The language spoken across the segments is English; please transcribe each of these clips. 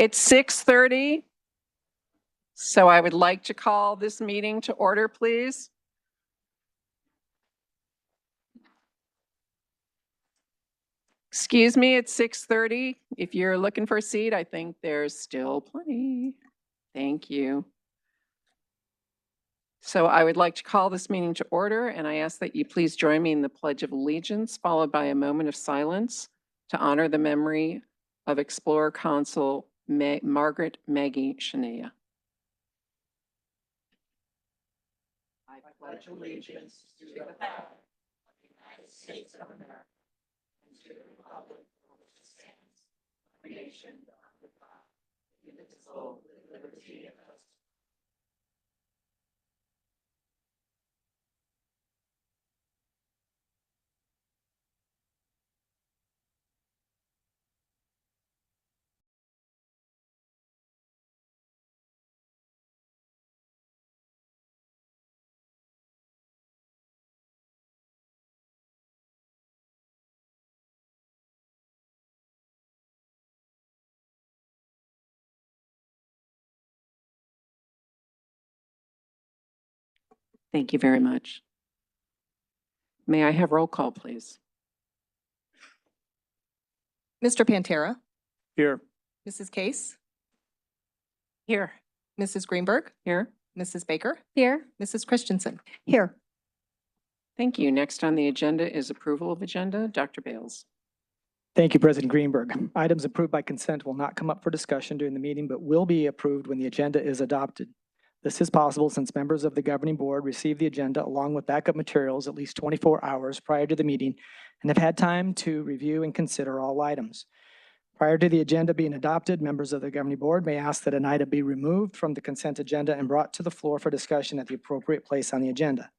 It's 6:30, so I would like to call this meeting to order, please. Excuse me, it's 6:30. If you're looking for a seat, I think there's still plenty. Thank you. So I would like to call this meeting to order, and I ask that you please join me in the Pledge of Allegiance, followed by a moment of silence to honor the memory of Explorer Consul Margaret Maggie Shania. I pledge allegiance to the flag of the United States of America and to the republic for which it stands, one nation under God, indivisible, with liberty and justice. Thank you very much. May I have roll call, please? Mr. Pantera, Here. Mrs. Case, Here. Mrs. Greenberg, Here. Mrs. Baker, Here. Mrs. Christensen. Here. Thank you. Next on the agenda is approval of agenda. Dr. Bales. Thank you, President Greenberg. Items approved by consent will not come up for discussion during the meeting, but will be approved when the agenda is adopted. This is possible since members of the governing board receive the agenda along with backup materials at least 24 hours prior to the meeting and have had time to review and consider all items. Prior to the agenda being adopted, members of the governing board may ask that an item be removed from the consent agenda and brought to the floor for discussion at the appropriate place on the agenda.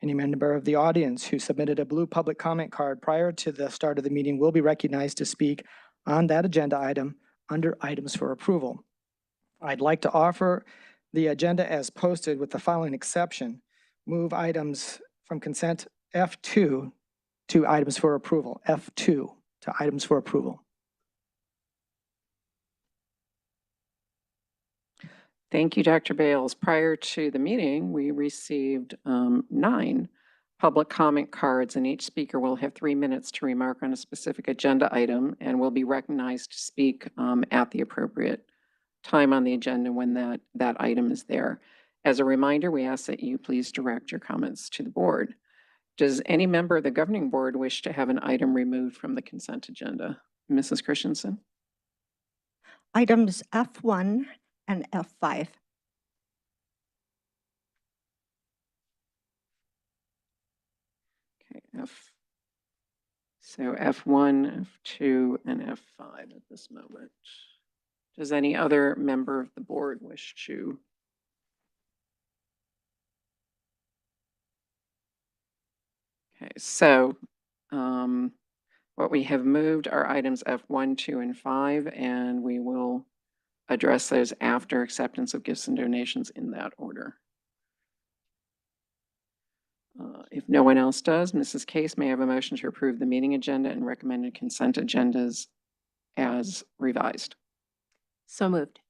Any member of the audience who submitted a blue public comment card prior to the start of the meeting will be recognized to speak on that agenda item under items for approval. I'd like to offer the agenda as posted with the following exception. Move items from consent F2 to items for approval. F2 to items for approval. Thank you, Dr. Bales. Prior to the meeting, we received 9 public comment cards, and each speaker will have 3 minutes to remark on a specific agenda item and will be recognized to speak at the appropriate time on the agenda when that item is there. As a reminder, we ask that you please direct your comments to the board. Does any member of the governing board wish to have an item removed from the consent agenda? Mrs. Christensen? Items F1 and F5. Okay, so F1, F2, and F5 at this moment. Does any other member of the board wish to? Okay, so what we have moved are items F1, 2, and 5, and we will address those after acceptance of gifts and donations in that order. If no one else does, Mrs. Case, may I have a motion to approve the meeting agenda and recommended consent agendas as revised? So moved.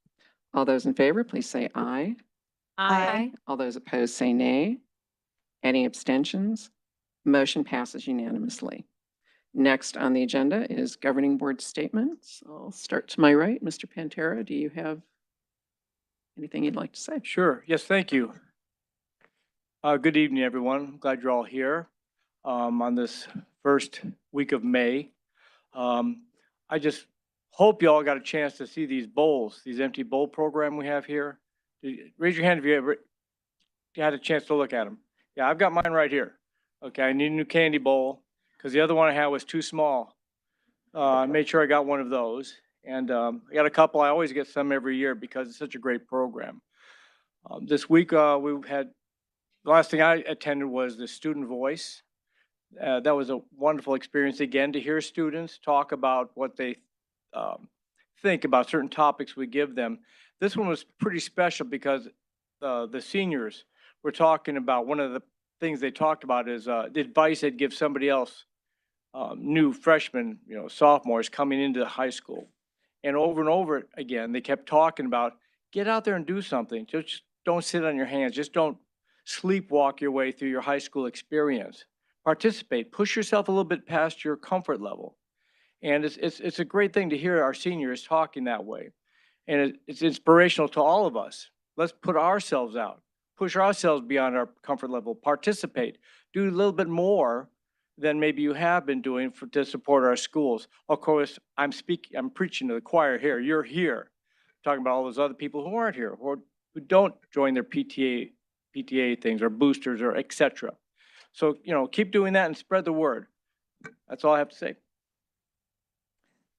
All those in favor, please say aye. Aye. All those opposed say nay. Any abstentions? Motion passes unanimously. Next on the agenda is governing board statements. I'll start to my right. Mr. Pantera, do you have anything you'd like to say? Sure. Yes, thank you. Good evening, everyone. I'm glad you're all here on this first week of May. I just hope you all got a chance to see these bowls, these empty bowl program we have here. Raise your hand if you had a chance to look at them. Yeah, I've got mine right here. Okay, I need a new candy bowl because the other one I had was too small. I made sure I got one of those. And I got a couple. I always get some every year because it's such a great program. This week, we had, the last thing I attended was the Student Voice. That was a wonderful experience again to hear students talk about what they think about certain topics we give them. This one was pretty special because the seniors were talking about, one of the things they talked about is the advice they'd give somebody else, new freshmen, sophomores coming into high school. And over again, they kept talking about, get out there and do something. Just don't sit on your hands. Just don't sleepwalk your way through your high school experience. Participate, push yourself a little bit past your comfort level. And it's a great thing to hear our seniors talking that way. And it's inspirational to all of us. Let's put ourselves out, push ourselves beyond our comfort level, participate, do a little bit more than maybe you have been doing to support our schools. Of course, I'm preaching to the choir here. You're here, talking about all those other people who aren't here, who don't join their PTA things or boosters or et cetera. So, keep doing that and spread the word. That's all I have to say.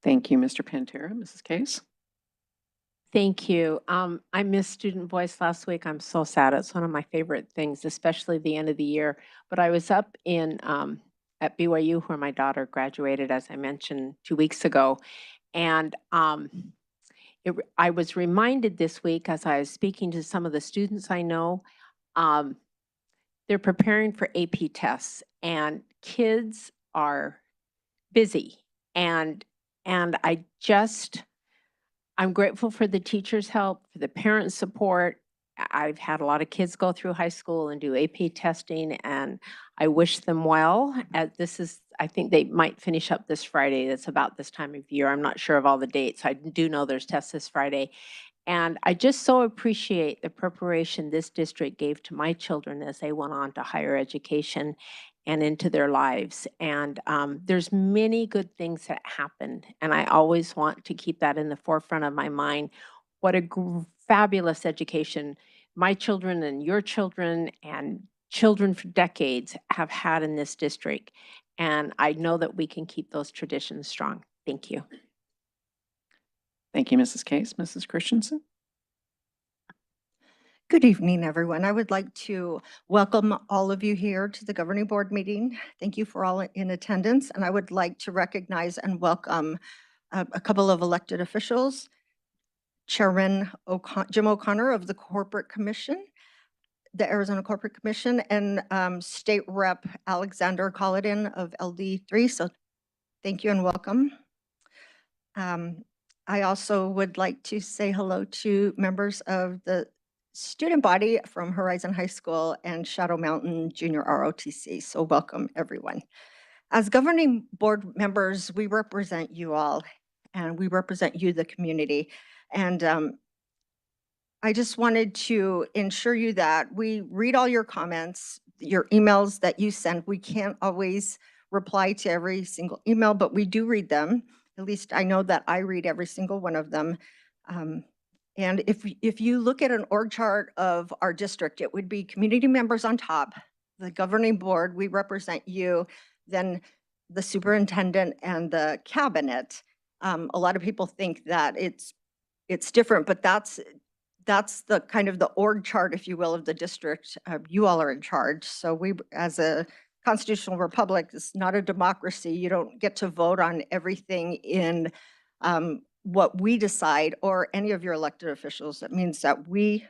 Thank you, Mr. Pantera. Mrs. Case? Thank you. I missed student voice last week. I'm so sad. It's one of my favorite things, especially the end of the year. But I was up in at BYU where my daughter graduated, as I mentioned 2 weeks ago. And I was reminded this week as I was speaking to some of the students I know, they're preparing for AP tests and kids are busy. And I'm grateful for the teachers' help, for the parents' support. I've had a lot of kids go through high school and do AP testing, and I wish them well. I think they might finish up this Friday. That's about this time of year. I'm not sure of all the dates. I do know there's tests this Friday. And I just so appreciate the preparation this district gave to my children as they went on to higher education and into their lives. And there's many good things that happened. And I always want to keep that in the forefront of my mind. What a fabulous education my children and your children and children for decades have had in this district. And I know that we can keep those traditions strong. Thank you. Thank you, Mrs. Case. Mrs. Christensen? Good evening, everyone. I would like to welcome all of you here to the governing board meeting. Thank you for all in attendance. And I would like to recognize and welcome a couple of elected officials, Chairman Jim O'Connor of the Corporate Commission, the Arizona Corporate Commission, and State Rep Alexander Colladin of LD3. So thank you and welcome. I also would like to say hello to members of the student body from Horizon High School and Shadow Mountain Junior ROTC. So welcome, everyone. As governing board members, we represent you all, and we represent you, the community. And I just wanted to ensure you that we read all your comments, your emails that you send. We can't always reply to every single email, but we do read them. At least I know that I read every single one of them. And if you look at an org chart of our district, it would be community members on top, the governing board, we represent you, then the superintendent and the cabinet. A lot of people think that it's different, but that's the kind of the org chart, if you will, of the district. You all are in charge. So we, as a constitutional republic, it's not a democracy. You don't get to vote on everything in what we decide or any of your elected officials. That means that we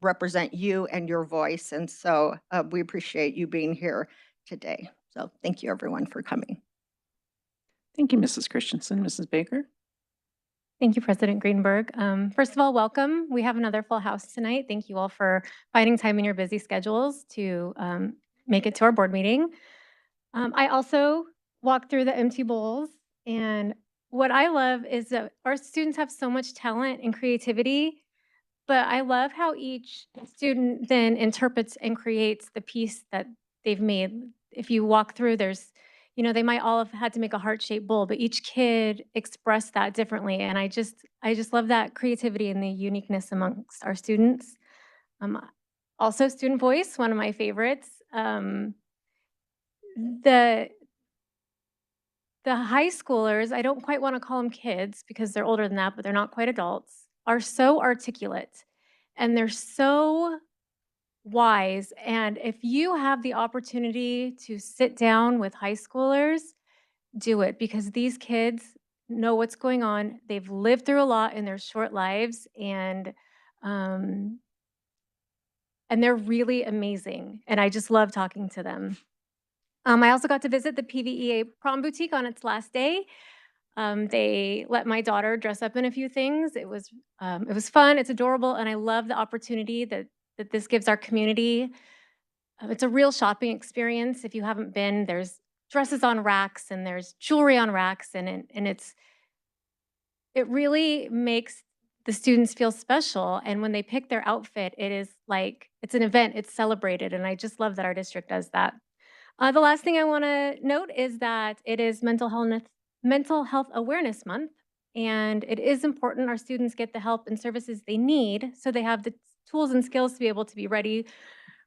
represent you and your voice. And so we appreciate you being here today. So thank you, everyone, for coming. Thank you, Mrs. Christensen. Mrs. Baker? Thank you, President Greenberg. First of all, welcome. We have another full house tonight. Thank you all for finding time in your busy schedules to make it to our board meeting. I also walked through the empty bowls, and what I love is that our students have so much talent and creativity, but I love how each student then interprets and creates the piece that they've made. If you walk through, they might all have had to make a heart-shaped bowl, but each kid expressed that differently. And I just love that creativity and the uniqueness amongst our students. Also, student voice, one of my favorites. The high schoolers, I don't quite want to call them kids because they're older than that, but they're not quite adults, are so articulate and they're so wise. And if you have the opportunity to sit down with high schoolers, do it, because these kids know what's going on. They've lived through a lot in their short lives, and they're really amazing. And I just love talking to them. I also got to visit the PVEA Prom Boutique on its last day. They let my daughter dress up in a few things. It was fun. It's adorable, and I love the opportunity that this gives our community. It's a real shopping experience. If you haven't been, there's dresses on racks and there's jewelry on racks, and it really makes the students feel special. And when they pick their outfit, it is like it's an event. It's celebrated, and I just love that our district does that. The last thing I want to note is that it is Mental Health Awareness Month, and it is important our students get the help and services they need so they have the tools and skills to be able to be ready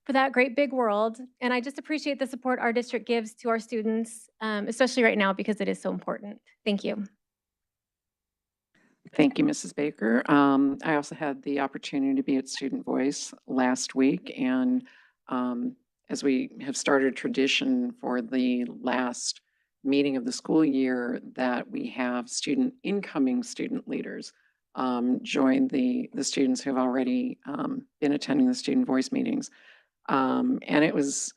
for that great big world. And I just appreciate the support our district gives to our students, especially right now because it is so important. Thank you. Thank you, Mrs. Baker. I also had the opportunity to be at Student Voice last week, and as we have started a tradition for the last meeting of the school year, that we have incoming student leaders join the students who have already been attending the Student Voice meetings. And it was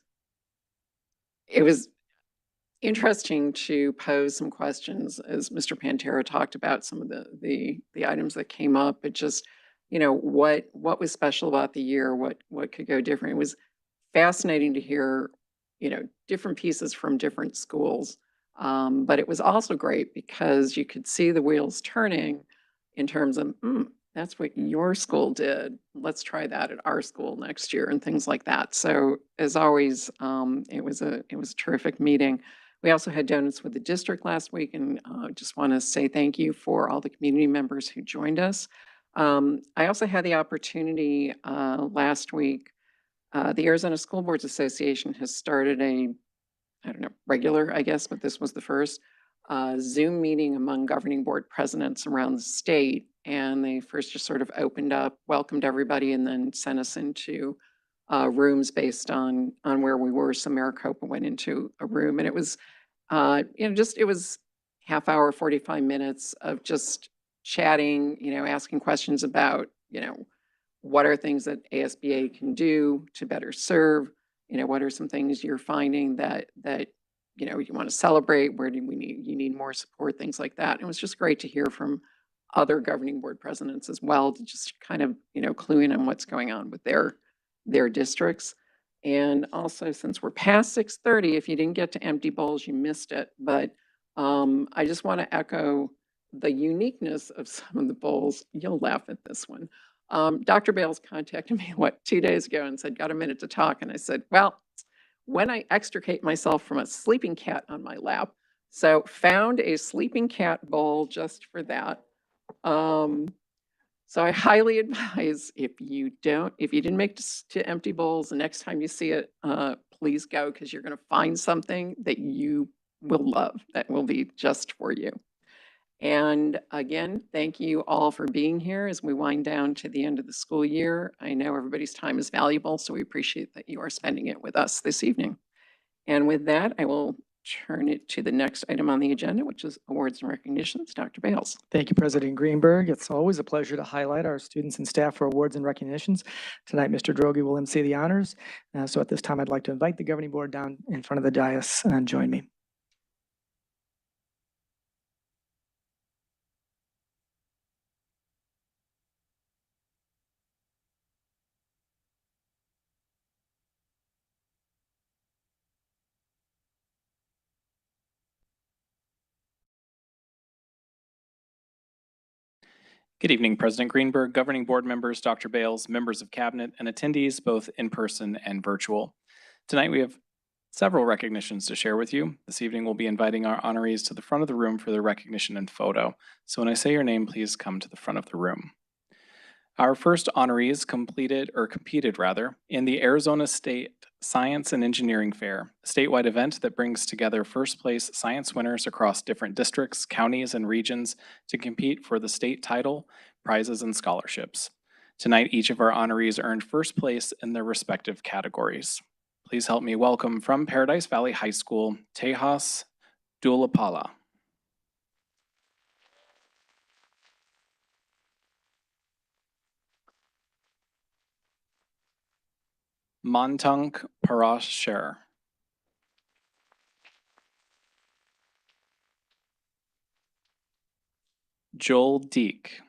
interesting to pose some questions as Mr. Pantera talked about some of the items that came up. It just, what was special about the year, what could go different. It was fascinating to hear, different pieces from different schools. But it was also great because you could see the wheels turning in terms of, that's what your school did. Let's try that at our school next year and things like that. So as always, it was a terrific meeting. We also had donuts with the district last week, and just want to say thank you for all the community members who joined us. I also had the opportunity last week. The Arizona School Boards Association has started regular, I guess, but this was the first Zoom meeting among governing board presidents around the state. And they first just sort of opened up, welcomed everybody, and then sent us into rooms based on where we were. So Maricopa went into a room, and it was, it was half hour, 45 minutes of just chatting, asking questions about, what are things that ASBA can do to better serve, what are some things you're finding that you want to celebrate, where do you need more support, things like that. And it was just great to hear from other governing board presidents as well, to just kind of, clue in on what's going on with their districts. And also, since we're past 6:30, if you didn't get to empty bowls, you missed it. But I just want to echo the uniqueness of some of the bowls. You'll laugh at this one. Dr. Bales contacted me, 2 days ago and said, got a minute to talk? And I said, well, when I extricate myself from a sleeping cat on my lap. So found a sleeping cat bowl just for that. So I highly advise, if you didn't make to empty bowls, the next time you see it, please go, because you're going to find something that you will love that will be just for you. And again, thank you all for being here as we wind down to the end of the school year. I know everybody's time is valuable, so we appreciate that you are spending it with us this evening. And with that, I will turn it to the next item on the agenda, which is awards and recognitions. Dr. Bales. Thank you, President Greenberg. It's always a pleasure to highlight our students and staff for awards and recognitions. Tonight, Mr. Droege will MC the honors. So at this time, I'd like to invite the governing board down in front of the dais and join me. Good evening, President Greenberg, governing board members, Dr. Bales, members of cabinet, and attendees, both in person and virtual. Tonight, we have several recognitions to share with you. This evening, we'll be inviting our honorees to the front of the room for their recognition and photo. So when I say your name, please come to the front of the room. Our first honorees competed in the Arizona State Science and Engineering Fair, a statewide event that brings together first place science winners across different districts, counties, and regions to compete for the state title, prizes, and scholarships. Tonight, each of our honorees earned first place in their respective categories. Please help me welcome from Paradise Valley High School, Tejas Dulapala. Montunk Parashar. Joel Deek.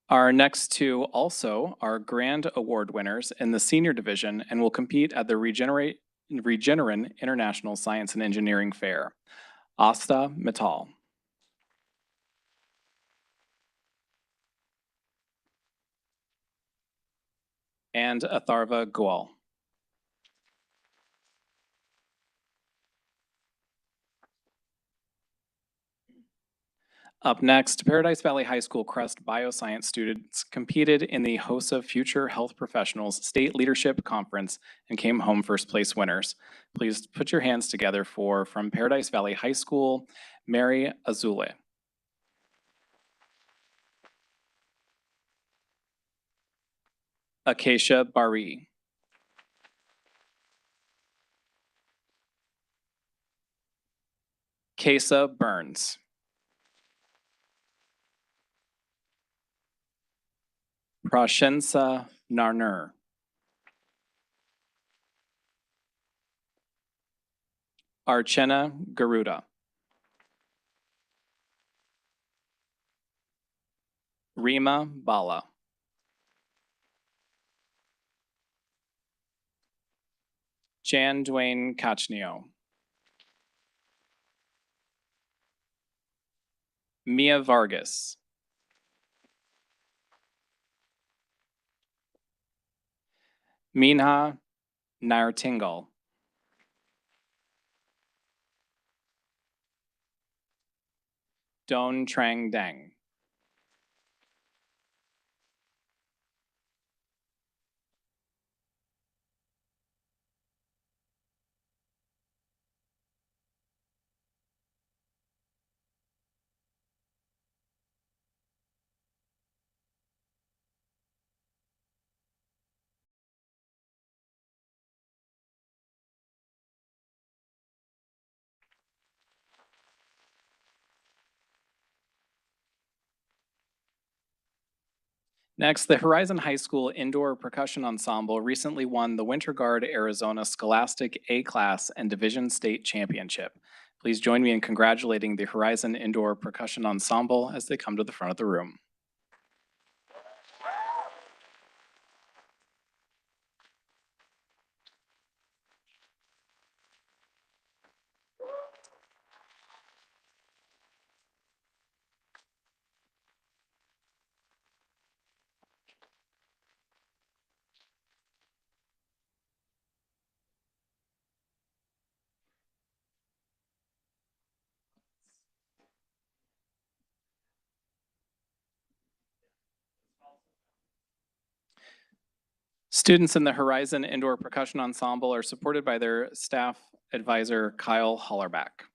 Our next two also are grand award winners in the senior division and will compete at the Regeneron International Science and Engineering Fair. Asta Mittal. And Atharva Goal. Up next, Paradise Valley High School Crest Bioscience students competed in the HOSA Future Health Professionals State Leadership Conference and came home first place winners. Please put your hands together for, from Paradise Valley High School, Mary Azule. Acacia Bari. Kesa Burns. Prashensa Narner. Archana Garuda. Rima Bala. Jan Dwayne Cachnio. Mia Vargas. Minha Nairtingal. Don Trang Dang. Next, the Horizon High School Indoor Percussion Ensemble recently won the Winter Guard Arizona Scholastic A-Class and Division State Championship. Please join me in congratulating the Horizon Indoor Percussion Ensemble as they come to the front of the room. Students in the Horizon Indoor Percussion Ensemble are supported by their staff advisor, Kyle Hollerback.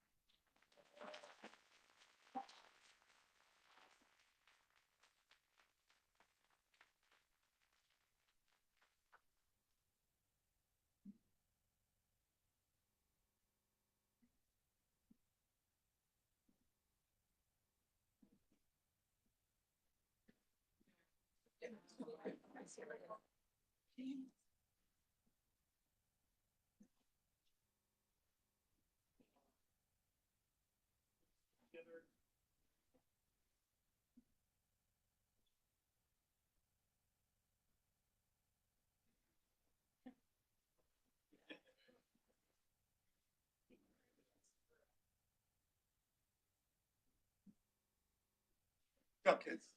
Go, kids.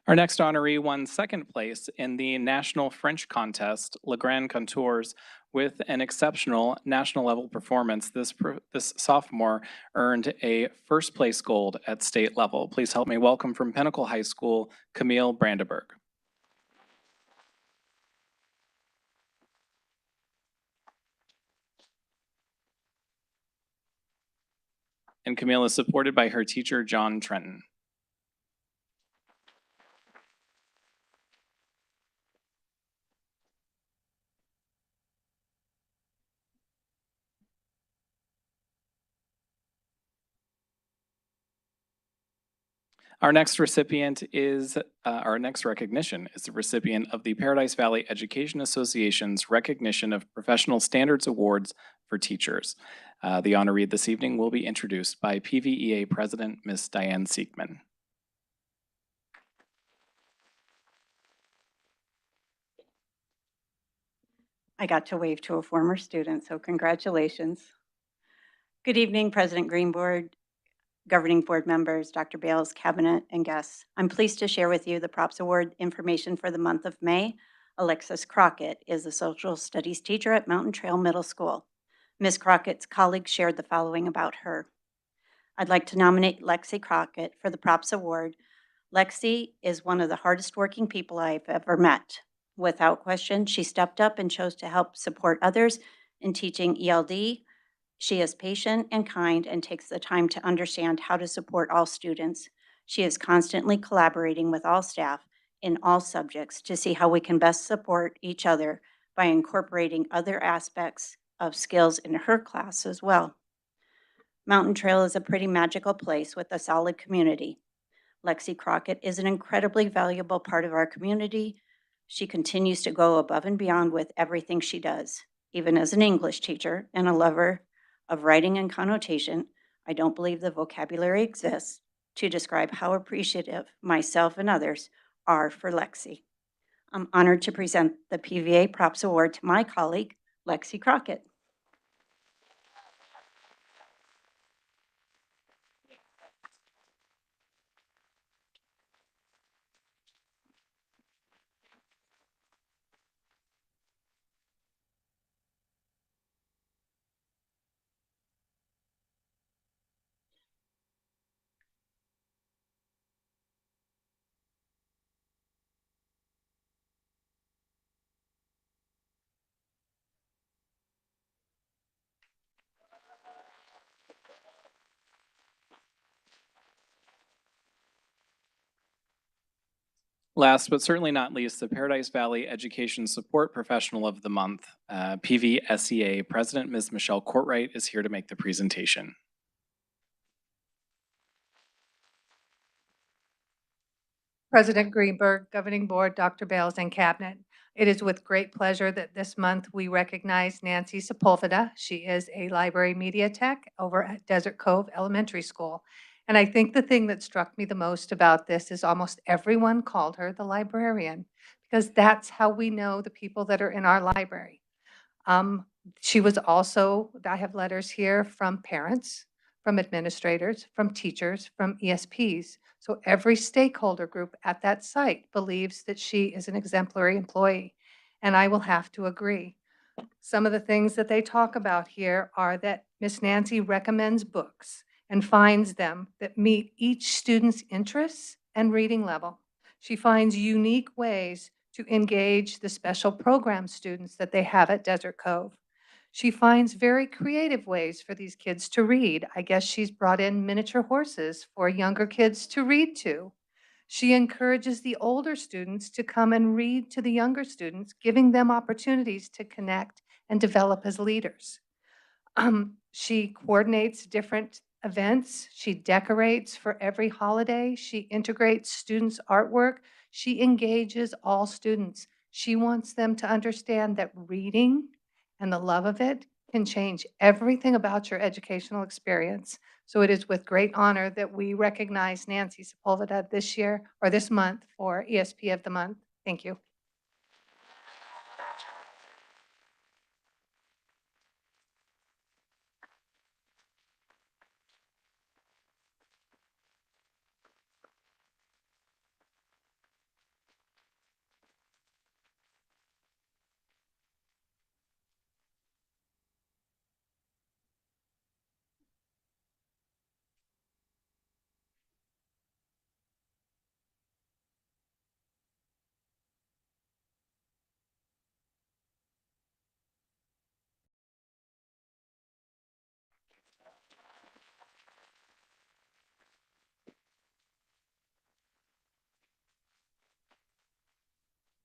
Our next honoree won second place in the National French Contest, Le Grand Contours, with an exceptional national level performance. This sophomore earned a first place gold at state level. Please help me welcome from Pinnacle High School, Camille Brandenburg. And Camille is supported by her teacher, John Trenton. Our next recipient is, our next recognition is the recipient of the Paradise Valley Education Association's Recognition of Professional Standards Awards for Teachers. The honoree this evening will be introduced by PVEA President, Ms. Diane Siekman. I got to wave to a former student, so congratulations. Good evening, President Greenberg, governing board members, Dr. Bales, cabinet, and guests. I'm pleased to share with you the Props Award information for the month of May. Alexis Crockett is a social studies teacher at Mountain Trail Middle School. Ms. Crockett's colleagues shared the following about her. I'd like to nominate Lexi Crockett for the Props Award. Lexi is one of the hardest working people I've ever met. Without question, she stepped up and chose to help support others in teaching ELD. She is patient and kind and takes the time to understand how to support all students. She is constantly collaborating with all staff in all subjects to see how we can best support each other by incorporating other aspects of skills in her class as well. Mountain Trail is a pretty magical place with a solid community. Lexi Crockett is an incredibly valuable part of our community. She continues to go above and beyond with everything she does. Even as an English teacher and a lover of writing and connotation, I don't believe the vocabulary exists to describe how appreciative myself and others are for Lexi. I'm honored to present the PVA Props Award to my colleague, Lexi Crockett. Last but certainly not least, the Paradise Valley Education Support Professional of the Month, PVSEA President Ms. Michelle Courtwright is here to make the presentation. President Greenberg, Governing Board, Dr. Bales, and Cabinet. It is with great pleasure that this month we recognize Nancy Sepulveda. She is a library media tech over at Desert Cove Elementary School. And I think the thing that struck me the most about this is almost everyone called her the librarian, because that's how we know the people that are in our library. She was also, I have letters here from parents, from administrators, from teachers, from ESPs. So every stakeholder group at that site believes that she is an exemplary employee, and I will have to agree. Some of the things that they talk about here are that Miss Nancy recommends books and finds them that meet each student's interests and reading level. She finds unique ways to engage the special program students that they have at Desert Cove. She finds very creative ways for these kids to read. I guess she's brought in miniature horses for younger kids to read to. She encourages the older students to come and read to the younger students, giving them opportunities to connect and develop as leaders. She coordinates different events. She decorates for every holiday. She integrates students' artwork. She engages all students. She wants them to understand that reading and the love of it can change everything about your educational experience. So it is with great honor that we recognize Nancy Sepulveda this year, or this month, for ESP of the Month. Thank you.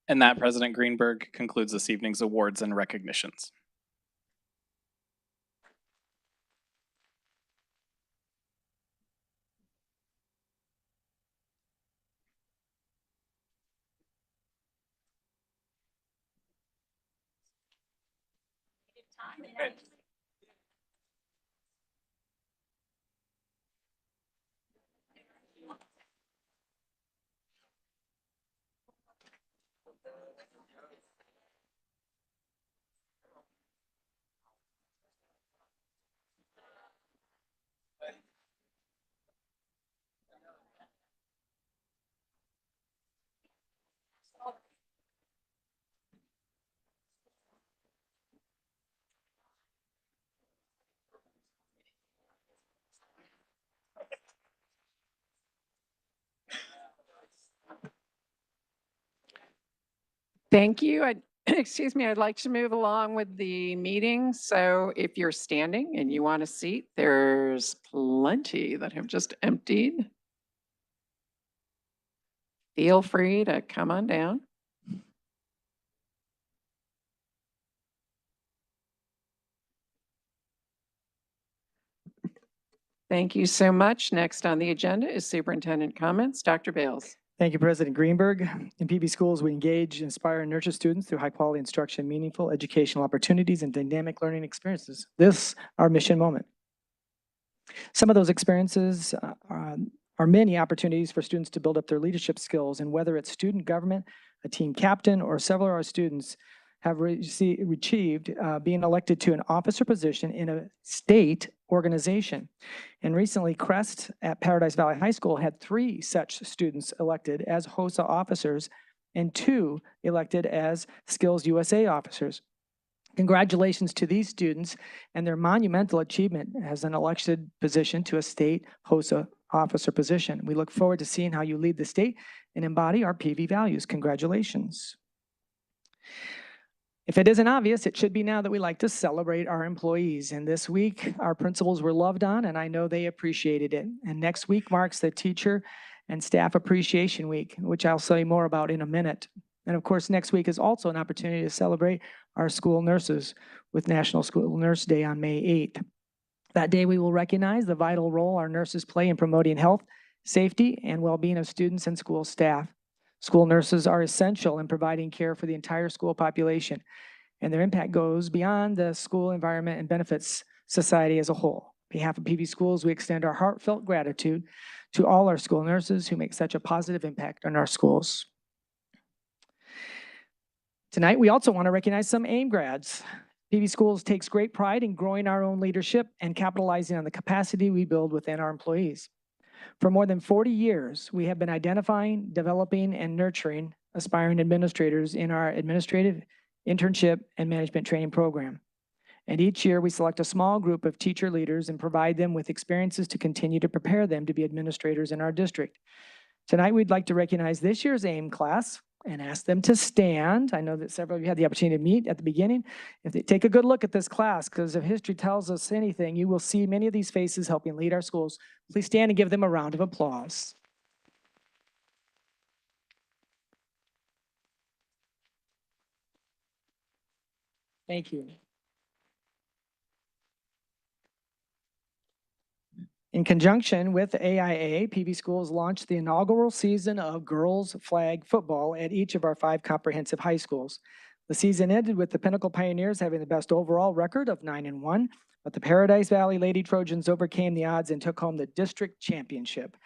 And that, President Greenberg, concludes this evening's awards and recognitions. Thank you. Excuse me, I'd like to move along with the meeting. So if you're standing and you want a seat, there's plenty that have just emptied. Feel free to come on down. Thank you so much. Next on the agenda is superintendent comments. Dr. Bales. Thank you, President Greenberg. In PV schools, we engage, inspire, and nurture students through high-quality instruction, meaningful educational opportunities, and dynamic learning experiences. This our mission moment. Some of those experiences are many opportunities for students to build up their leadership skills, and whether it's student government, a team captain, or several of our students have achieved being elected to an officer position in a state organization. And recently, Crest at Paradise Valley High School had 3 such students elected as HOSA officers and 2 elected as Skills USA officers. Congratulations to these students and their monumental achievement as an elected position to a state HOSA officer position. We look forward to seeing how you lead the state and embody our PV values. Congratulations. If it isn't obvious, it should be now that we like to celebrate our employees. And this week, our principals were loved on, and I know they appreciated it. And next week marks the Teacher and Staff Appreciation Week, which I'll say more about in a minute. And of course, next week is also an opportunity to celebrate our school nurses with National School Nurse Day on May 8th. That day, we will recognize the vital role our nurses play in promoting health, safety, and well-being of students and school staff. School nurses are essential in providing care for the entire school population, and their impact goes beyond the school environment and benefits society as a whole. On behalf of PV Schools, we extend our heartfelt gratitude to all our school nurses who make such a positive impact on our schools. Tonight, we also want to recognize some AIM grads. PV Schools takes great pride in growing our own leadership and capitalizing on the capacity we build within our employees. For more than 40 years, we have been identifying, developing, and nurturing aspiring administrators in our administrative, internship, and management training program. And each year, we select a small group of teacher leaders and provide them with experiences to continue to prepare them to be administrators in our district. Tonight, we'd like to recognize this year's AIM class and ask them to stand. I know that several of you had the opportunity to meet at the beginning. If they take a good look at this class, because if history tells us anything, you will see many of these faces helping lead our schools. Please stand and give them a round of applause. Thank you. In conjunction with AIA, PV Schools launched the inaugural season of girls flag football at each of our 5 comprehensive high schools. The season ended with the Pinnacle Pioneers having the best overall record of 9-1, but the Paradise Valley Lady Trojans overcame the odds and took home the district championship.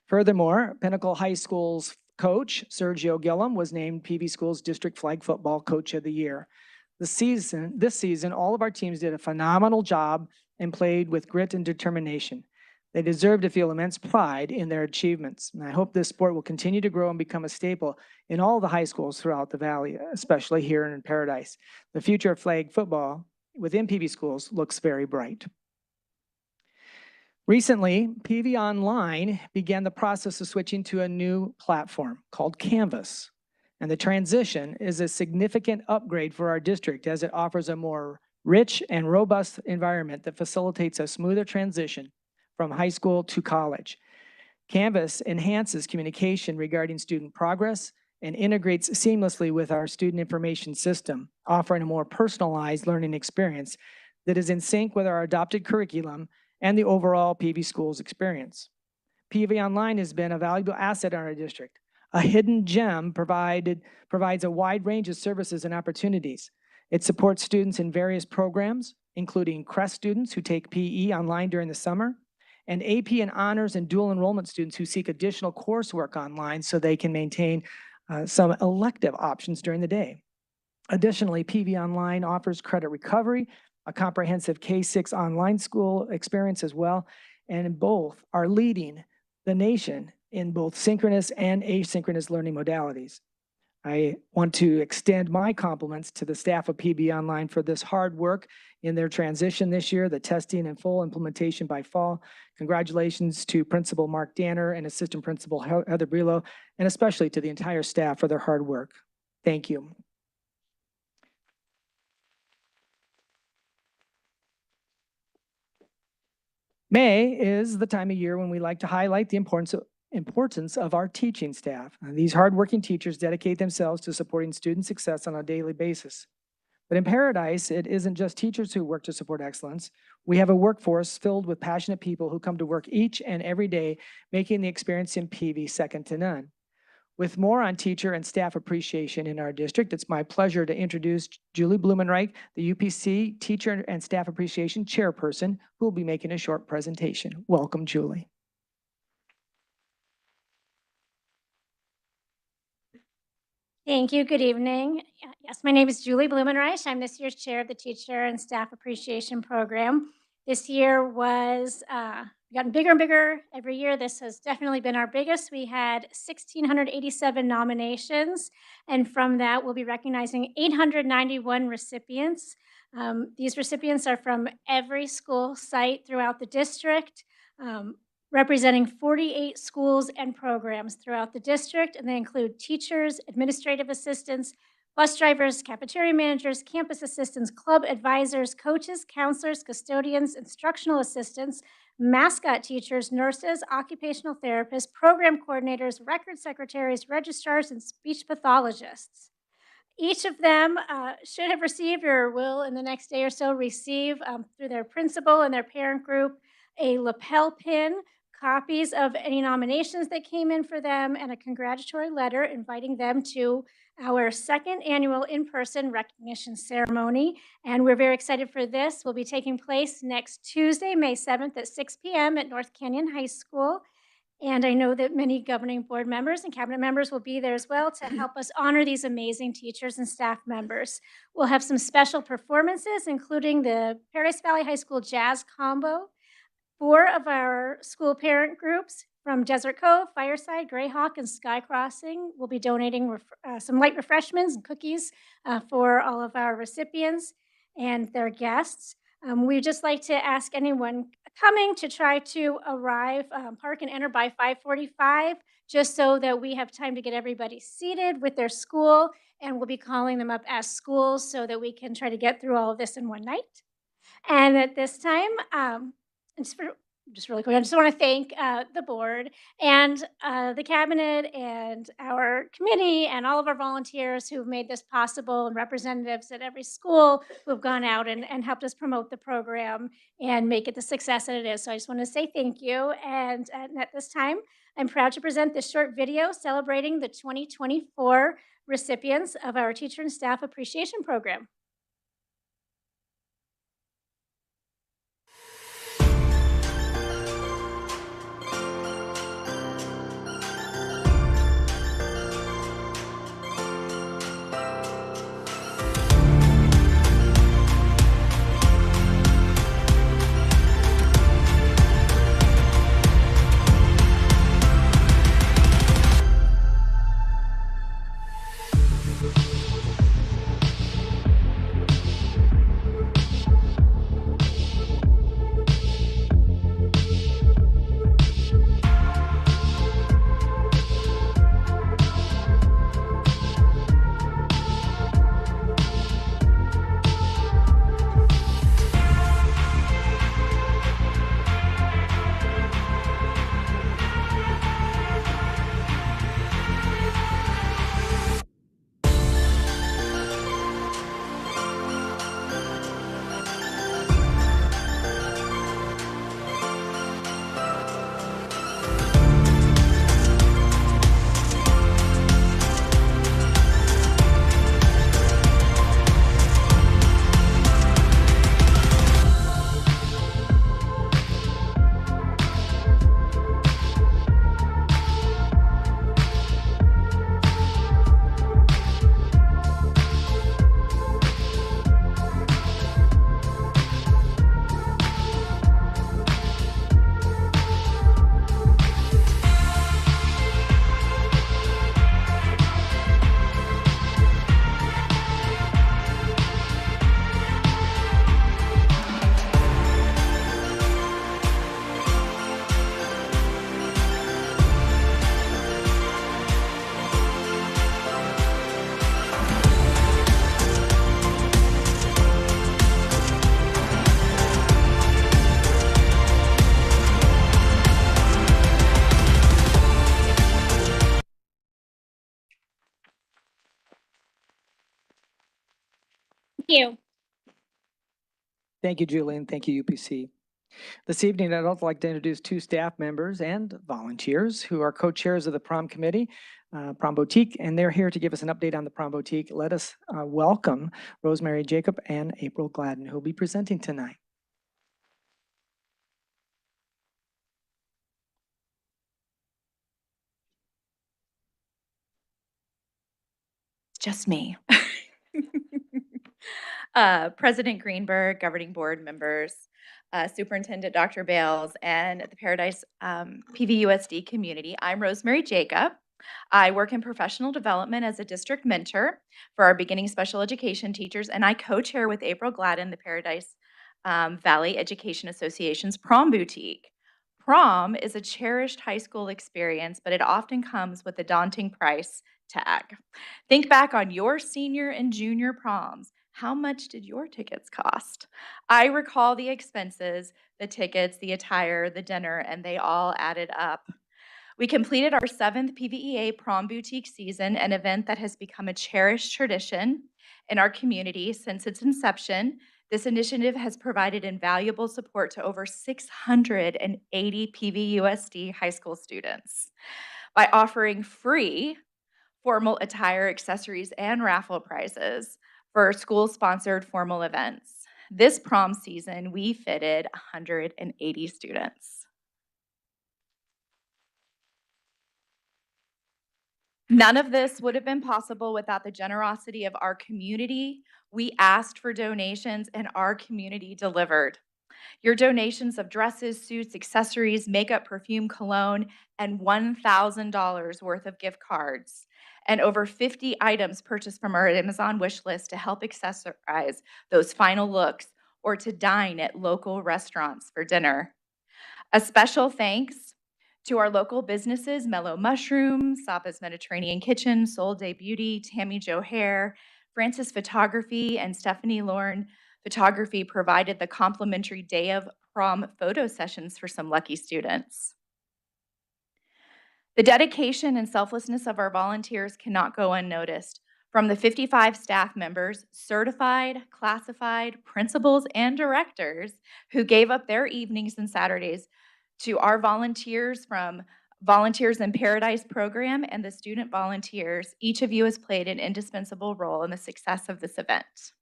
Furthermore, Pinnacle High School's coach, Sergio Gillum, was named PV Schools District Flag Football Coach of the Year. This season, all of our teams did a phenomenal job and played with grit and determination. They deserve to feel immense pride in their achievements. And I hope this sport will continue to grow and become a staple in all the high schools throughout the valley, especially here in Paradise. The future of flag football within PV Schools looks very bright. Recently, PV Online began the process of switching to a new platform called Canvas. And the transition is a significant upgrade for our district as it offers a more rich and robust environment that facilitates a smoother transition from high school to college. Canvas enhances communication regarding student progress and integrates seamlessly with our student information system, offering a more personalized learning experience that is in sync with our adopted curriculum and the overall PV Schools experience. PV Online has been a valuable asset in our district. A hidden gem provides a wide range of services and opportunities. It supports students in various programs, including CREST students who take PE online during the summer, and AP and honors and dual enrollment students who seek additional coursework online so they can maintain some elective options during the day. Additionally, PV Online offers credit recovery, a comprehensive K-6 online school experience as well, and both are leading the nation in both synchronous and asynchronous learning modalities. I want to extend my compliments to the staff of PB Online for this hard work in their transition this year, the testing and full implementation by fall. Congratulations to Principal Mark Danner and Assistant Principal Heather Brelo, and especially to the entire staff for their hard work. Thank you. May is the time of year when we like to highlight the importance of our teaching staff. These hardworking teachers dedicate themselves to supporting student success on a daily basis. But in Paradise, it isn't just teachers who work to support excellence. We have a workforce filled with passionate people who come to work each and every day, making the experience in PV second to none. With more on teacher and staff appreciation in our district, it's my pleasure to introduce Julie Blumenreich, the UPC Teacher and Staff Appreciation Chairperson, who will be making a short presentation. Welcome, Julie. Thank you. Good evening. Yes, my name is Julie Blumenreich. I'm this year's chair of the Teacher and Staff Appreciation Program. This year was gotten bigger and bigger every year. This has definitely been our biggest. We had 1,687 nominations, and from that, we'll be recognizing 891 recipients. These recipients are from every school site throughout the district, representing 48 schools and programs throughout the district, and they include teachers, administrative assistants, bus drivers, cafeteria managers, campus assistants, club advisors, coaches, counselors, custodians, instructional assistants, mascot teachers, nurses, occupational therapists, program coordinators, record secretaries, registrars, and speech pathologists. Each of them should have received or will in the next day or so receive through their principal and their parent group a lapel pin, copies of any nominations that came in for them, and a congratulatory letter inviting them to our second annual in-person recognition ceremony. And we're very excited for this. Will be taking place next Tuesday, May 7th at 6 p.m. at North Canyon High School. And I know that many governing board members and cabinet members will be there as well to help us honor these amazing teachers and staff members. We'll have some special performances, including the Paradise Valley High School Jazz Combo, 4 of our school parent groups from Desert Cove, Fireside, Greyhawk, and Sky Crossing will be donating some light refreshments and cookies for all of our recipients and their guests. We'd just like to ask anyone coming to try to arrive, park and enter by 5:45, just so that we have time to get everybody seated with their school, and we'll be calling them up as schools so that we can try to get through all of this in one night. And at this time, just really quick, I just want to thank the board and the cabinet and our committee and all of our volunteers who've made this possible, and representatives at every school who have gone out and helped us promote the program and make it the success that it is. So I just want to say thank you. And at this time, I'm proud to present this short video celebrating the 2024 recipients of our Teacher and Staff Appreciation Program. you. Thank you, Julie, and thank you, UPC. This evening, I'd also like to introduce two staff members and volunteers who are co-chairs of the prom committee, Prom Boutique, and they're here to give us an update on the Prom Boutique. Let us welcome Rosemary Jacob and April Gladden, who will be presenting tonight. Just me. President Greenberg, governing board members, Superintendent Dr. Bales, and the Paradise PVUSD community. I'm Rosemary Jacob. I work in professional development as a district mentor for our beginning special education teachers, and I co-chair with April Gladden the Paradise Valley Education Association's Prom Boutique. Prom is a cherished high school experience, but it often comes with a daunting price tag. Think back on your senior and junior proms. How much did your tickets cost? I recall the expenses, the tickets, the attire, the dinner, and they all added up. We completed our 7th PVEA Prom Boutique season, an event that has become a cherished tradition in our community since its inception. This initiative has provided invaluable support to over 680 PVUSD high school students by offering free formal attire, accessories, and raffle prizes for school-sponsored formal events. This prom season, we fitted 180 students. None of this would have been possible without the generosity of our community. We asked for donations and our community delivered. Your donations of dresses, suits, accessories, makeup, perfume, cologne, and $1,000 worth of gift cards, and over 50 items purchased from our Amazon wish list to help accessorize those final looks or to dine at local restaurants for dinner. A special thanks to our local businesses, Mellow Mushroom, Sapa's Mediterranean Kitchen, Soul Day Beauty, Tammy Jo Hair, Francis Photography, and Stephanie Lauren Photography provided the complimentary day of prom photo sessions for some lucky students. The dedication and selflessness of our volunteers cannot go unnoticed. From the 55 staff members, certified, classified, principals, and directors who gave up their evenings and Saturdays to our volunteers from Volunteers in Paradise program and the student volunteers, each of you has played an indispensable role in the success of this event.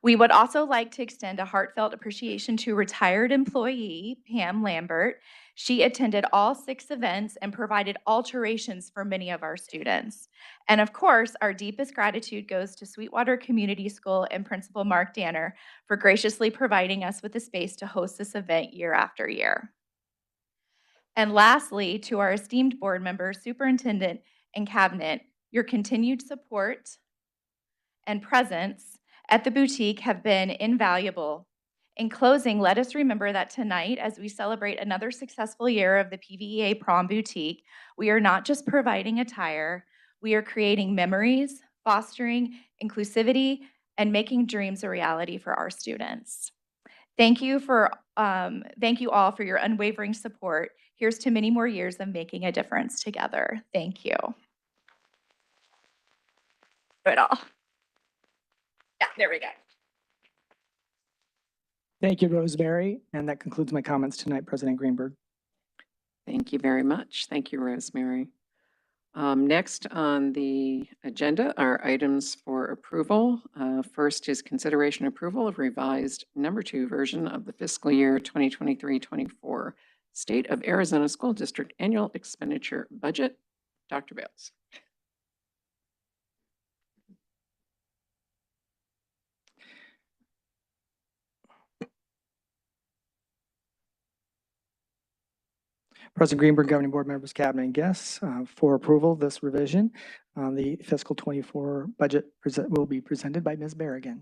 We would also like to extend a heartfelt appreciation to retired employee Pam Lambert. She attended all 6 events and provided alterations for many of our students. And of course, our deepest gratitude goes to Sweetwater Community School and Principal Mark Danner for graciously providing us with the space to host this event year after year. And lastly, to our esteemed board members, superintendent, and cabinet, your continued support and presence at the boutique have been invaluable. In closing, let us remember that tonight, as we celebrate another successful year of the PVEA Prom Boutique, we are not just providing attire, we are creating memories, fostering inclusivity, and making dreams a reality for our students. Thank you all for your unwavering support. Here's to many more years of making a difference together. Thank you. It all. Yeah, there we go. Thank you, Rosemary. And that concludes my comments tonight, President Greenberg. Thank you very much. Thank you, Rosemary. Next on the agenda are items for approval. First is consideration approval of revised number 2 version of the fiscal year 2023-24 State of Arizona School District Annual Expenditure Budget. Dr. Bales. President Greenberg, governing board members, cabinet, and guests, for approval, this revision on the fiscal 24 budget will be presented by Ms. Berrigan.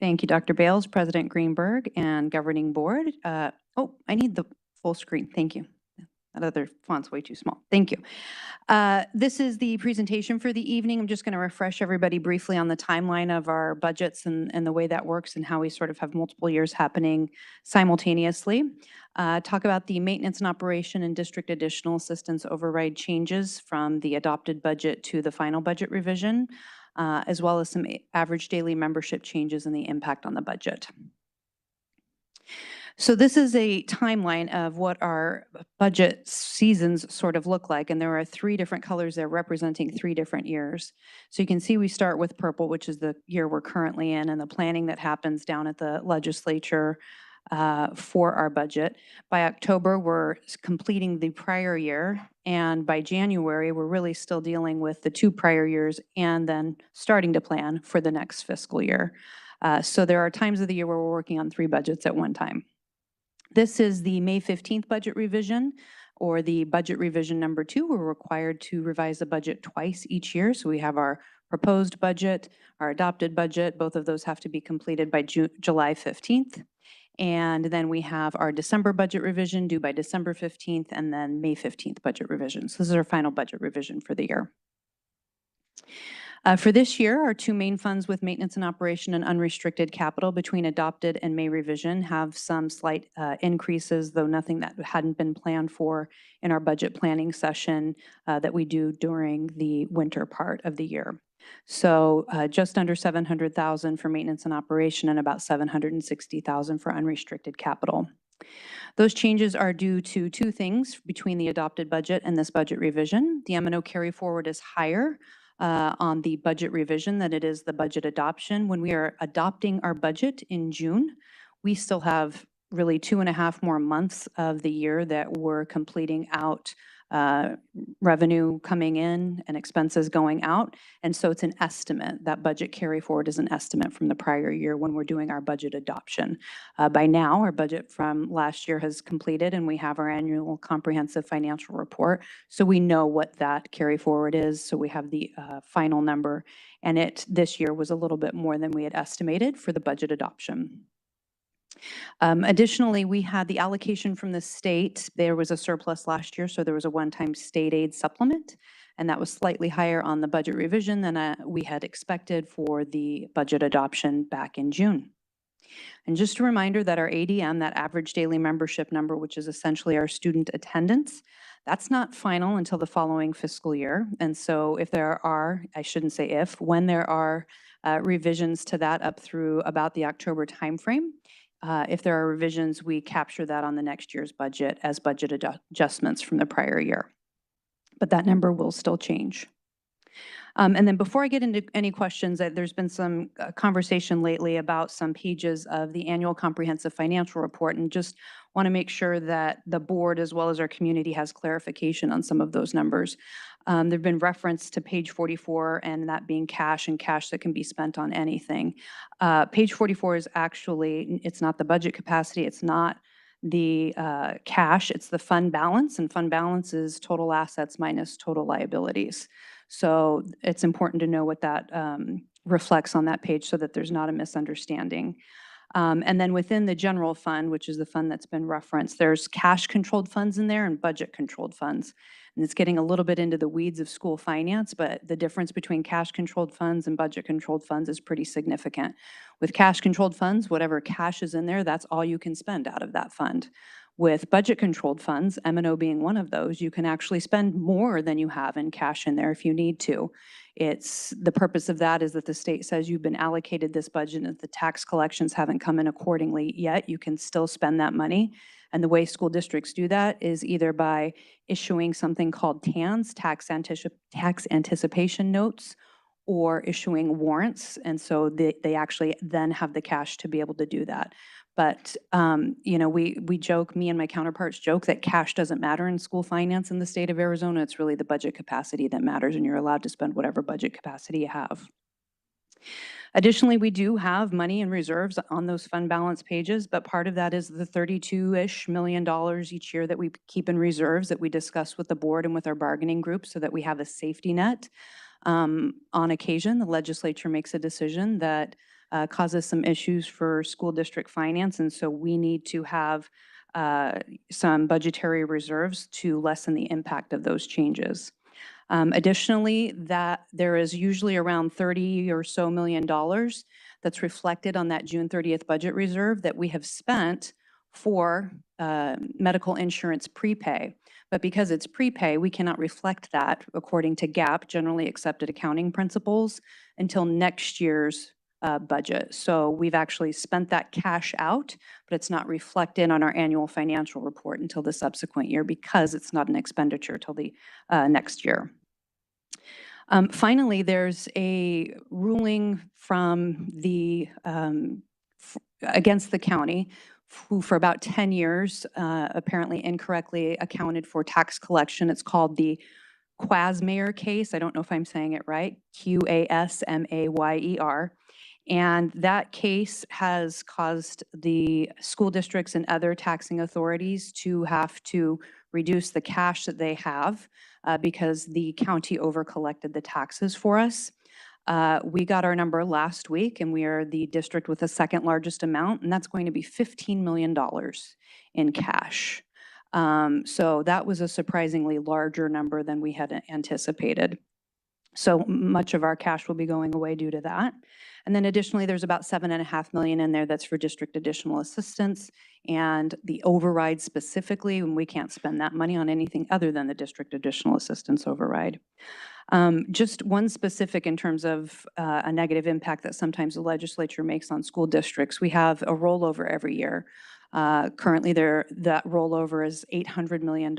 Thank you, Dr. Bales, President Greenberg, and governing board. I need the full screen. Thank you. That other font's way too small. Thank you. This is the presentation for the evening. I'm just going to refresh everybody briefly on the timeline of our budgets and the way that works and how we sort of have multiple years happening simultaneously. Talk about the maintenance and operation and district additional assistance override changes from the adopted budget to the final budget revision. as well as some average daily membership changes and the impact on the budget. So this is a timeline of what our budget seasons sort of look like, and there are 3 different colors there representing 3 different years. So you can see we start with purple, which is the year we're currently in, and the planning that happens down at the legislature for our budget. By October, we're completing the prior year, and by January, we're really still dealing with the 2 prior years and then starting to plan for the next fiscal year. So there are times of the year where we're working on 3 budgets at one time. This is the May 15th budget revision, or the budget revision number 2. We're required to revise the budget twice each year. So we have our proposed budget, our adopted budget. Both of those have to be completed by July 15th. And then we have our December budget revision due by December 15th, and then May 15th budget revision. So this is our final budget revision for the year. For this year, our 2 main funds with maintenance and operation and unrestricted capital between adopted and May revision have some slight increases, though nothing that hadn't been planned for in our budget planning session that we do during the winter part of the year. So just under $700,000 for maintenance and operation and about $760,000 for unrestricted capital. Those changes are due to 2 things between the adopted budget and this budget revision. The M&O carry forward is higher on the budget revision than it is the budget adoption. When we are adopting our budget in June, we still have really 2.5 more months of the year that we're completing out revenue coming in and expenses going out. And so it's an estimate. That budget carry forward is an estimate from the prior year when we're doing our budget adoption. By now, our budget from last year has completed and we have our annual comprehensive financial report. So we know what that carry forward is. So we have the final number, and it this year was a little bit more than we had estimated for the budget adoption. Additionally, we had the allocation from the state. There was a surplus last year, so there was a one-time state aid supplement, and that was slightly higher on the budget revision than we had expected for the budget adoption back in June. And just a reminder that our ADM, that average daily membership number, which is essentially our student attendance, that's not final until the following fiscal year. And so if there are, I shouldn't say if, when there are revisions to that up through about the October timeframe, if there are revisions, we capture that on the next year's budget as budget adjustments from the prior year. But that number will still change. And then before I get into any questions, there's been some conversation lately about some pages of the annual comprehensive financial report, and just want to make sure that the board as well as our community has clarification on some of those numbers. There've been reference to page 44 and that being cash and cash that can be spent on anything. Page 44 is actually, it's not the budget capacity, it's not the cash, it's the fund balance, and fund balance is total assets minus total liabilities. So it's important to know what that reflects on that page so that there's not a misunderstanding. And then within the general fund, which is the fund that's been referenced, there's cash controlled funds in there and budget controlled funds. And it's getting a little bit into the weeds of school finance, but the difference between cash controlled funds and budget controlled funds is pretty significant. With cash controlled funds, whatever cash is in there, that's all you can spend out of that fund. With budget controlled funds, M&O being one of those, you can actually spend more than you have in cash in there if you need to. It's the purpose of that is that the state says you've been allocated this budget and if the tax collections haven't come in accordingly yet, you can still spend that money. And the way school districts do that is either by issuing something called TANs, tax anticipation notes, or issuing warrants. And so they actually then have the cash to be able to do that. But, you know, we joke, me and my counterparts joke that cash doesn't matter in school finance in the state of Arizona. It's really the budget capacity that matters, and you're allowed to spend whatever budget capacity you have. Additionally, we do have money in reserves on those fund balance pages, but part of that is the $32-ish million each year that we keep in reserves that we discuss with the board and with our bargaining group so that we have a safety net. On occasion, the legislature makes a decision that causes some issues for school district finance, and so we need to have some budgetary reserves to lessen the impact of those changes. Additionally, that there is usually around $30 or so million that's reflected on that June 30th budget reserve that we have spent for medical insurance prepay. But because it's prepay, we cannot reflect that according to GAAP, generally accepted accounting principles, until next year's budget. So we've actually spent that cash out, but it's not reflected on our annual financial report until the subsequent year because it's not an expenditure till the next year. Finally, there's a ruling from the against the county, who for about 10 years apparently incorrectly accounted for tax collection. It's called the Quasmayer case. I don't know if I'm saying it right, Quasmayer. And that case has caused the school districts and other taxing authorities to have to reduce the cash that they have because the county overcollected the taxes for us. We got our number last week, and we are the district with the second largest amount, and that's going to be $15 million in cash. So that was a surprisingly larger number than we had anticipated. So much of our cash will be going away due to that. And then additionally, there's about $7.5 million in there that's for district additional assistance, and the override specifically, when we can't spend that money on anything other than the district additional assistance override. Just one specific in terms of a negative impact that sometimes the legislature makes on school districts. We have a rollover every year. Currently, that rollover is $800 million.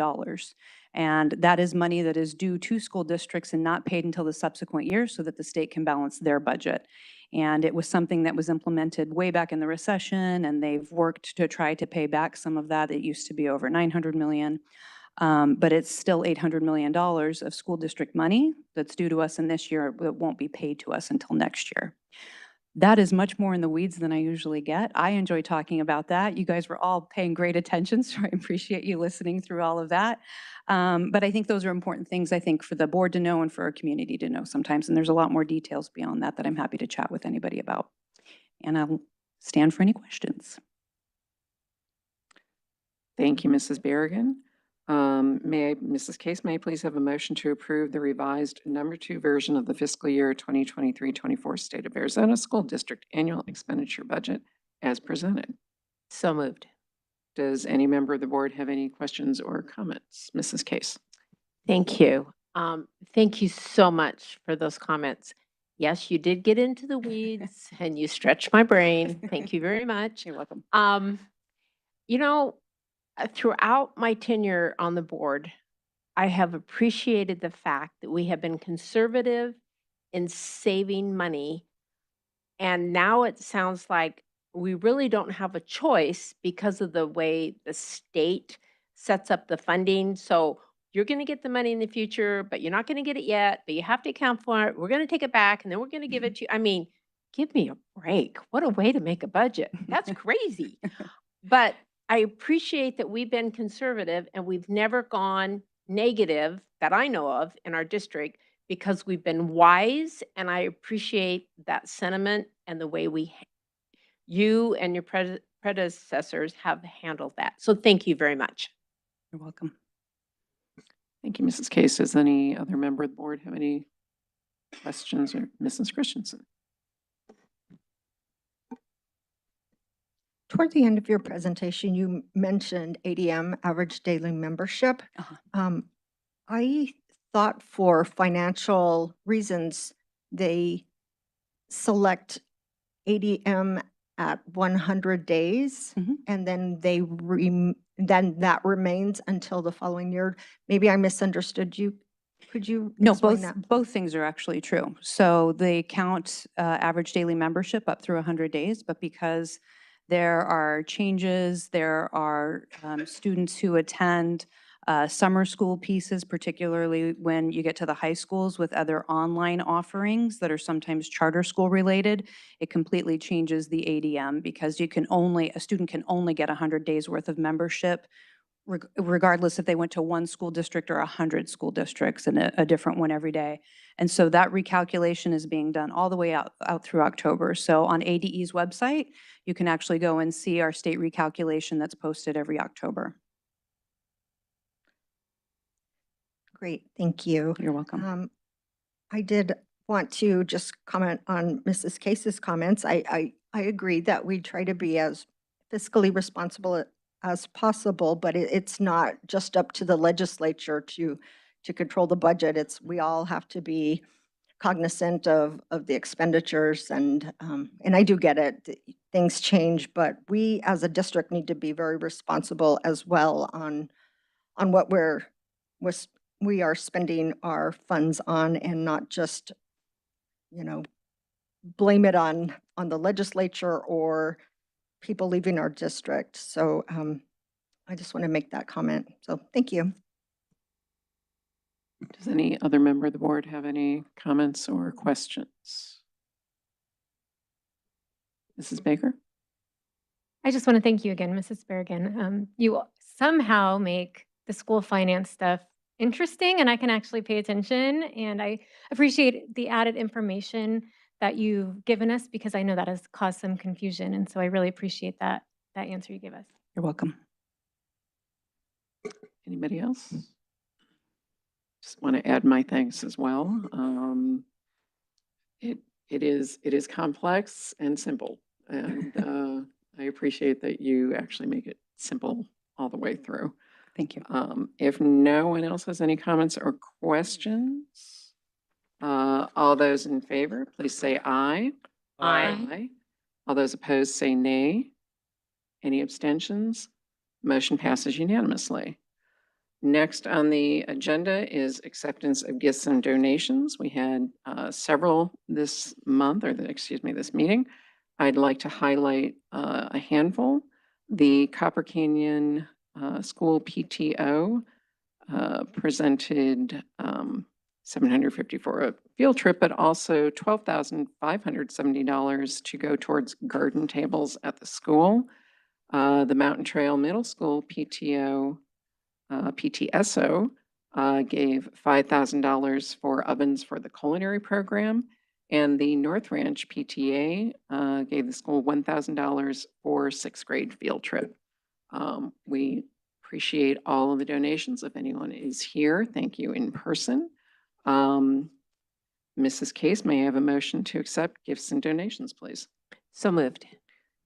And that is money that is due to school districts and not paid until the subsequent year so that the state can balance their budget. And it was something that was implemented way back in the recession, and they've worked to try to pay back some of that. It used to be over $900 million. But it's still $800 million of school district money that's due to us in this year that won't be paid to us until next year. That is much more in the weeds than I usually get. I enjoy talking about that. You guys were all paying great attention, so I appreciate you listening through all of that. But I think those are important things, I think, for the board to know and for our community to know sometimes. And there's a lot more details beyond that that I'm happy to chat with anybody about. And I'll stand for any questions. Thank you, Mrs. Berrigan. Mrs. Case, may I please have a motion to approve the revised number 2 version of the fiscal year 2023-24 State of Arizona School District Annual Expenditure Budget as presented? So moved. Does any member of the board have any questions or comments? Mrs. Case. Thank you. Thank you so much for those comments. Yes, you did get into the weeds and you stretched my brain. Thank you very much. You're welcome. You know, throughout my tenure on the board, I have appreciated the fact that we have been conservative in saving money. And now it sounds like we really don't have a choice because of the way the state sets up the funding. So you're going to get the money in the future, but you're not going to get it yet, but you have to account for it. We're going to take it back and then we're going to give it to you. I mean, give me a break. What a way to make a budget. That's crazy. But I appreciate that we've been conservative and we've never gone negative that I know of in our district because we've been wise, and I appreciate that sentiment and the way you and your predecessors have handled that. So thank you very much. You're welcome. Thank you, Mrs. Case. Does any other member of the board have any questions? Or Mrs. Christensen? Toward the end of your presentation, you mentioned ADM, average daily membership. I thought for financial reasons, they select ADM at 100 days, and then then that remains until the following year. Maybe I misunderstood you. Could you No, explain that? both things are actually true. So they count average daily membership up through 100 days, but because there are changes, there are students who attend summer school pieces, particularly when you get to the high schools with other online offerings that are sometimes charter school related. It completely changes the ADM because a student can only get 100 days worth of membership, regardless if they went to one school district or 100 school districts and a different one every day. And so that recalculation is being done all the way out through October. So on ADE's website, you can actually go and see our state recalculation that's posted every October. Great, thank you. You're welcome. I did want to just comment on Mrs. Case's comments. I agree that we try to be as fiscally responsible as possible, but it's not just up to the legislature to control the budget. We all have to be cognizant of the expenditures and I do get it, things change, but we as a district need to be very responsible as well on what we are spending our funds on and not just, blame it on the legislature or people leaving our district. So I just want to make that comment. So thank you. Does any other member of the board have any comments or questions? Mrs. Baker? I just want to thank you again, Mrs. Berrigan. You somehow make the school finance stuff interesting and I can actually pay attention. And I appreciate the added information that you've given us because I know that has caused some confusion. And so I really appreciate that answer you gave us. You're welcome. Anybody else? Just want to add my thanks as well. It is complex and simple, and I appreciate that you actually make it simple all the way through. Thank you. If no one else has any comments or questions, all those in favor, please say aye. Aye. All those opposed say nay. Any abstentions? Motion passes unanimously. Next on the agenda is acceptance of gifts and donations. We had several this month, or this meeting. I'd like to highlight a handful. The Copper Canyon School PTO presented $750 for a field trip, but also $12,570 to go towards garden tables at the school. The Mountain Trail Middle School PTO PTSO gave $5,000 for ovens for the culinary program, and the North Ranch PTA gave the school $1,000 for sixth grade field trip. We appreciate all of the donations. If anyone is here, thank you in person. Mrs. Case, may I have a motion to accept gifts and donations, please? So moved.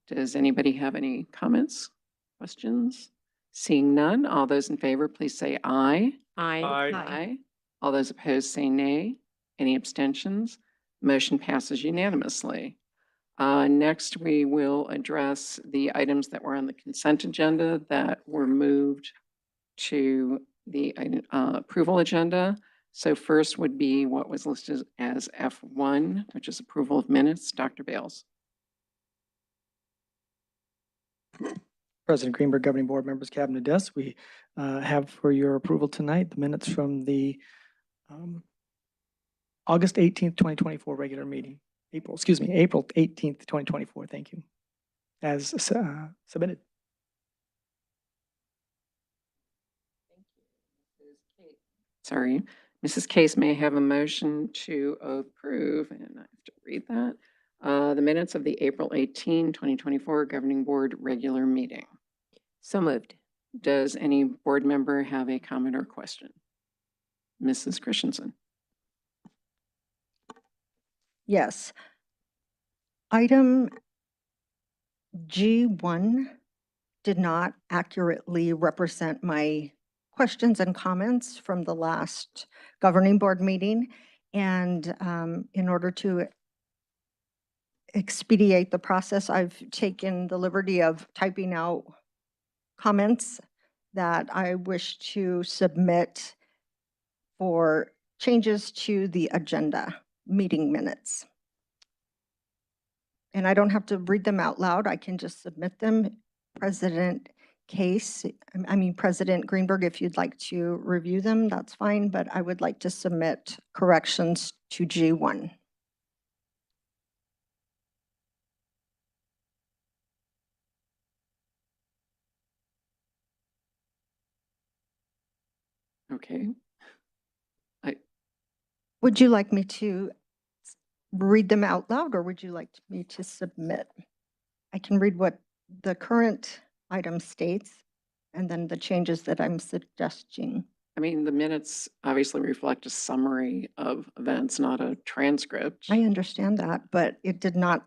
Does anybody have any comments, questions? Seeing none, all those in favor, please say aye. Aye. Aye. All those opposed say nay. Any abstentions? Motion passes unanimously. Next, we will address the items that were on the consent agenda that were moved to the approval agenda. So first would be what was listed as F1, which is approval of minutes. Dr. Bales. President Greenberg, Governing Board members, Cabinet Desk, we have for your approval tonight the minutes from the August 18th, 2024 regular meeting. April 18th, 2024. Thank you. As submitted. Sorry, Mrs. Case, may I have a motion to approve, and I have to read that, the minutes of the April 18, 2024 Governing Board regular meeting. So moved. Does any board member have a comment or question? Mrs. Christensen. Yes. Item G1 did not accurately represent my questions and comments from the last governing board meeting. And in order to expedite the process, I've taken the liberty of typing out comments that I wish to submit for changes to the agenda meeting minutes. And I don't have to read them out loud. I can just submit them. President Greenberg, if you'd like to review them, that's fine, but I would like to submit corrections to G1. Okay. Would you like me to read them out loud, or would you like me to submit? I can read what the current item states and then the changes that I'm suggesting. I mean, the minutes obviously reflect a summary of events, not a transcript. I understand that, but it did not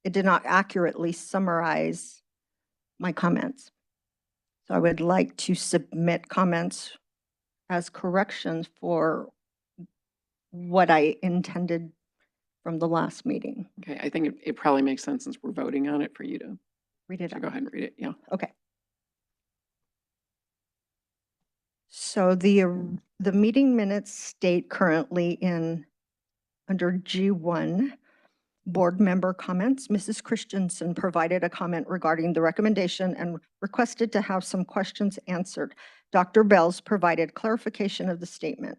accurately summarize my comments. So I would like to submit comments as corrections for what I intended from the last meeting. Okay, I think it probably makes sense since we're voting on it for you to Read it go out. ahead and read it, yeah. Okay. So the meeting minutes state currently under G1, board member comments. Mrs. Christensen provided a comment regarding the recommendation and requested to have some questions answered. Dr. Bells provided clarification of the statement.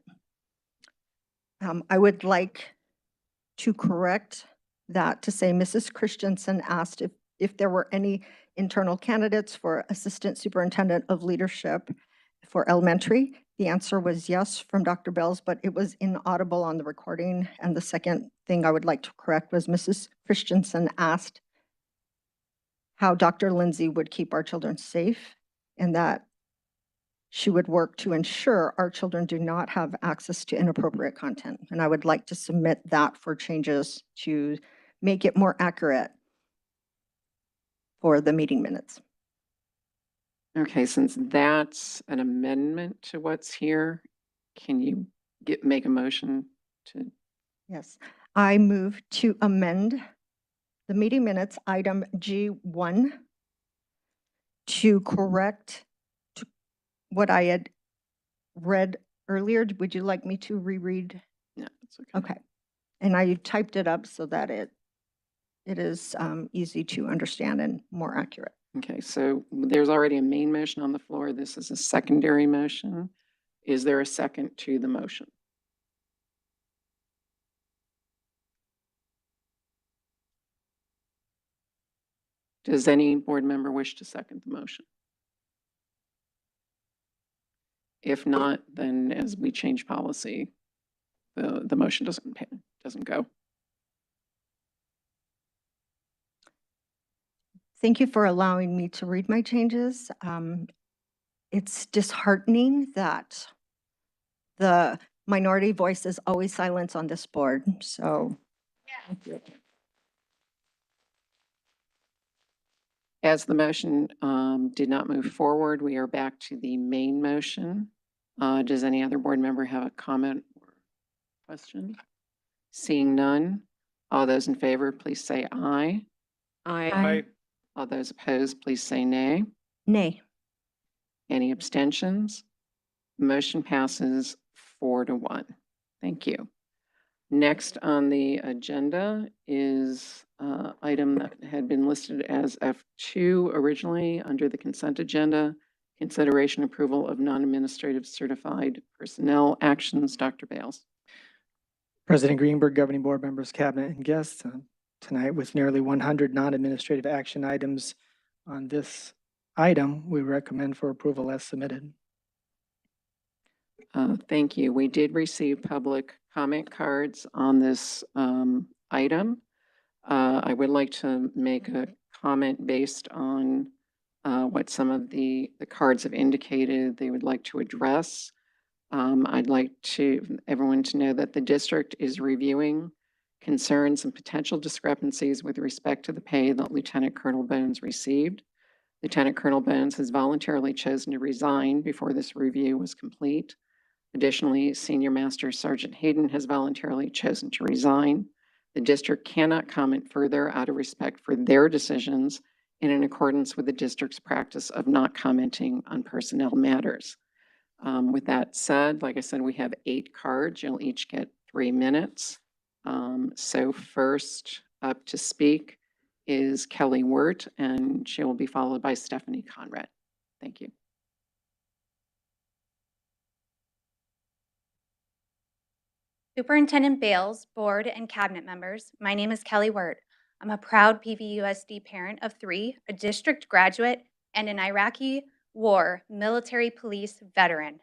I would like to correct that to say Mrs. Christensen asked if there were any internal candidates for Assistant Superintendent of Leadership for elementary. The answer was yes from Dr. Bells, but it was inaudible on the recording. And the second thing I would like to correct was Mrs. Christensen asked how Dr. Lindsay would keep our children safe and that she would work to ensure our children do not have access to inappropriate content. And I would like to submit that for changes to make it more accurate for the meeting minutes. Okay, since that's an amendment to what's here, can you make a motion to, Yes, I move to amend the meeting minutes, item G1, to correct what I had read earlier. Would you like me to reread? no, it's okay. Okay. And I typed it up so that it is easy to understand and more accurate. Okay, so there's already a main motion on the floor. This is a secondary motion. Is there a second to the motion? Does any board member wish to second the motion? If not, then as we change policy, the motion doesn't go. Thank you for allowing me to read my changes. It's disheartening that the minority voice is always silenced on this board. So as the motion did not move forward, we are back to the main motion. Does any other board member have a comment or question? Seeing none, all those in favor, please say aye. Aye. All those opposed, please say nay. nay. Any abstentions? Motion passes 4-1. Thank you. Next on the agenda is an item that had been listed as F2 originally under the consent agenda, consideration approval of non-administrative certified personnel actions. Dr. Bales. President Greenberg, governing board members, cabinet, and guests, tonight with nearly 100 non-administrative action items on this item, we recommend for approval as submitted. Thank you. We did receive public comment cards on this item. I would like to make a comment based on what some of the cards have indicated they would like to address. I'd like everyone to know that the district is reviewing concerns and potential discrepancies with respect to the pay that Lieutenant Colonel Bones received. Lieutenant Colonel Bones has voluntarily chosen to resign before this review was complete. Additionally, Senior Master Sergeant Hayden has voluntarily chosen to resign. The district cannot comment further out of respect for their decisions and in accordance with the district's practice of not commenting on personnel matters. With that said, like I said, we have 8 cards. You'll each get 3 minutes. So first up to speak is Kelly Wirt, and she will be followed by Stephanie Conrad. Thank you. Superintendent Bales, board, and cabinet members, my name is Kelly Wirt. I'm a proud PVUSD parent of 3, a district graduate, and an Iraqi war military police veteran.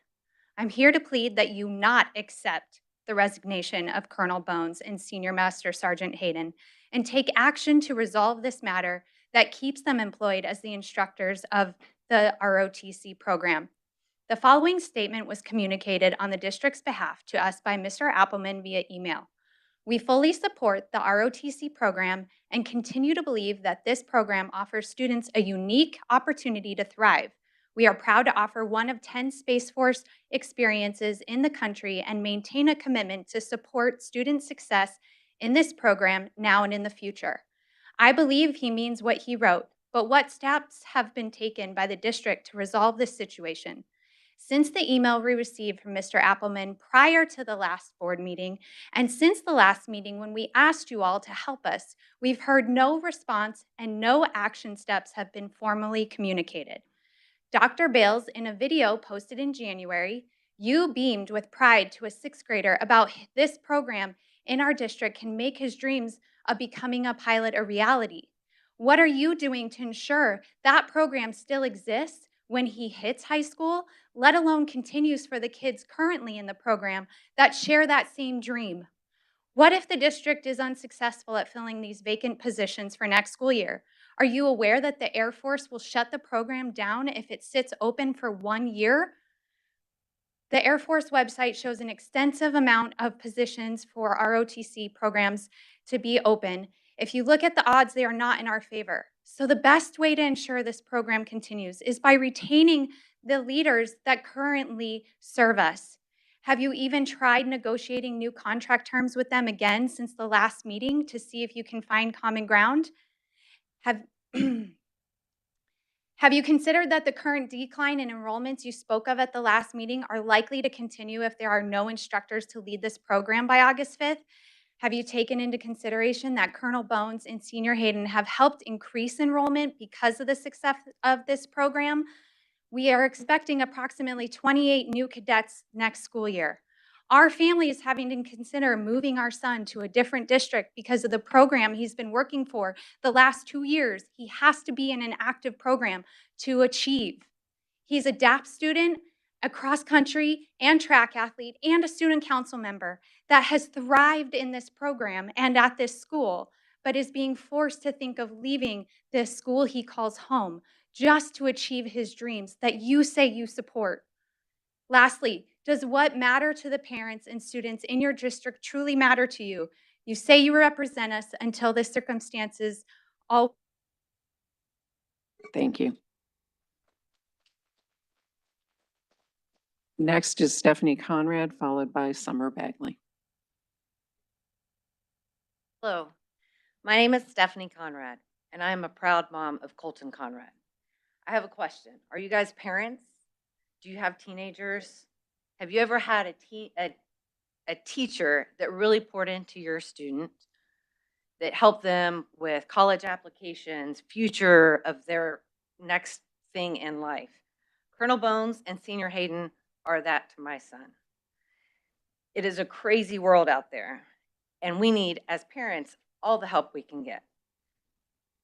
I'm here to plead that you not accept the resignation of Colonel Bones and Senior Master Sergeant Hayden and take action to resolve this matter that keeps them employed as the instructors of the ROTC program. The following statement was communicated on the district's behalf to us by Mr. Appelman via email. We fully support the ROTC program and continue to believe that this program offers students a unique opportunity to thrive. We are proud to offer one of 10 Space Force experiences in the country and maintain a commitment to support student success in this program now and in the future. I believe he means what he wrote, but what steps have been taken by the district to resolve this situation? Since the email we received from Mr. Appelman prior to the last board meeting, and since the last meeting when we asked you all to help us, we've heard no response and no action steps have been formally communicated. Dr. Bales, in a video posted in January, you beamed with pride to a sixth grader about this program in our district can make his dreams of becoming a pilot a reality. What are you doing to ensure that program still exists when he hits high school, let alone continues for the kids currently in the program that share that same dream? What if the district is unsuccessful at filling these vacant positions for next school year? Are you aware that the Air Force will shut the program down if it sits open for 1 year? The Air Force website shows an extensive amount of positions for ROTC programs to be open. If you look at the odds, they are not in our favor. So the best way to ensure this program continues is by retaining the leaders that currently serve us. Have you even tried negotiating new contract terms with them again since the last meeting to see if you can find common ground? Have Have you considered that the current decline in enrollments you spoke of at the last meeting are likely to continue if there are no instructors to lead this program by August 5th? Have you taken into consideration that Colonel Bones and Senior Hayden have helped increase enrollment because of the success of this program? We are expecting approximately 28 new cadets next school year. Our family is having to consider moving our son to a different district because of the program he's been working for the last 2 years. He has to be in an active program to achieve. He's a DAP student, a cross-country and track athlete, and a student council member that has thrived in this program and at this school, but is being forced to think of leaving this school he calls home just to achieve his dreams that you say you support. Lastly, does what matter to the parents and students in your district truly matter to you? You say you represent us until the circumstances all. Thank you. Next is Stephanie Conrad, followed by Summer Bagley. Hello, my name is Stephanie Conrad, and I am a proud mom of Colton Conrad. I have a question. Are you guys parents? Do you have teenagers? Have you ever had a teacher that really poured into your student, that helped them with college applications, future of their next thing in life? Colonel Bones and Senior Hayden are that to my son. It is a crazy world out there, and we need, as parents, all the help we can get.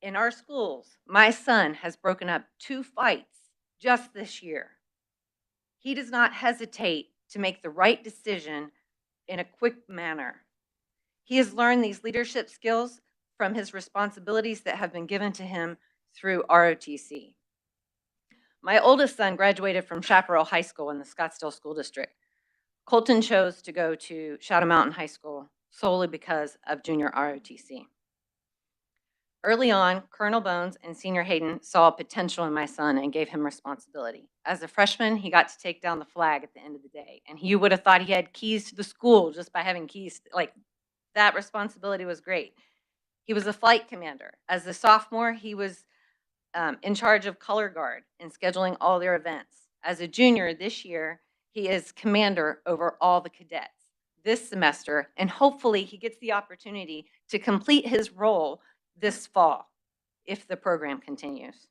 In our schools, my son has broken up 2 fights just this year. He does not hesitate to make the right decision in a quick manner. He has learned these leadership skills from his responsibilities that have been given to him through ROTC. My oldest son graduated from Chaparral High School in the Scottsdale School District. Colton chose to go to Shadow Mountain High School solely because of junior ROTC. Early on, Colonel Bones and Senior Hayden saw potential in my son and gave him responsibility. As a freshman, he got to take down the flag at the end of the day, and he would have thought he had keys to the school just by having keys. Like, that responsibility was great. He was a flight commander. As a sophomore, he was in charge of color guard and scheduling all their events. As a junior this year, he is commander over all the cadets this semester, and hopefully he gets the opportunity to complete his role this fall if the program continues.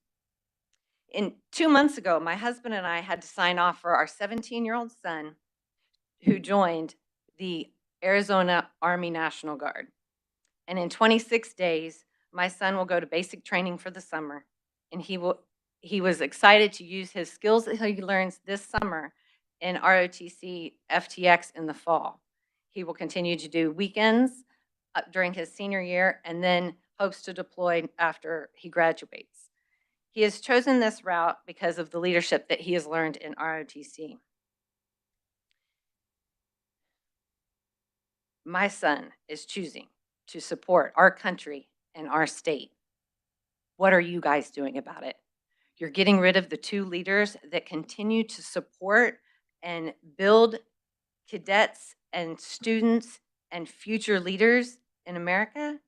2 months ago, my husband and I had to sign off for our 17-year-old son who joined the Arizona Army National Guard. And in 26 days, my son will go to basic training for the summer, and he was excited to use his skills that he learns this summer in ROTC FTX in the fall. He will continue to do weekends during his senior year and then hopes to deploy after he graduates. He has chosen this route because of the leadership that he has learned in ROTC. My son is choosing to support our country and our state. What are you guys doing about it? You're getting rid of the 2 leaders that continue to support and build cadets and students and future leaders in America?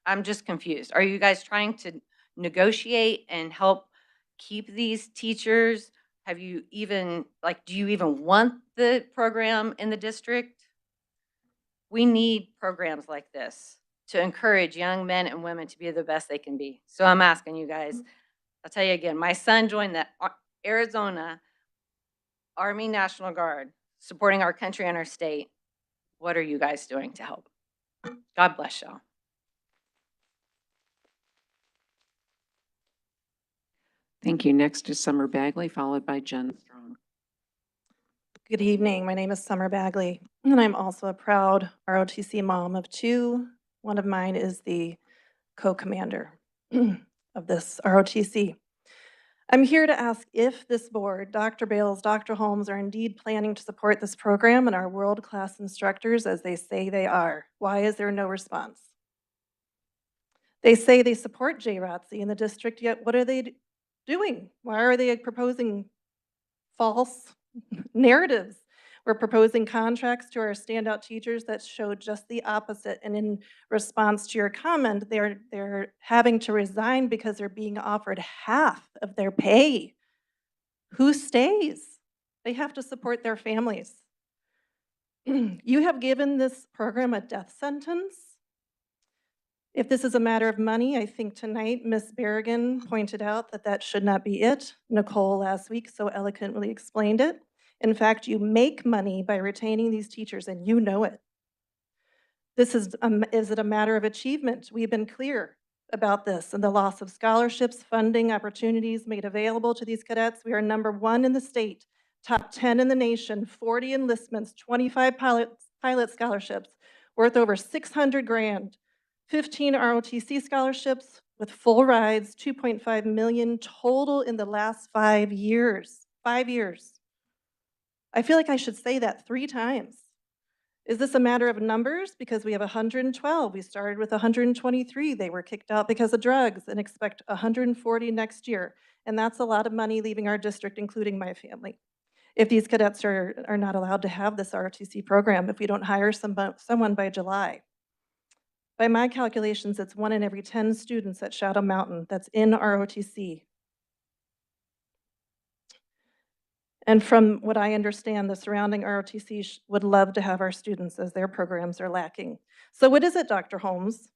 I'm just confused. Are you guys trying to negotiate and help keep these teachers? Have you even, like, do you even want the program in the district? We need programs like this to encourage young men and women to be the best they can be. So I'm asking you guys, I'll tell you again, my son joined the Arizona Army National Guard, supporting our country and our state. What are you guys doing to help? God bless y'all. Thank you. Next is Summer Bagley, followed by Jen Strong. Good evening. My name is Summer Bagley, and I'm also a proud ROTC mom of 2. One of mine is the co-commander of this ROTC. I'm here to ask if this board, Dr. Bales, Dr. Holmes, are indeed planning to support this program and our world-class instructors as they say they are. Why is there no response? They say they support JROTC in the district, yet what are they doing? Why are they proposing false narratives? We're proposing contracts to our standout teachers that show just the opposite. And in response to your comment, they're having to resign because they're being offered half of their pay. Who stays? They have to support their families. You have given this program a death sentence. If this is a matter of money, I think tonight Ms. Berrigan pointed out that that should not be it. Nicole last week so eloquently explained it. In fact, you make money by retaining these teachers, and you know it. Is it a matter of achievement? We've been clear about this and the loss of scholarships, funding, opportunities made available to these cadets. We are #1 in the state, top 10 in the nation, 40 enlistments, 25 pilot scholarships, worth over 600 grand, 15 ROTC scholarships with full rides, 2.5 million total in the last 5 years. 5 years. I feel like I should say that 3 times. Is this a matter of numbers? Because we have 112. We started with 123. They were kicked out because of drugs and expect 140 next year. And that's a lot of money leaving our district, including my family. If these cadets are not allowed to have this ROTC program, if we don't hire someone by July. By my calculations, it's 1 in every 10 students at Shadow Mountain that's in ROTC. And from what I understand, the surrounding ROTC would love to have our students as their programs are lacking. So what is it, Dr. Holmes?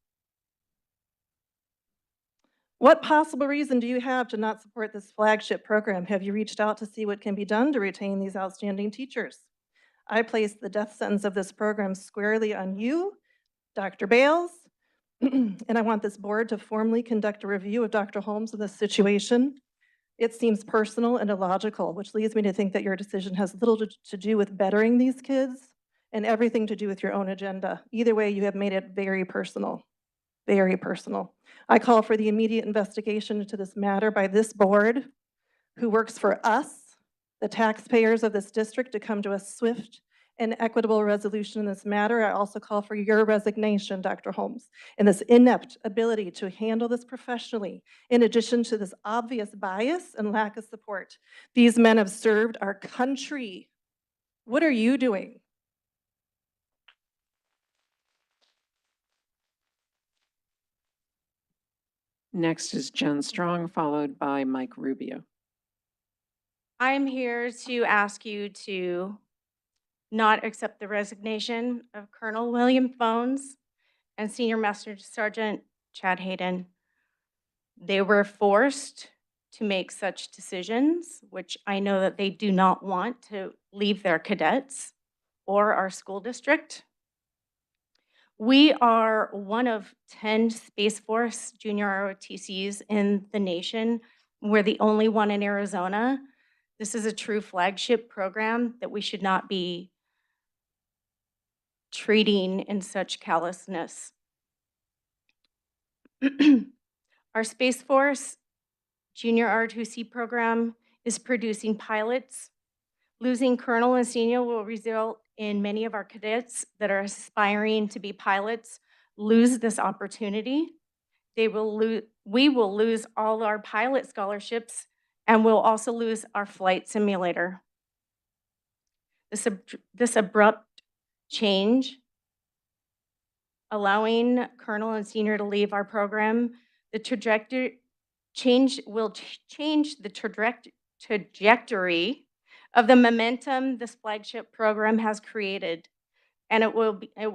What possible reason do you have to not support this flagship program? Have you reached out to see what can be done to retain these outstanding teachers? I place the death sentence of this program squarely on you, Dr. Bales, and I want this board to formally conduct a review of Dr. Holmes in this situation. It seems personal and illogical, which leads me to think that your decision has little to do with bettering these kids and everything to do with your own agenda. Either way, you have made it very personal, very personal. I call for the immediate investigation into this matter by this board, who works for us, the taxpayers of this district, to come to a swift and equitable resolution in this matter. I also call for your resignation, Dr. Holmes, and this inept ability to handle this professionally, in addition to this obvious bias and lack of support. These men have served our country. What are you doing? Next is Jen Strong, followed by Mike Rubio. I'm here to ask you to not accept the resignation of Colonel William Phones and Senior Master Sergeant Chad Hayden. They were forced to make such decisions, which I know that they do not want to leave their cadets or our school district. We are one of 10 Space Force junior ROTCs in the nation. We're the only one in Arizona. This is a true flagship program that we should not be treating in such callousness. Our Space Force Junior ROTC program is producing pilots. Losing Colonel and Senior will result in many of our cadets that are aspiring to be pilots lose this opportunity. We will lose all our pilot scholarships And we'll also lose our flight simulator. This abrupt change, allowing Colonel and Senior to leave our program, the trajectory will change the trajectory of the momentum this flagship program has created, and it will be a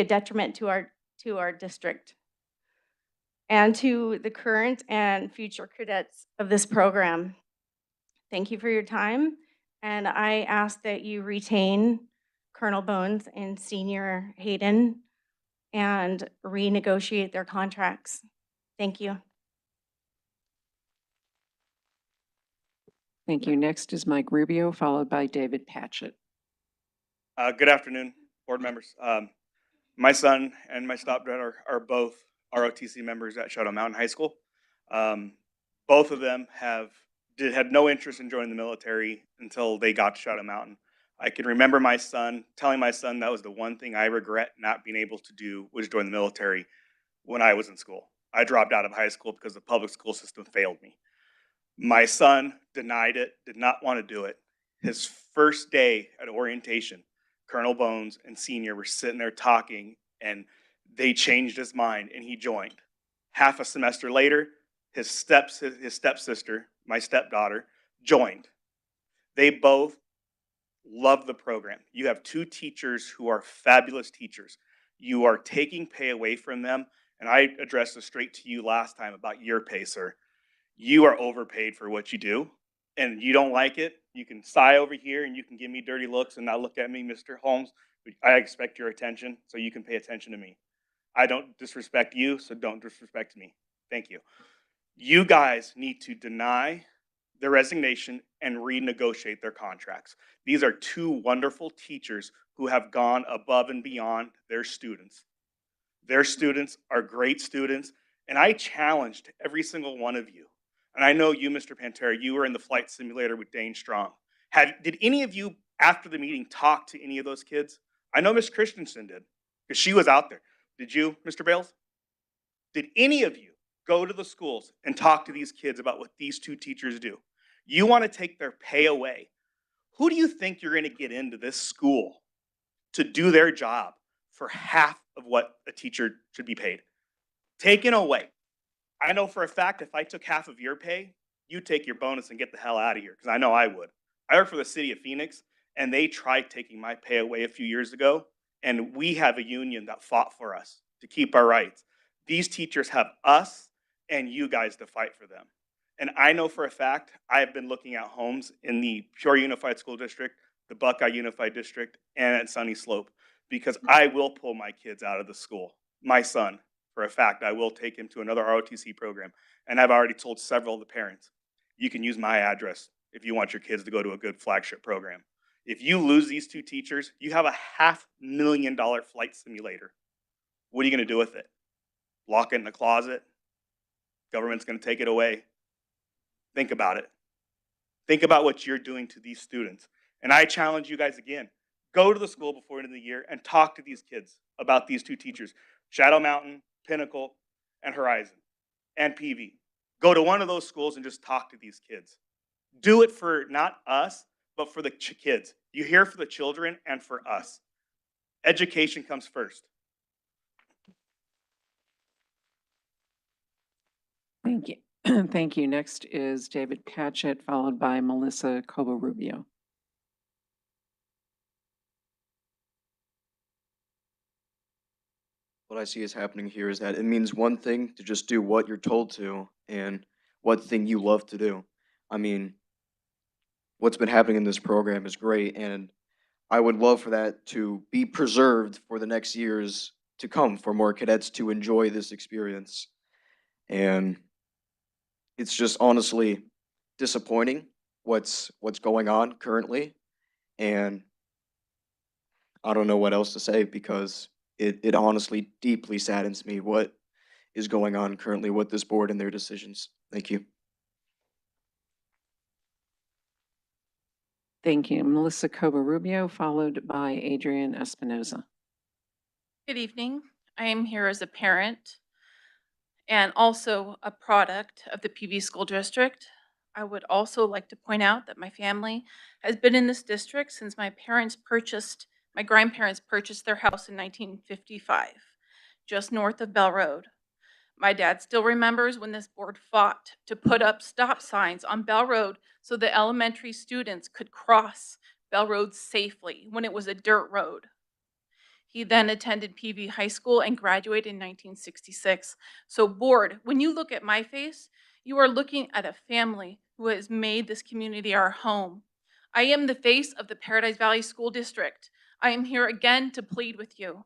detriment to our district and to the current and future cadets of this program. Thank you for your time, and I ask that you retain Colonel Bones and Senior Hayden and renegotiate their contracts. Thank you. Thank you. Next is Mike Rubio, followed by David Patchett. Good afternoon, board members. My son and my stepdaughter are both ROTC members at Shadow Mountain High School. Both of them had no interest in joining the military until they got to Shadow Mountain. I can remember telling my son that was the one thing I regret not being able to do was join the military when I was in school. I dropped out of high school because the public school system failed me. My son denied it, did not want to do it. His first day at orientation, Colonel Bones and Senior were sitting there talking, and they changed his mind, and he joined. Half a semester later, his stepsister, my stepdaughter, joined. They both love the program. You have two teachers who are fabulous teachers. You are taking pay away from them, and I addressed this straight to you last time about your pay, sir. You are overpaid for what you do, and you don't like it. You can sigh over here and you can give me dirty looks and not look at me, Mr. Holmes. I expect your attention, so you can pay attention to me. I don't disrespect you, so don't disrespect me. Thank you. You guys need to deny their resignation and renegotiate their contracts. These are two wonderful teachers who have gone above and beyond their students. Their students are great students, and I challenged every single one of you. And I know you, Mr. Pantera, you were in the flight simulator with Dane Strong. Did any of you, after the meeting, talk to any of those kids? I know Miss Christensen did, because she was out there. Did you, Mr. Bales? Did any of you go to the schools and talk to these kids about what these two teachers do? You want to take their pay away. Who do you think you're going to get into this school to do their job for half of what a teacher should be paid? Taken away. I know for a fact if I took half of your pay, you'd take your bonus and get the hell out of here, because I know I would. I work for the city of Phoenix, and they tried taking my pay away a few years ago, and we have a union that fought for us to keep our rights. These teachers have us and you guys to fight for them. And I know for a fact, I have been looking at homes in the Peoria Unified School District, the Buckeye Unified District, and at Sunny Slope, because I will pull my kids out of the school. My son, for a fact, I will take him to another ROTC program. And I've already told several of the parents, you can use my address if you want your kids to go to a good flagship program. If you lose these two teachers, you have a $500,000 flight simulator. What are you going to do with it? Lock it in the closet? Government's going to take it away. Think about it. Think about what you're doing to these students. And I challenge you guys again, go to the school before the end of the year and talk to these kids about these two teachers, Shadow Mountain, Pinnacle, and Horizon, and PV. Go to one of those schools and just talk to these kids. Do it for not us, but for the kids. You're here for the children and for us. Education comes first. Thank you. Thank you. Next is David Patchett, followed by Melissa Cobo-Rubio. What I see is happening here is that it means one thing to just do what you're told to and what thing you love to do. I mean, what's been happening in this program is great, and I would love for that to be preserved for the next years to come, for more cadets to enjoy this experience. And it's just honestly disappointing what's going on currently, and I don't know what else to say, because it honestly deeply saddens me what is going on currently with this board and their decisions. Thank you. Thank you. Melissa Cobo-Rubio, followed by Adrian Espinoza. Good evening. I am here as a parent and also a product of the PV School District. I would also like to point out that my family has been in this district since my grandparents purchased their house in 1955, just north of Bell Road. My dad still remembers when this board fought to put up stop signs on Bell Road so the elementary students could cross Bell Road safely when it was a dirt road. He then attended PV High School and graduated in 1966. So board, when you look at my face, you are looking at a family who has made this community our home. I am the face of the Paradise Valley School District. I am here again to plead with you.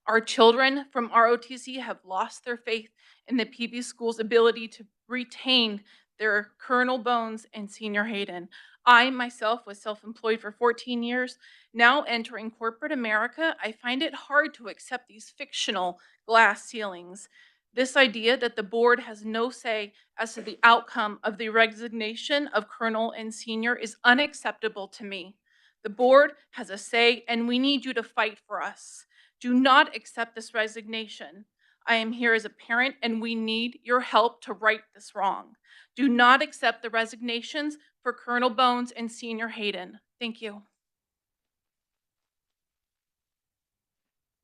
Our children from ROTC have lost their faith in the PV School's ability to retain their Colonel Bones and Senior Hayden. I myself was self-employed for 14 years. Now entering corporate America, I find it hard to accept these fictional glass ceilings. This idea that the board has no say as to the outcome of the resignation of Colonel and Senior is unacceptable to me. The board has a say and we need you to fight for us. Do not accept this resignation. I am here as a parent and we need your help to right this wrong. Do not accept the resignations for Colonel Bones and Senior Hayden. Thank you.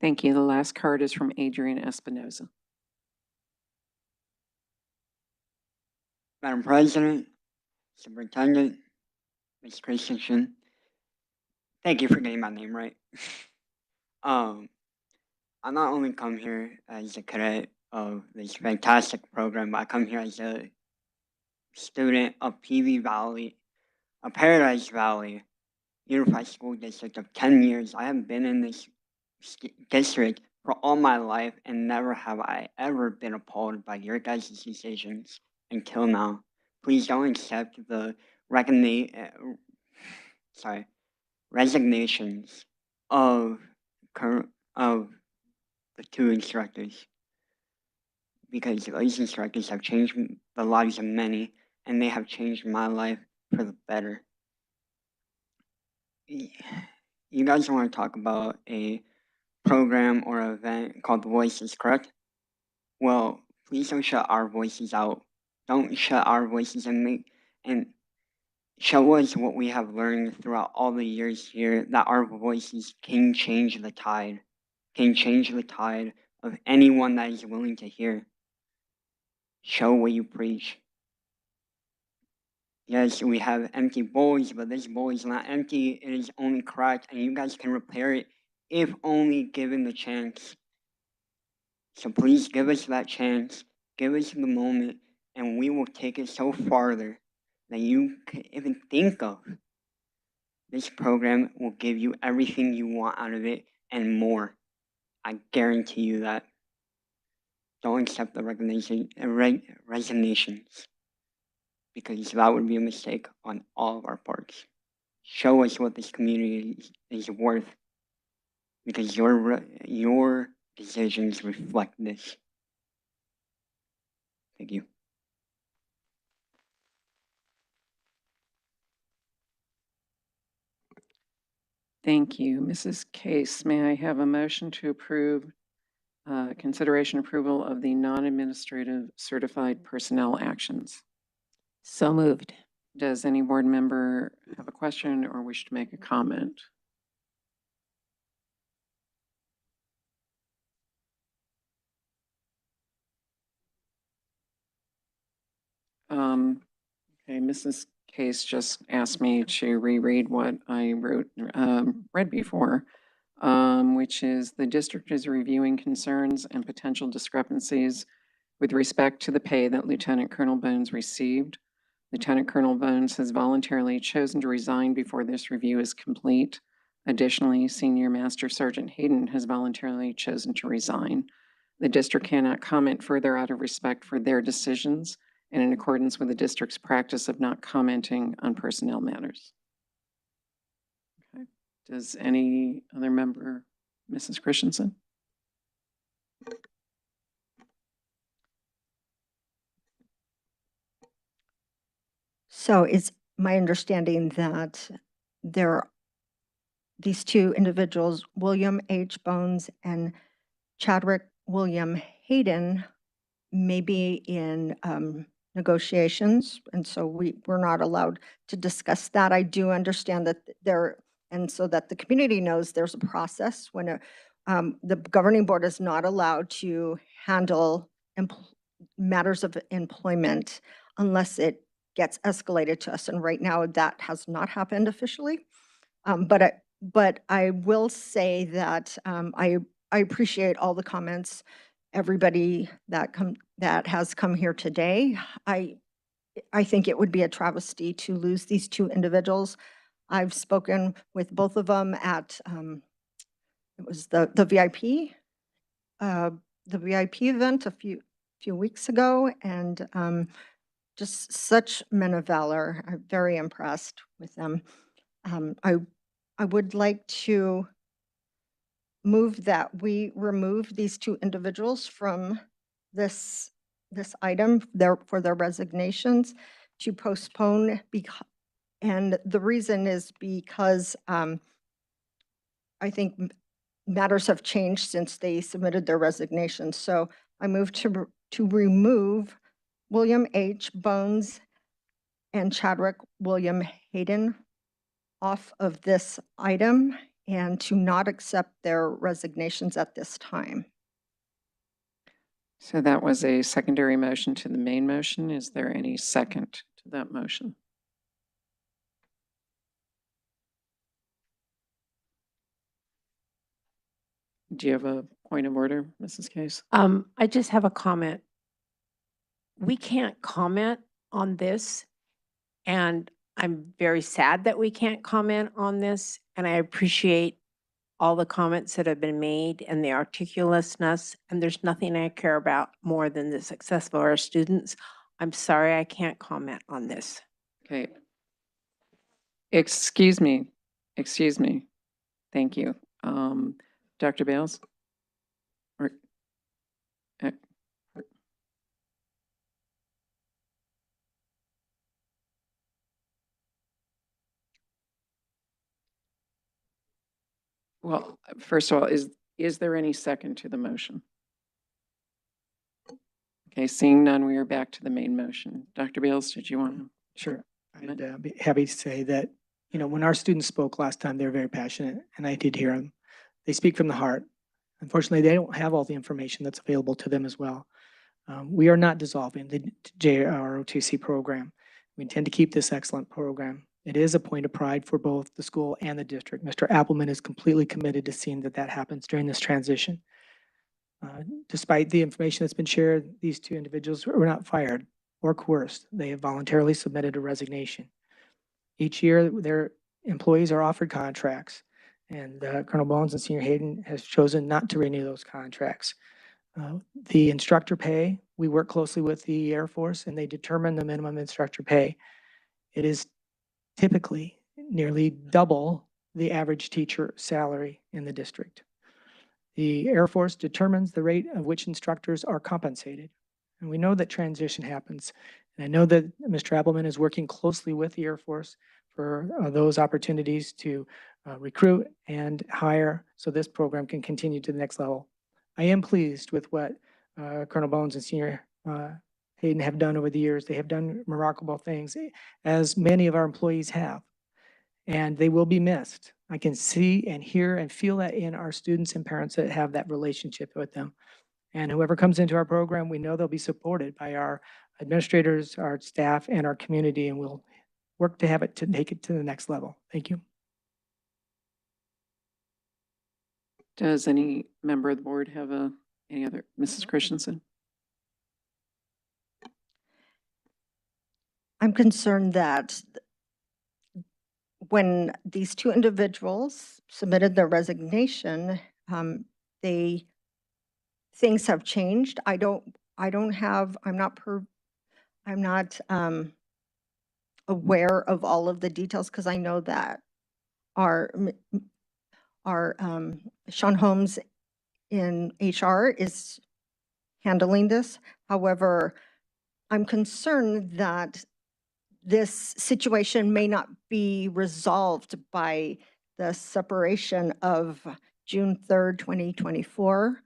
Thank you. The last card is from Adrian Espinoza. Madam President, Superintendent, Ms. Christensen, thank you for getting my name right. I not only come here as a cadet of this fantastic program, but I come here as a student of PV Valley, a Paradise Valley Unified School District of 10 years. I have been in this district for all my life and never have I ever been appalled by your guys' decisions until now. Please don't accept the resignations of the two instructors, because those instructors have changed the lives of many, and they have changed my life for the better. You guys want to talk about a program or event called Voices, correct? Well, please don't shut our voices out. Don't shut our voices and show us what we have learned throughout all the years here, that our voices can change the tide, of anyone that is willing to hear. Show what you preach. Yes, we have empty bowls, but this bowl is not empty. It is only cracked, and you guys can repair it if only given the chance. So please give us that chance, give us the moment, and we will take it so farther than you could even think of. This program will give you everything you want out of it and more. I guarantee you that. Don't accept the resignations, because that would be a mistake on all of our parts. Show us what this community is worth, because your decisions reflect this. Thank you. Thank you. Mrs. Case, may I have a motion to approve consideration approval of the non-administrative certified personnel actions? So moved. Does any board member have a question or wish to make a comment? Okay, Mrs. Case just asked me to reread what I read before, which is the district is reviewing concerns and potential discrepancies with respect to the pay that Lieutenant Colonel Bones received. Lieutenant Colonel Bones has voluntarily chosen to resign before this review is complete. Additionally, Senior Master Sergeant Hayden has voluntarily chosen to resign. The district cannot comment further out of respect for their decisions and in accordance with the district's practice of not commenting on personnel matters. Okay. Does any other member, Mrs. Christensen? So it's my understanding that these two individuals, William H. Bones and Chadwick William Hayden, maybe in negotiations, and so we're not allowed to discuss that. I do understand that there, and so that the community knows there's a process when the governing board is not allowed to handle matters of employment unless it gets escalated to us. And right now, that has not happened officially. But I will say that I appreciate all the comments, everybody that has come here today. I think it would be a travesty to lose these two individuals. I've spoken with both of them at it was the VIP event a few weeks ago, and just such men of valor. I'm very impressed with them. I would like to move that we remove these two individuals from this item for their resignations, to postpone, and the reason is because I think matters have changed since they submitted their resignations. So I move to remove William H. Bones and Chadwick William Hayden off of this item, and to not accept their resignations at this time. So that was a secondary motion to the main motion. Is there any second to that motion? Do you have a point of order, Mrs. Case? I just have a comment. We can't comment on this, and I'm very sad that we can't comment on this, and I appreciate all the comments that have been made and the articulateness, and there's nothing I care about more than the success of our students. I'm sorry I can't comment on this. Okay. Excuse me. Thank you. Dr. Bales? Or, well, first of all, is there any second to the motion? Okay, seeing none, we are back to the main motion. Dr. Bales, did you want to? Sure. I'd be happy to say that, when our students spoke last time, they were very passionate, and I did hear them. They speak from the heart. Unfortunately, they don't have all the information that's available to them as well. We are not dissolving the JROTC program. We intend to keep this excellent program. It is a point of pride for both the school and the district. Mr. Appleman is completely committed to seeing that that happens during this transition. Despite the information that's been shared, these two individuals were not fired or coerced. They have voluntarily submitted a resignation. Each year, their employees are offered contracts, and Colonel Bones and Senior Hayden has chosen not to renew those contracts. The instructor pay, we work closely with the Air Force, and they determine the minimum instructor pay. It is typically nearly double the average teacher salary in the district. The Air Force determines the rate at which instructors are compensated. And we know that transition happens. And I know that Mr. Appleman is working closely with the Air Force for those opportunities to recruit and hire so this program can continue to the next level. I am pleased with what Colonel Bones and Senior Hayden have done over the years. They have done remarkable things, as many of our employees have, and they will be missed. I can see and hear and feel that in our students and parents that have that relationship with them. And whoever comes into our program, we know they'll be supported by our administrators, our staff, and our community, and we'll work to have it to take it to the next level. Thank you. Does any member of the board have any other? Mrs. Christensen? I'm concerned that when these two individuals submitted their resignation, things have changed. I'm not aware of all of the details, because I know that our Sean Holmes in HR is handling this. However, I'm concerned that this situation may not be resolved by the separation of June 3rd, 2024.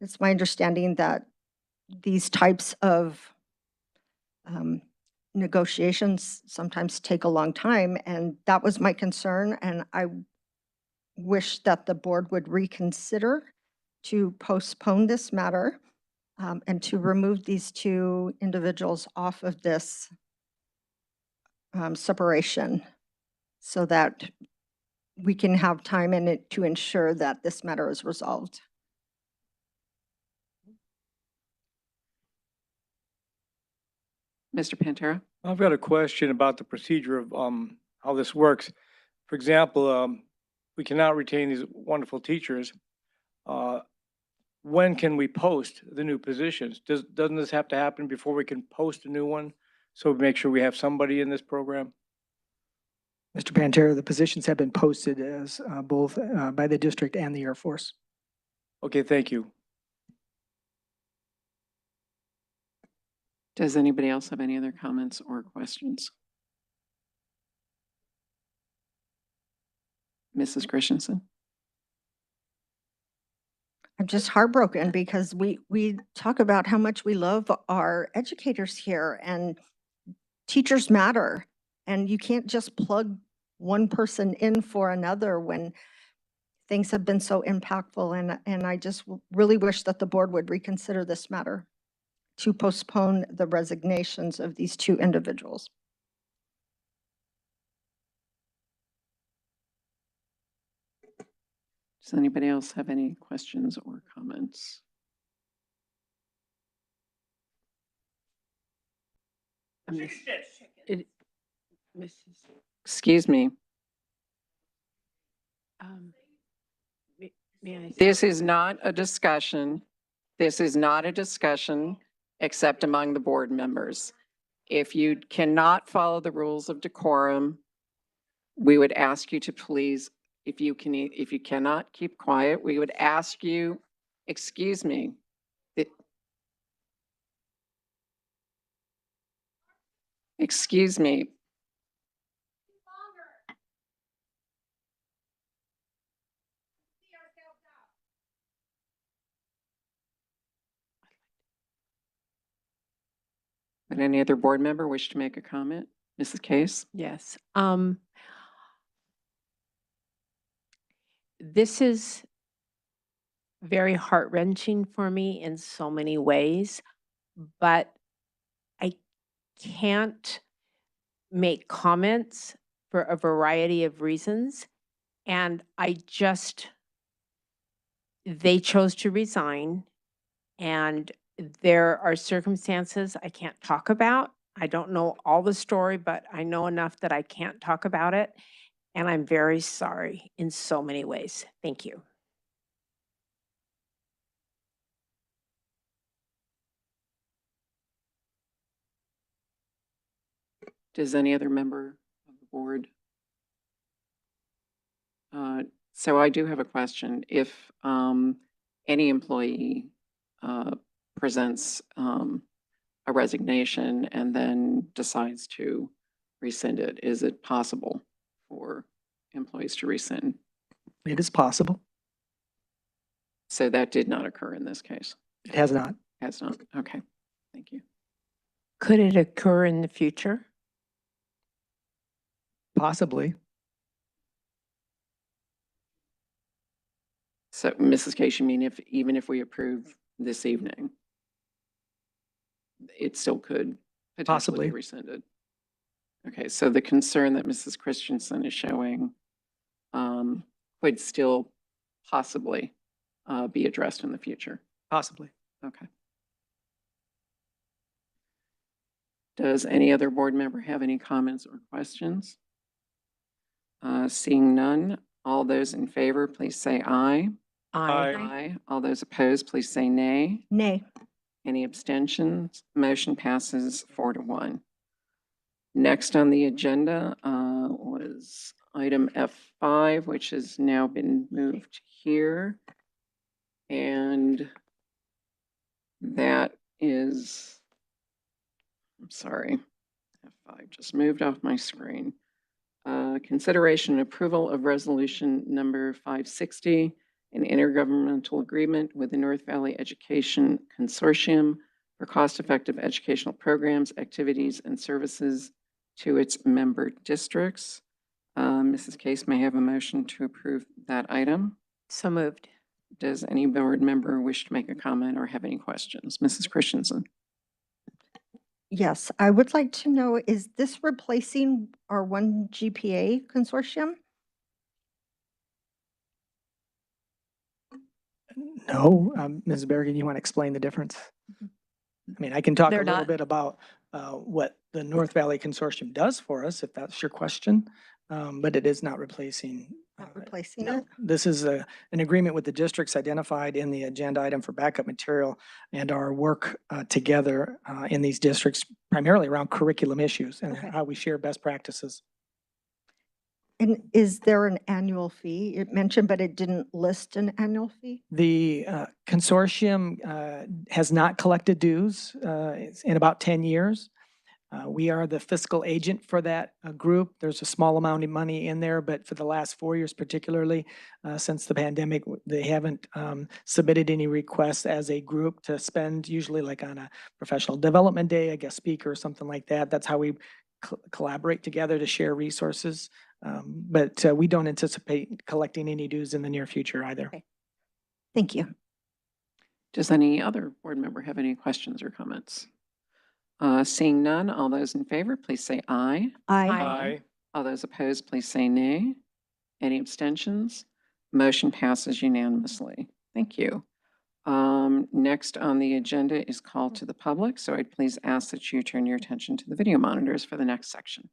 It's my understanding that these types of negotiations sometimes take a long time, and that was my concern, and I wish that the board would reconsider to postpone this matter and to remove these two individuals off of this separation so that we can have time in it to ensure that this matter is resolved. Mr. Pantera? I've got a question about the procedure of how this works. For example, we cannot retain these wonderful teachers. When can we post the new positions? Doesn't this have to happen before we can post a new one? So we make sure we have somebody in this program? Mr. Pantera, the positions have been posted as both by the district and the Air Force. Okay, thank you. Does anybody else have any other comments or questions? Mrs. Christensen? I'm just heartbroken because we talk about how much we love our educators here, and teachers matter, and you can't just plug one person in for another when things have been so impactful, and I just really wish that the board would reconsider this matter to postpone the resignations of these two individuals. Does anybody else have any questions or comments? Excuse me. This is not a discussion. This is not a discussion except among the board members. If you cannot follow the rules of decorum, we would ask you to please, if you cannot keep quiet, we would ask you, excuse me. Excuse me. Would any other board member wish to make a comment? Mrs. Case? Yes. This is very heart-wrenching for me in so many ways, but I can't make comments for a variety of reasons. And they chose to resign, and there are circumstances I can't talk about. I don't know all the story, but I know enough that I can't talk about it. And I'm very sorry in so many ways. Thank you. Does any other member of the board? So I do have a question. If any employee presents a resignation and then decides to rescind it, is it possible for employees to rescind? It is possible. So that did not occur in this case? It has not. Has not. Okay. Thank you. Could it occur in the future? Possibly. So, Mrs. Case, you mean even if we approve this evening, it still could potentially Possibly. be rescinded? Okay, so the concern that Mrs. Christensen is showing would still possibly be addressed in the future? Possibly. Okay. Does any other board member have any comments or questions? Seeing none, all those in favor, please say aye. Aye. Aye. All those opposed, please say nay. Nay. Any abstentions? Motion passes 4-1. Next on the agenda was item F5, which has now been moved here. And that is, I'm sorry, F5 just moved off my screen. Consideration and approval of resolution number 560, an intergovernmental agreement with the North Valley Education Consortium for cost-effective educational programs, activities, and services to its member districts. Mrs. Case may I have a motion to approve that item. So moved. Does any board member wish to make a comment or have any questions? Mrs. Christensen. Yes, I would like to know, is this replacing our one GPA consortium? No, Ms. Bergen, you want to explain the difference? I mean, I can talk a They're little not- bit about what the North Valley Consortium does for us, if that's your question, but it is not replacing. Not replacing No, it? this is an agreement with the districts identified in the agenda item for backup material and our work together in these districts, primarily around curriculum issues and Okay. how we share best practices. And is there an annual fee? It mentioned, but it didn't list an annual fee? The consortium has not collected dues in about 10 years. We are the fiscal agent for that group. There's a small amount of money in there, but for the last 4 years particularly, since the pandemic, they haven't submitted any requests as a group to spend, usually like on a professional development day, a guest speaker or something like that. That's how we collaborate together to share resources. But we don't anticipate collecting any dues in the near future either. Okay. Thank you. Does any other board member have any questions or comments? Seeing none, all those in favor, please say aye. Aye. All those opposed, please say nay. Any abstentions? Motion passes unanimously. Thank you. Next on the agenda is call to the public, so I'd please ask that you turn your attention to the video monitors for the next section.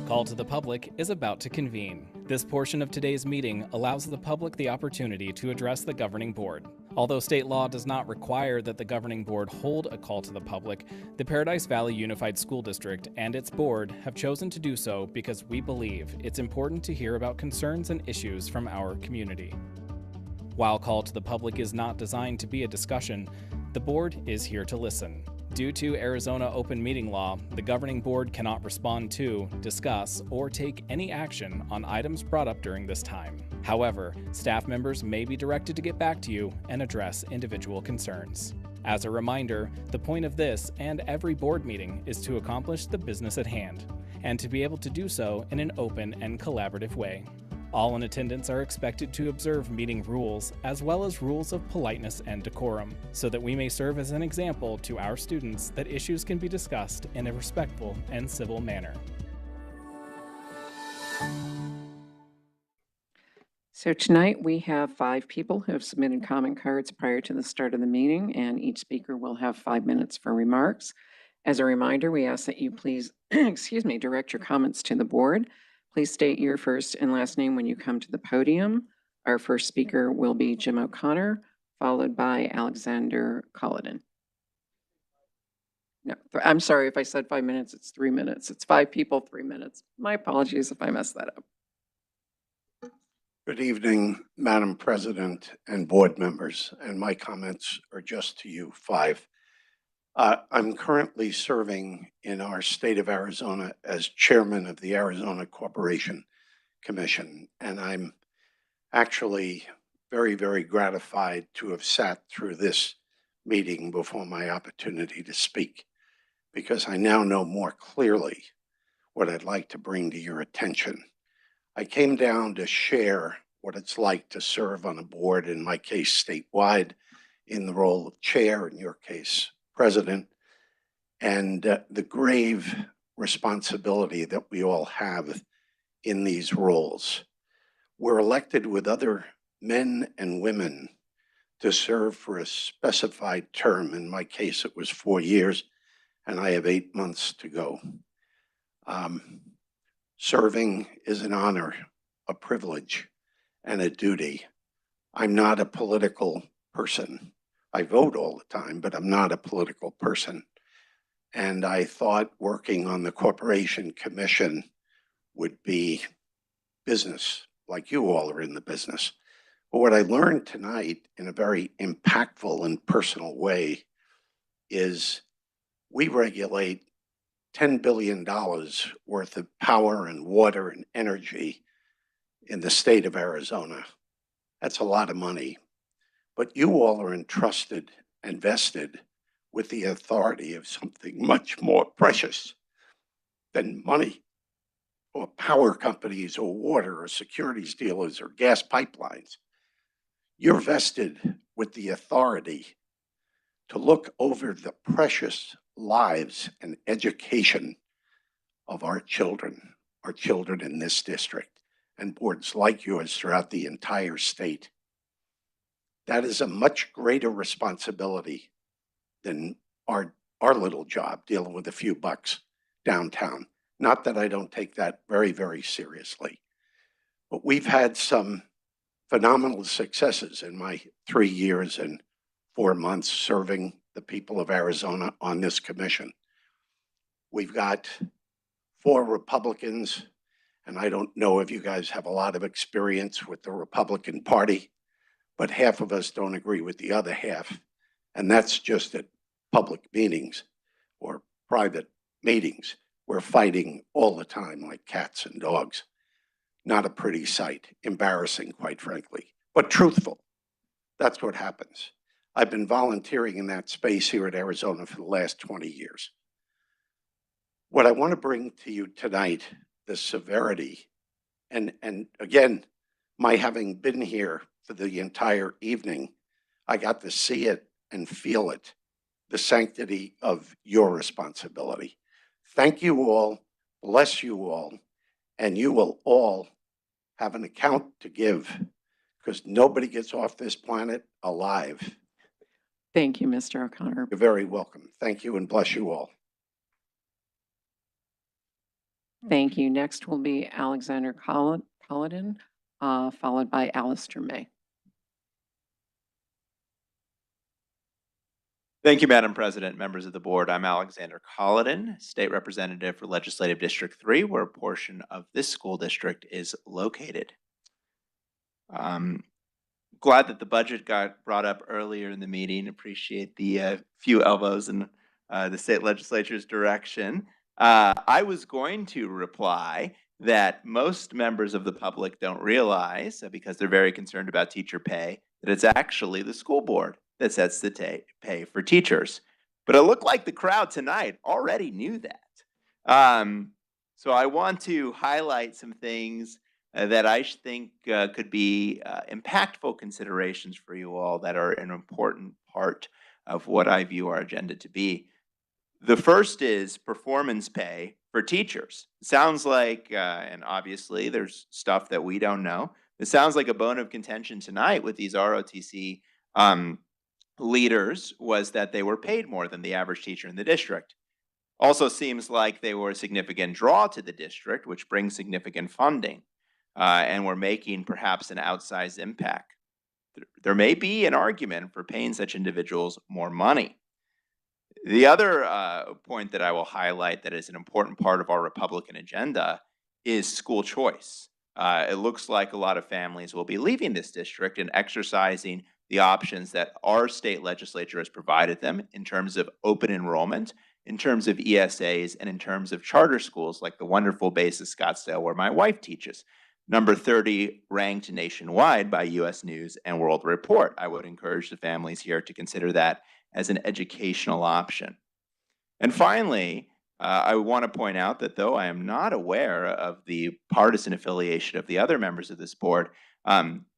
Call to the Public is about to convene. This portion of today's meeting allows the public the opportunity to address the governing board. Although state law does not require that the governing board hold a call to the public, the Paradise Valley Unified School District and its board have chosen to do so because we believe it's important to hear about concerns and issues from our community. While Call to the Public is not designed to be a discussion, the board is here to listen. Due to Arizona open meeting law, the governing board cannot respond to, discuss, or take any action on items brought up during this time. However, staff members may be directed to get back to you and address individual concerns. As a reminder, the point of this and every board meeting is to accomplish the business at hand, and to be able to do so in an open and collaborative way. All in attendance are expected to observe meeting rules, as well as rules of politeness and decorum, so that we may serve as an example to our students that issues can be discussed in a respectful and civil manner. So tonight we have 5 people who have submitted comment cards prior to the start of the meeting, and each speaker will have 5 minutes for remarks. As a reminder, we ask that you please, direct your comments to the board. Please state your first and last name when you come to the podium. Our first speaker will be Jim O'Connor, followed by Alexander Culloden. No, I'm sorry if I said 5 minutes, it's 3 minutes. It's 5 people, 3 minutes. My apologies if I messed that up. Good evening, Madam President and board members, and my comments are just to you 5. I'm currently serving in our state of Arizona as chairman of the Arizona Corporation Commission, and I'm actually very, very gratified to have sat through this meeting before my opportunity to speak, because I now know more clearly what I'd like to bring to your attention. I came down to share what it's like to serve on a board, in my case statewide, in the role of chair, in your case president, and the grave responsibility that we all have in these roles. We're elected with other men and women to serve for a specified term. In my case, it was 4 years, and I have 8 months to go. Serving is an honor, a privilege, and a duty. I'm not a political person. I vote all the time, but I'm not a political person. And I thought working on the Corporation Commission would be business, like you all are in the business. But what I learned tonight in a very impactful and personal way is we regulate $10 billion worth of power and water and energy in the state of Arizona. That's a lot of money. But you all are entrusted and vested with the authority of something much more precious than money or power companies or water or securities dealers or gas pipelines. You're vested with the authority to look over the precious lives and education of our children in this district and boards like yours throughout the entire state. That is a much greater responsibility than our little job dealing with a few bucks downtown. Not that I don't take that very, very seriously, but we've had some phenomenal successes in my 3 years and 4 months serving the people of Arizona on this commission. We've got 4 Republicans, and I don't know if you guys have a lot of experience with the Republican Party, but half of us don't agree with the other half, and that's just at public meetings or private meetings. We're fighting all the time like cats and dogs. Not a pretty sight, embarrassing, quite frankly, but truthful. That's what happens. I've been volunteering in that space here at Arizona for the last 20 years. What I want to bring to you tonight, the severity, and again, my having been here for the entire evening, I got to see it and feel it, the sanctity of your responsibility. Thank you all, bless you all, and you will all have an account to give because nobody gets off this planet alive. Thank you, Mr. O'Connor. You're very welcome. Thank you and bless you all. Thank you. Next will be Alexander Colladin, followed by Alistair May. Thank you, Madam President, members of the board. I'm Alexander Colladin, State Representative for Legislative District 3, where a portion of this school district is located. Glad that the budget got brought up earlier in the meeting. Appreciate the few elbows in the state legislature's direction. I was going to reply that most members of the public don't realize, because they're very concerned about teacher pay, that it's actually the school board that sets the pay for teachers. But it looked like the crowd tonight already knew that. So I want to highlight some things that I think could be impactful considerations for you all that are an important part of what I view our agenda to be. The first is performance pay for teachers. It sounds like, and obviously there's stuff that we don't know, it sounds like a bone of contention tonight with these ROTC leaders was that they were paid more than the average teacher in the district. Also seems like they were a significant draw to the district, which brings significant funding, and we're making perhaps an outsized impact. There may be an argument for paying such individuals more money. The other point that I will highlight that is an important part of our Republican agenda is school choice. It looks like a lot of families will be leaving this district and exercising the options that our state legislature has provided them in terms of open enrollment, in terms of ESAs, and in terms of charter schools like the wonderful base of Scottsdale where my wife teaches. Number 30 ranked nationwide by US News and World Report. I would encourage the families here to consider that as an educational option. And finally, I want to point out that though I am not aware of the partisan affiliation of the other members of this board,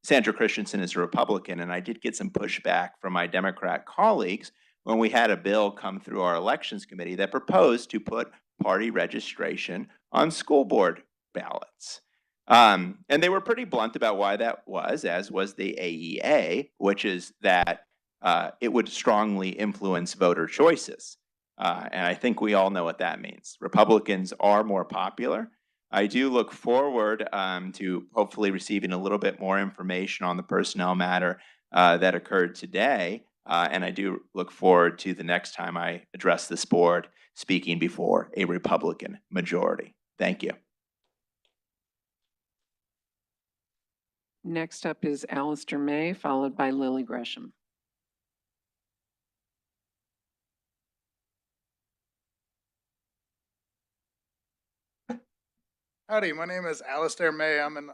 Sandra Christensen is a Republican, and I did get some pushback from my Democrat colleagues when we had a bill come through our elections committee that proposed to put party registration on school board ballots. And they were pretty blunt about why that was, as was the AEA, which is that it would strongly influence voter choices. And I think we all know what that means. Republicans are more popular. I do look forward to hopefully receiving a little bit more information on the personnel matter that occurred today. And I do look forward to the next time I address this board speaking before a Republican majority. Thank you. Next up is Alistair May, followed by Lily Gresham. Howdy, my name is Alistair May. I'm an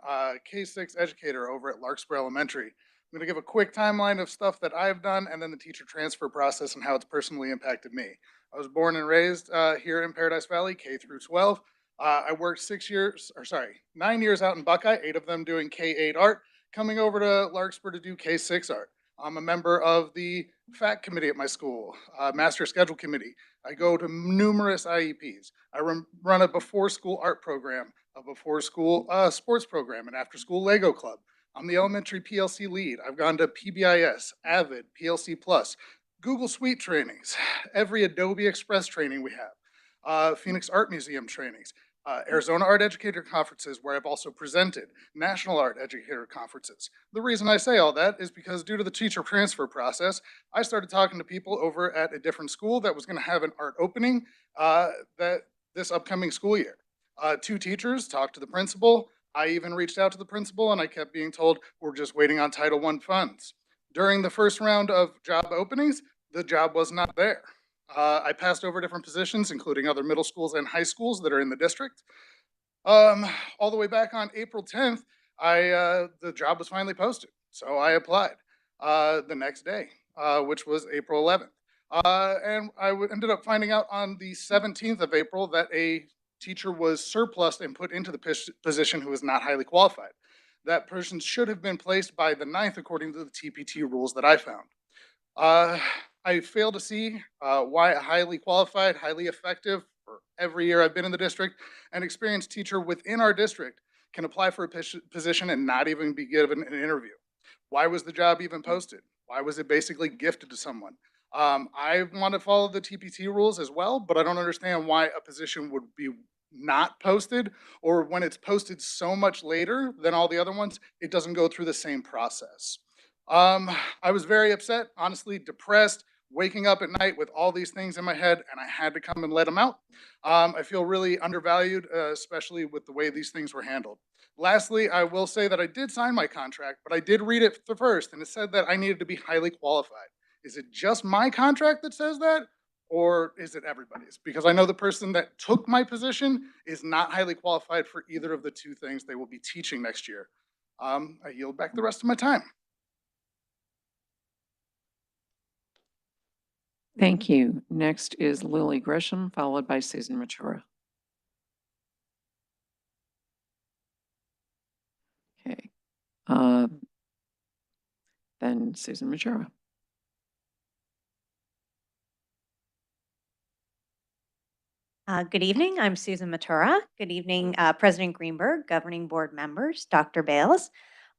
K-6 educator over at Larkspur Elementary. I'm going to give a quick timeline of stuff that I've done and then the teacher transfer process and how it's personally impacted me. I was born and raised here in Paradise Valley, K through 12. I worked 9 years out in Buckeye, 8 of them doing K-8 art, coming over to Larkspur to do K-6 art. I'm a member of the FAC committee at my school, Master Schedule Committee. I go to numerous IEPs. I run a before-school art program, a before-school sports program, an after-school Lego club. I'm the elementary PLC lead. I've gone to PBIS, Avid, PLC Plus, Google Suite trainings, every Adobe Express training we have, Phoenix Art Museum trainings, Arizona Art Educator Conferences, where I've also presented, National Art Educator Conferences. The reason I say all that is because due to the teacher transfer process, I started talking to people over at a different school that was going to have an art opening this upcoming school year. 2 teachers talked to the principal. I even reached out to the principal and I kept being told, we're just waiting on Title I funds. During the first round of job openings, the job was not there. I passed over different positions, including other middle schools and high schools that are in the district. All the way back on April 10th, the job was finally posted. So I applied the next day, which was April 11th. And I ended up finding out on the 17th of April that a teacher was surplused and put into the position who was not highly qualified. That person should have been placed by the 9th according to the TPT rules that I found. I fail to see why a highly qualified, highly effective, for every year I've been in the district, an experienced teacher within our district can apply for a position and not even be given an interview. Why was the job even posted? Why was it basically gifted to someone? I want to follow the TPT rules as well, but I don't understand why a position would be not posted, or when it's posted so much later than all the other ones, it doesn't go through the same process. I was very upset, honestly depressed, waking up at night with all these things in my head, and I had to come and let them out. I feel really undervalued, especially with the way these things were handled. Lastly, I will say that I did sign my contract, but I did read it first, and it said that I needed to be highly qualified. Is it just my contract that says that, or is it everybody's? Because I know the person that took my position is not highly qualified for either of the 2 things they will be teaching next year. I yield back the rest of my time. Thank you. Next is Lily Gresham, followed by Susan Matura. Okay. Then Susan Matura. Good evening. I'm Susan Matura. Good evening, President Greenberg, governing board members, Dr. Bales.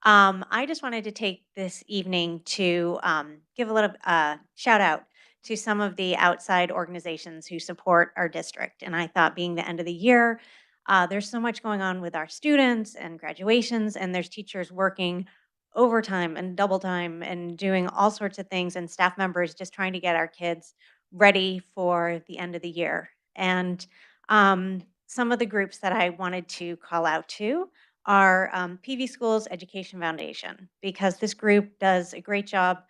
I just wanted to take this evening to give a little shout out to some of the outside organizations who support our district. And I thought, being the end of the year, there's so much going on with our students and graduations, and there's teachers working overtime and double time and doing all sorts of things, and staff members just trying to get our kids ready for the end of the year. And some of the groups that I wanted to call out to are PV Schools Education Foundation, because this group does a great job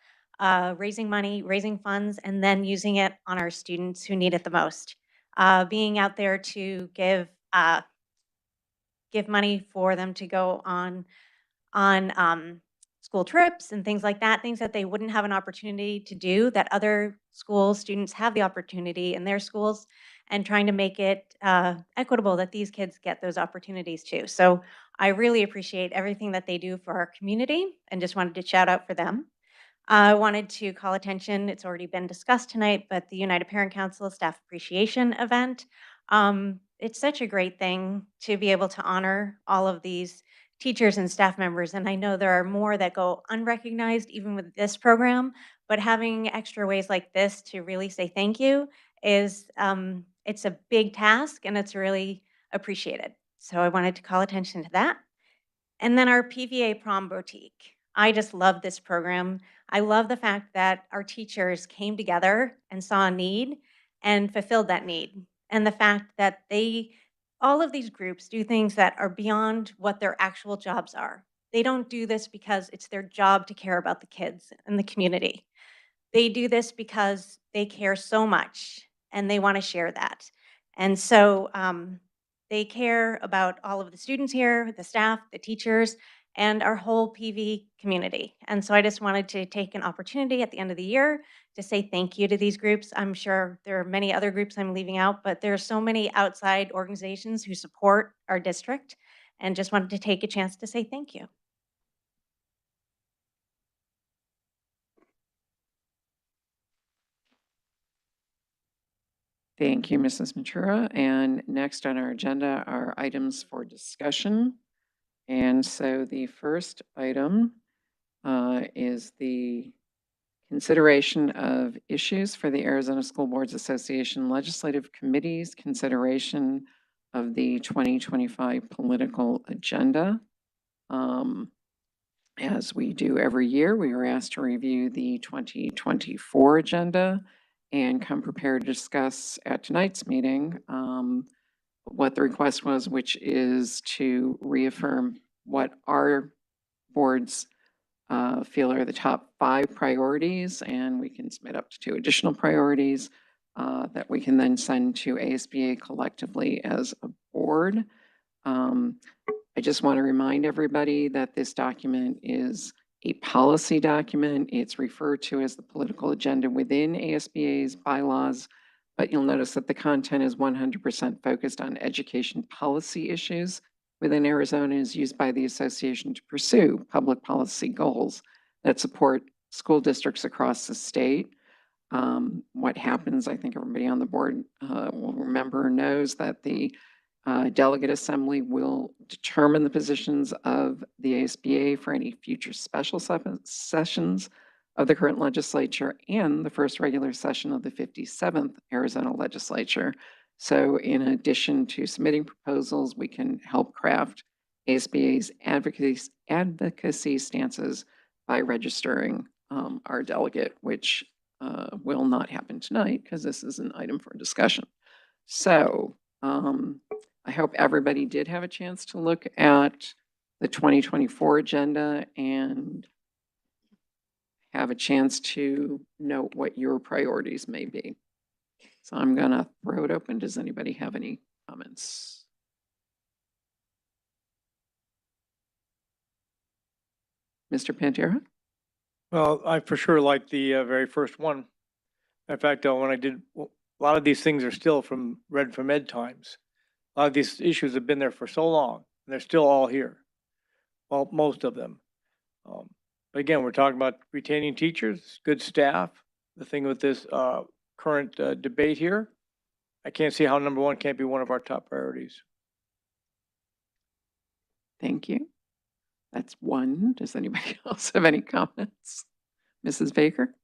raising money, raising funds, and then using it on our students who need it the most. Being out there to give money for them to go on school trips and things like that, things that they wouldn't have an opportunity to do, that other school students have the opportunity in their schools, and trying to make it equitable that these kids get those opportunities too. So I really appreciate everything that they do for our community, and just wanted to shout out for them. I wanted to call attention, it's already been discussed tonight, but the United Parent Council Staff Appreciation Event. It's such a great thing to be able to honor all of these teachers and staff members. And I know there are more that go unrecognized even with this program, but having extra ways like this to really say thank you is, it's a big task, and it's really appreciated. So I wanted to call attention to that. And then our PVA Prom Boutique. I just love this program. I love the fact that our teachers came together and saw a need and fulfilled that need. And the fact that all of these groups do things that are beyond what their actual jobs are. They don't do this because it's their job to care about the kids and the community. They do this because they care so much and they want to share that. And so they care about all of the students here, the staff, the teachers, and our whole PV community. And so I just wanted to take an opportunity at the end of the year to say thank you to these groups. I'm sure there are many other groups I'm leaving out, but there are so many outside organizations who support our district, and just wanted to take a chance to say thank you. Thank you, Mrs. Matura. And next on our agenda are items for discussion. And so the first item is the consideration of issues for the Arizona School Boards Association Legislative Committee's consideration of the 2025 political agenda. As we do every year, we were asked to review the 2024 agenda and come prepared to discuss at tonight's meeting what the request was, which is to reaffirm what our boards feel are the top 5 priorities, and we can submit up to 2 additional priorities that we can then send to ASBA collectively as a board. I just want to remind everybody that this document is a policy document. It's referred to as the political agenda within ASBA's bylaws, but you'll notice that the content is 100% focused on education policy issues within Arizona, is used by the association to pursue public policy goals that support school districts across the state. What happens, I think everybody on the board will remember, knows that the Delegate Assembly will determine the positions of the ASBA for any future special sessions of the current legislature and the first regular session of the 57th Arizona legislature. So in addition to submitting proposals, we can help craft ASBA's advocacy stances by registering our delegate, which will not happen tonight because this is an item for discussion. So I hope everybody did have a chance to look at the 2024 agenda and have a chance to note what your priorities may be. So I'm going to throw it open. Does anybody have any comments? Mr. Pantera? Well, I for sure like the very first one. In fact, when I did, a lot of these things are still read from ed times. A lot of these issues have been there for so long, and they're still all here. Well, most of them. But again, we're talking about retaining teachers, good staff. The thing with this current debate here, I can't see how number 1 can't be one of our top priorities. Thank you. That's 1. Does anybody else have any comments? Mrs. Baker?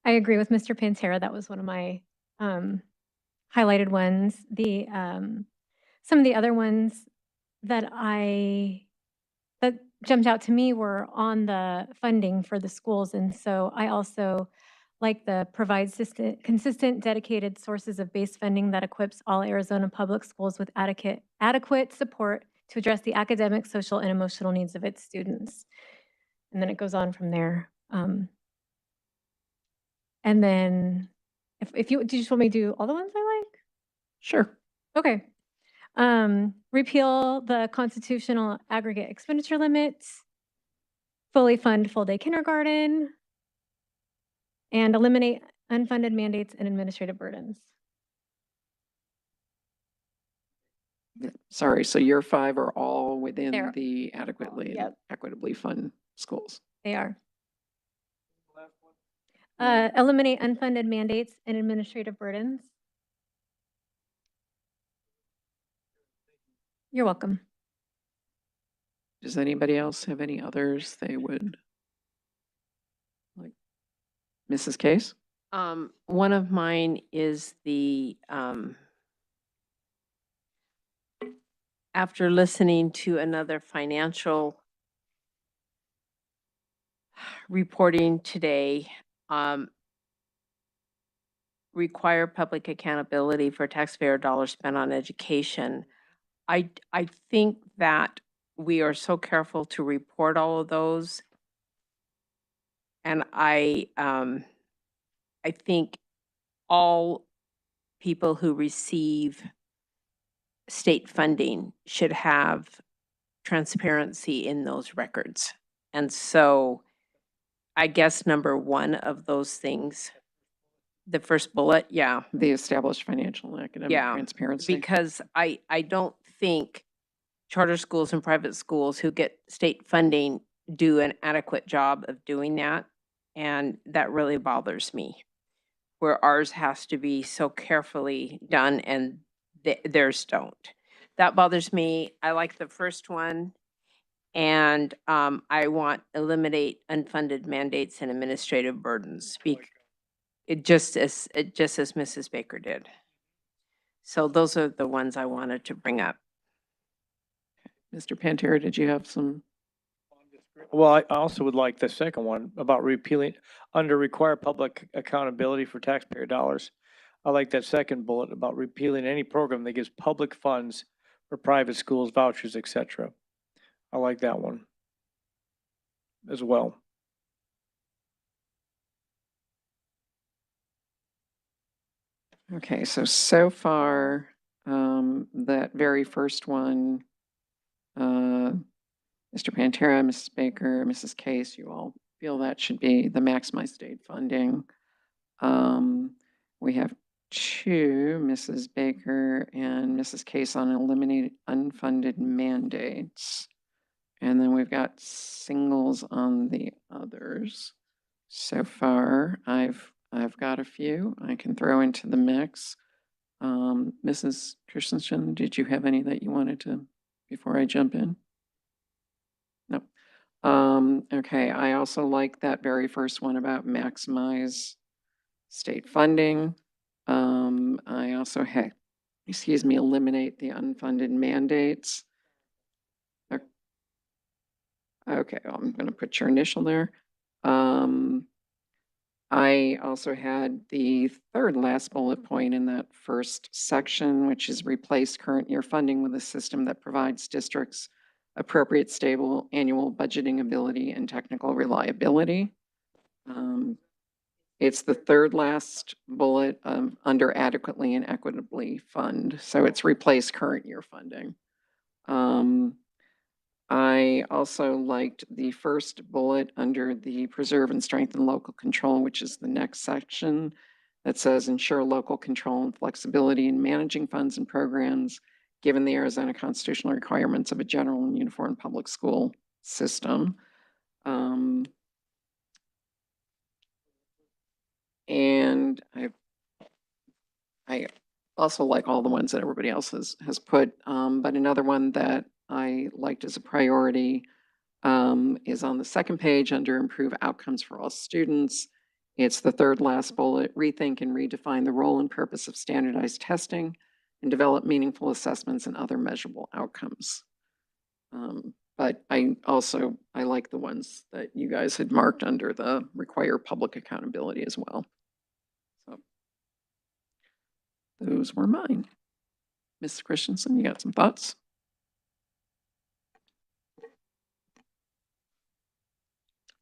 I agree with Mr. Pantera. That was one of my highlighted ones. Some of the other ones that jumped out to me were on the funding for the schools. And so I also like the provide consistent, dedicated sources of base funding that equips all Arizona public schools with adequate support to address the academic, social, and emotional needs of its students. And then it goes on from there. And then if you, do you just want me to do all the ones I like? Sure. Okay. Repeal the constitutional aggregate expenditure limits, fully fund full-day kindergarten, and eliminate unfunded mandates and administrative burdens. Sorry, so your 5 are all within They're- the adequately and Yep. equitably fund schools. They are. Eliminate unfunded mandates and administrative burdens. You're welcome. Does anybody else have any others they would like? Mrs. Case? One of mine is the, after listening to another financial reporting today, require public accountability for taxpayer dollars spent on education. I think that we are so careful to report all of those. And I think all people who receive state funding should have transparency in those records. And so I guess number one of those things, the first bullet, yeah. The established financial and academic Yeah, transparency. because I don't think charter schools and private schools who get state funding do an adequate job of doing that. And that really bothers me, where ours has to be so carefully done and theirs don't. That bothers me. I like the first one. And I want eliminate unfunded mandates and administrative burdens. Just as Mrs. Baker did. So those are the ones I wanted to bring up. Mr. Pantera, did you have some? Well, I also would like the second one about repealing under require public accountability for taxpayer dollars. I like that second bullet about repealing any program that gives public funds for private schools, vouchers, etc. I like that one as well. Okay, so far, that very first one, Mr. Pantera, Mrs. Baker, Mrs. Case, you all feel that should be the maximized state funding. We have two, Mrs. Baker and Mrs. Case, on eliminated unfunded mandates. And then we've got singles on the others. So far, I've got a few I can throw into the mix. Mrs. Christensen, did you have any that you wanted to, before I jump in? No. Okay, I also like that very first one about maximize state funding. I also had, eliminate the unfunded mandates. Okay, well, I'm gonna put your initial there. I also had the third last bullet point in that first section, which is replace current year funding with a system that provides districts appropriate, stable annual budgeting ability and technical reliability. It's the third last bullet under adequately and equitably fund. So it's replace current year funding. I also liked the first bullet under the preserve and strengthen local control, which is the next section that says ensure local control and flexibility in managing funds and programs given the Arizona constitutional requirements of a general and uniform public school system. And I also like all the ones that everybody else has put, but another one that I liked as a priority is on the second page under improve outcomes for all students. It's the third last bullet, rethink and redefine the role and purpose of standardized testing and develop meaningful assessments and other measurable outcomes. But I like the ones that you guys had marked under the require public accountability as well. So those were mine. Ms. Christensen, you got some thoughts?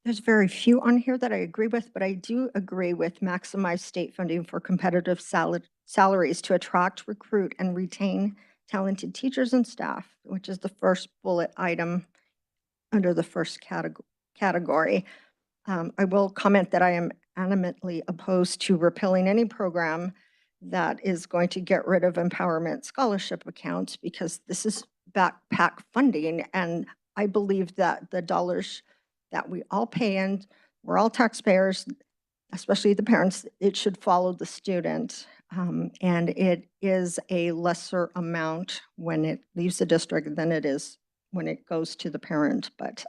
There's very few on here that I agree with, but I do agree with maximize state funding for competitive salaries to attract, recruit, and retain talented teachers and staff, which is the first bullet item under the first category. I will comment that I am adamantly opposed to repealing any program that is going to get rid of empowerment scholarship accounts, because this is backpack funding, and I believe that the dollars that we all pay in, we're all taxpayers, especially the parents, it should follow the student. And it is a lesser amount when it leaves the district than it is when it goes to the parent. But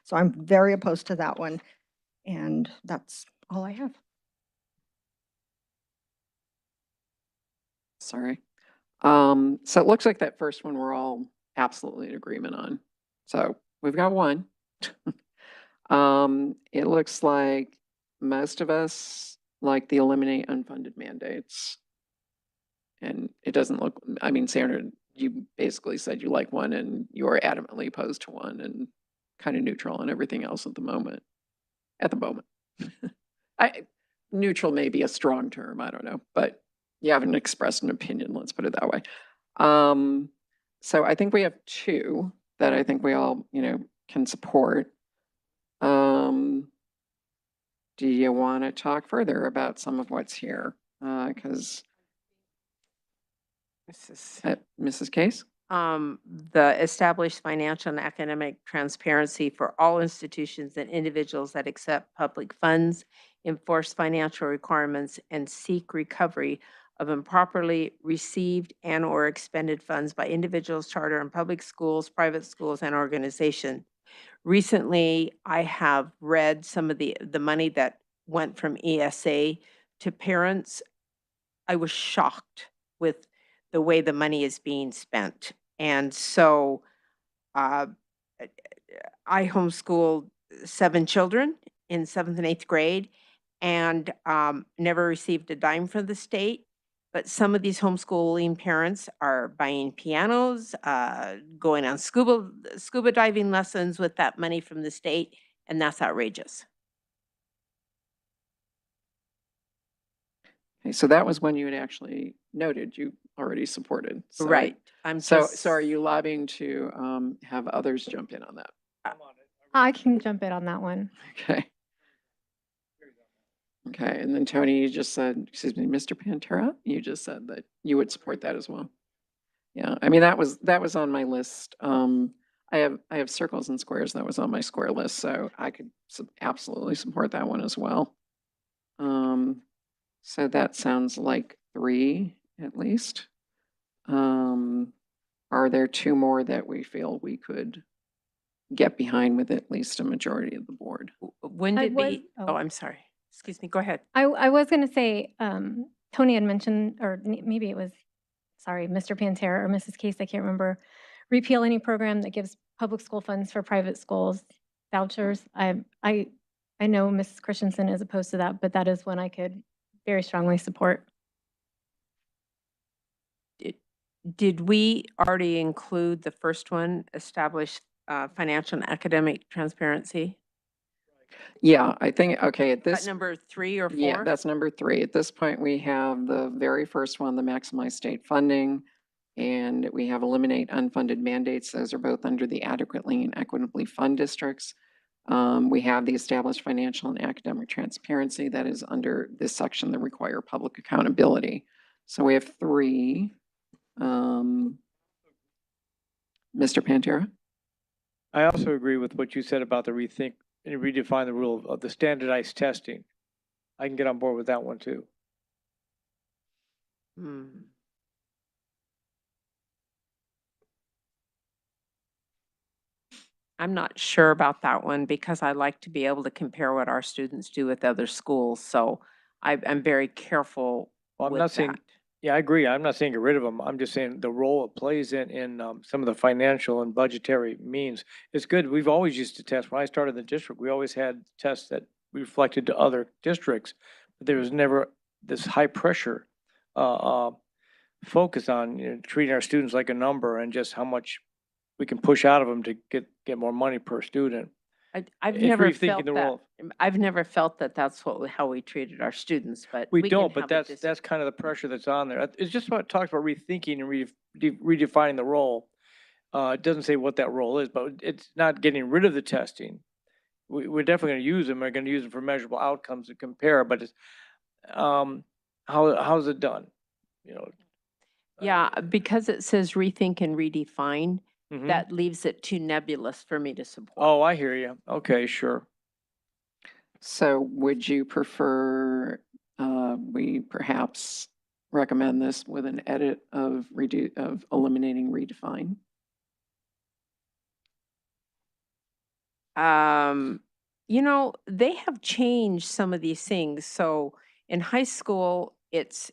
so I'm very opposed to that one. And that's all I have. Sorry. So it looks like that first one we're all absolutely in agreement on. So we've got one. It looks like most of us like the eliminate unfunded mandates. And it doesn't look, I mean, Sandra, you basically said you like one and you are adamantly opposed to one and kind of neutral on everything else at the moment. Neutral may be a strong term, I don't know, but you haven't expressed an opinion, let's put it that way. So I think we have two that I think we all, can support. Do you want to talk further about some of what's here? Because Mrs. Case? The established financial and academic transparency for all institutions and individuals that accept public funds, enforce financial requirements, and seek recovery of improperly received and/or expended funds by individuals, charter and public schools, private schools, and organizations. Recently, I have read some of the money that went from ESA to parents. I was shocked with the way the money is being spent. And so uh, I homeschooled 7 children in 7th and 8th grade and never received a dime from the state. But some of these homeschooling parents are buying pianos, going on scuba diving lessons with that money from the state, and that's outrageous. Okay, so that was when you had actually noted you already supported. So, Right. So are you lobbying to have others jump in on that? I can jump in on that one. Okay. Okay, and then Tony, you just said, excuse me, Mr. Pantera, you just said that you would support that as well. Yeah, I mean, that was on my list. I have circles and squares that was on my square list, so I could absolutely support that one as well. So that sounds like 3 at least. Are there 2 more that we feel we could get behind with at least a majority of the board? When I did was- we? Oh, I'm sorry. Excuse me. Go ahead. I was going to say, Tony had mentioned, or maybe it was, sorry, Mr. Pantera or Mrs. Case, I can't remember, repeal any program that gives public school funds for private schools, vouchers. I know Mrs. Christensen is opposed to that, but that is one I could very strongly support. Did we already include the first one, establish financial and academic transparency? Yeah, I think, okay, at That this. number 3 or 4? Yeah, that's number 3. At this point, we have the very first one, the maximize state funding, and we have eliminate unfunded mandates. Those are both under the adequately and equitably fund districts. We have the established financial and academic transparency that is under this section that require public accountability. So we have 3. Mr. Pantera? I also agree with what you said about the rethink and redefine the rule of the standardized testing. I can get on board with that one too. I'm not sure about that one because I like to be able to compare what our students do with other schools. So I'm very careful Well, I'm with not saying, that. yeah, I agree. I'm not saying get rid of them. I'm just saying the role it plays in some of the financial and budgetary means. It's good. We've always used to test. When I started the district, we always had tests that reflected to other districts. But there was never this high pressure focus on treating our students like a number and just how much we can push out of them to get more money per student. I've It's never rethinking felt the that. role. I've never felt that that's how we treated our students, but We can don't, but have a that's kind of the pressure that's on there. It's just about, talks about rethinking and redefining the role. It doesn't say what that role is, but it's not getting rid of the testing. We're definitely going to use them. We're going to use them for measurable outcomes to compare, but it's, how's it done? Yeah, because it says rethink and redefine, Mhm. that leaves it too nebulous for me to support. Oh, I hear you. Okay, sure. So would you prefer we perhaps recommend this with an edit of eliminating redefine? They have changed some of these things. So in high school, if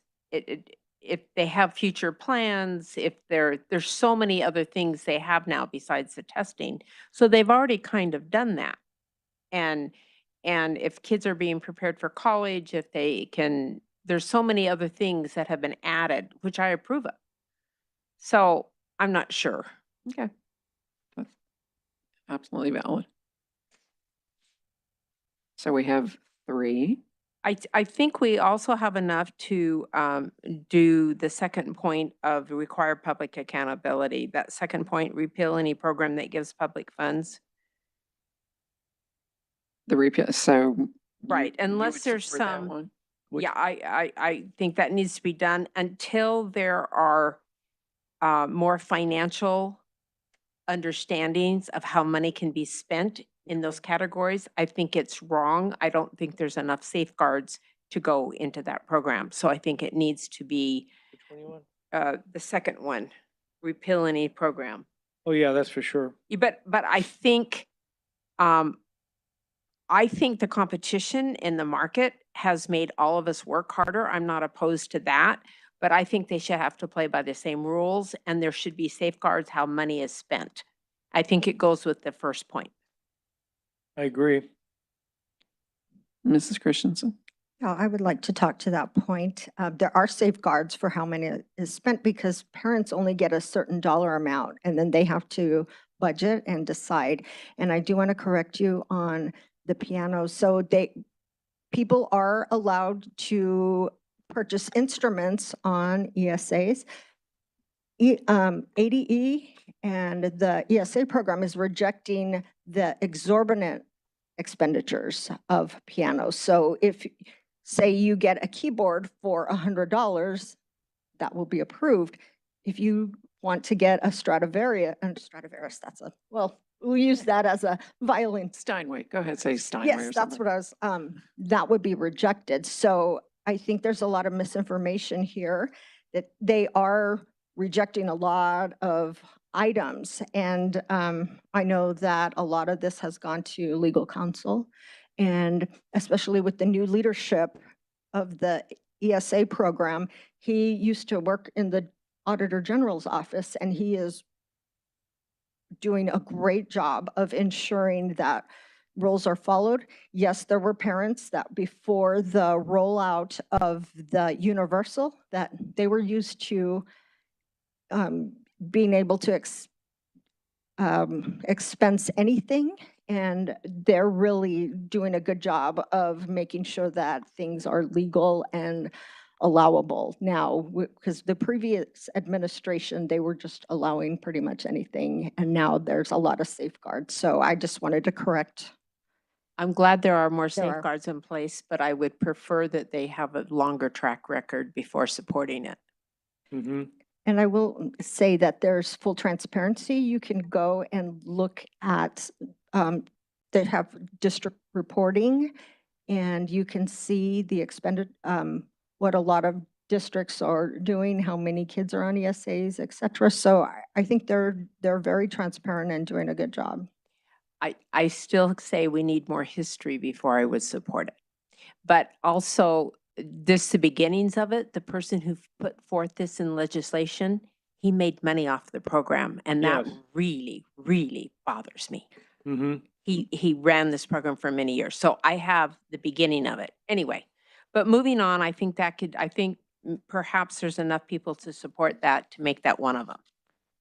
they have future plans, if there's so many other things they have now besides the testing. So they've already kind of done that. And if kids are being prepared for college, if they can, there's so many other things that have been added, which I approve of. So I'm not sure. Okay. That's absolutely valid. So we have 3. I think we also have enough to do the second point of required public accountability. That second point, repeal any program that gives public funds. The repeal, so. Right, you unless would there's support that some, one? yeah, I think that needs to be done until there are more financial understandings of how money can be spent in those categories. I think it's wrong. I don't think there's enough safeguards to go into that program. So I think it needs to be Which one you want? the second one, repeal any program. Oh, yeah, that's for sure. But I think the competition in the market has made all of us work harder. I'm not opposed to that, but I think they should have to play by the same rules and there should be safeguards how money is spent. I think it goes with the first point. I agree. Mrs. Christensen? Yeah, I would like to talk to that point. There are safeguards for how many is spent because parents only get a certain dollar amount and then they have to budget and decide. And I do want to correct you on the piano. So people are allowed to purchase instruments on ESAs. ADE and the ESA program is rejecting the exorbitant expenditures of piano. So if, say, you get a keyboard for $100, that will be approved. If you want to get a Stradivarius, that's a, well, we'll use that as a violin. Steinway, go ahead, say Steinway or Yes, that's something. what I was, that would be rejected. So I think there's a lot of misinformation here that they are rejecting a lot of items. And I know that a lot of this has gone to legal counsel, and especially with the new leadership of the ESA program, he used to work in the Auditor General's office, and he is doing a great job of ensuring that rules are followed. Yes, there were parents that before the rollout of the universal, that they were used to being able to expense anything, and they're really doing a good job of making sure that things are legal and allowable now, because the previous administration, they were just allowing pretty much anything, and now there's a lot of safeguards. So I just wanted to correct. I'm glad there are more There are. safeguards in place, but I would prefer that they have a longer track record before supporting it. Mm-hmm. And I will say that there's full transparency. You can go and look at, they have district reporting, and you can see the expended, what a lot of districts are doing, how many kids are on ESAs, et cetera. So I think they're very transparent and doing a good job. I still say we need more history before I would support it. But also, this the beginnings of it. The person who put forth this in legislation, he made money off the program, and that Yes. really, really bothers me. Mm-hmm. He ran this program for many years, so I have the beginning of it. Anyway, but moving on, I think perhaps there's enough people to support that to make that one of them.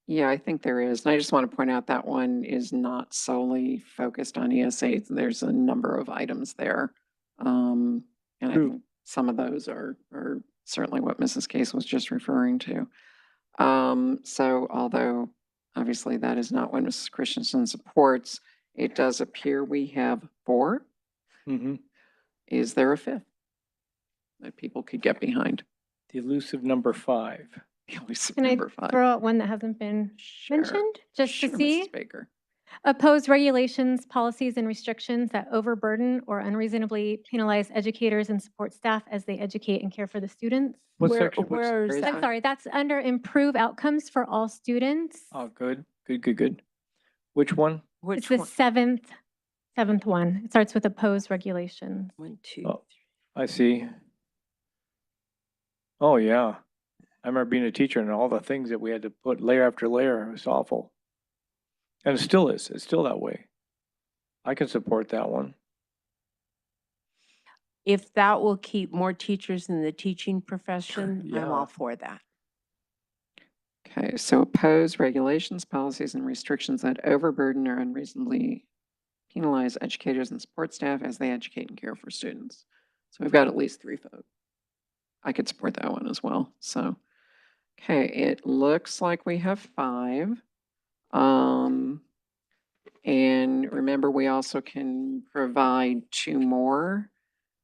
Yeah, I think there is. And I just want to point out that one is not solely focused on ESA. There's a number of items there. And I True. think some of those are certainly what Mrs. Case was just referring to. So although obviously that is not what Mrs. Christensen supports, it does appear we have 4. Mm-hmm. Is there a 5th that people could get behind? The elusive number 5. The elusive Can I number 5. throw out one that hasn't been Sure. mentioned, just Sure, to see? Mrs. Baker. Oppose regulations, policies, and restrictions that overburden or unreasonably penalize educators and support staff as they educate and care for the students. What Where- section? where is I'm sorry, that's under improve outcomes for all students. Oh, good. Good. Which one? It's the seventh one. It starts with oppose regulations. 1, 2. Oh, I see. Oh, yeah. I remember being a teacher and all the things that we had to put layer after layer. It was awful. And it still is. It's still that way. I can support that one. If that will keep more teachers in the teaching profession, I'm Yeah. all for that. Okay, so oppose regulations, policies, and restrictions that overburden or unreasonably penalize educators and support staff as they educate and care for students. So we've got at least 3 votes. I could support that one as well. So, okay, it looks like we have 5. And remember, we also can provide 2 more.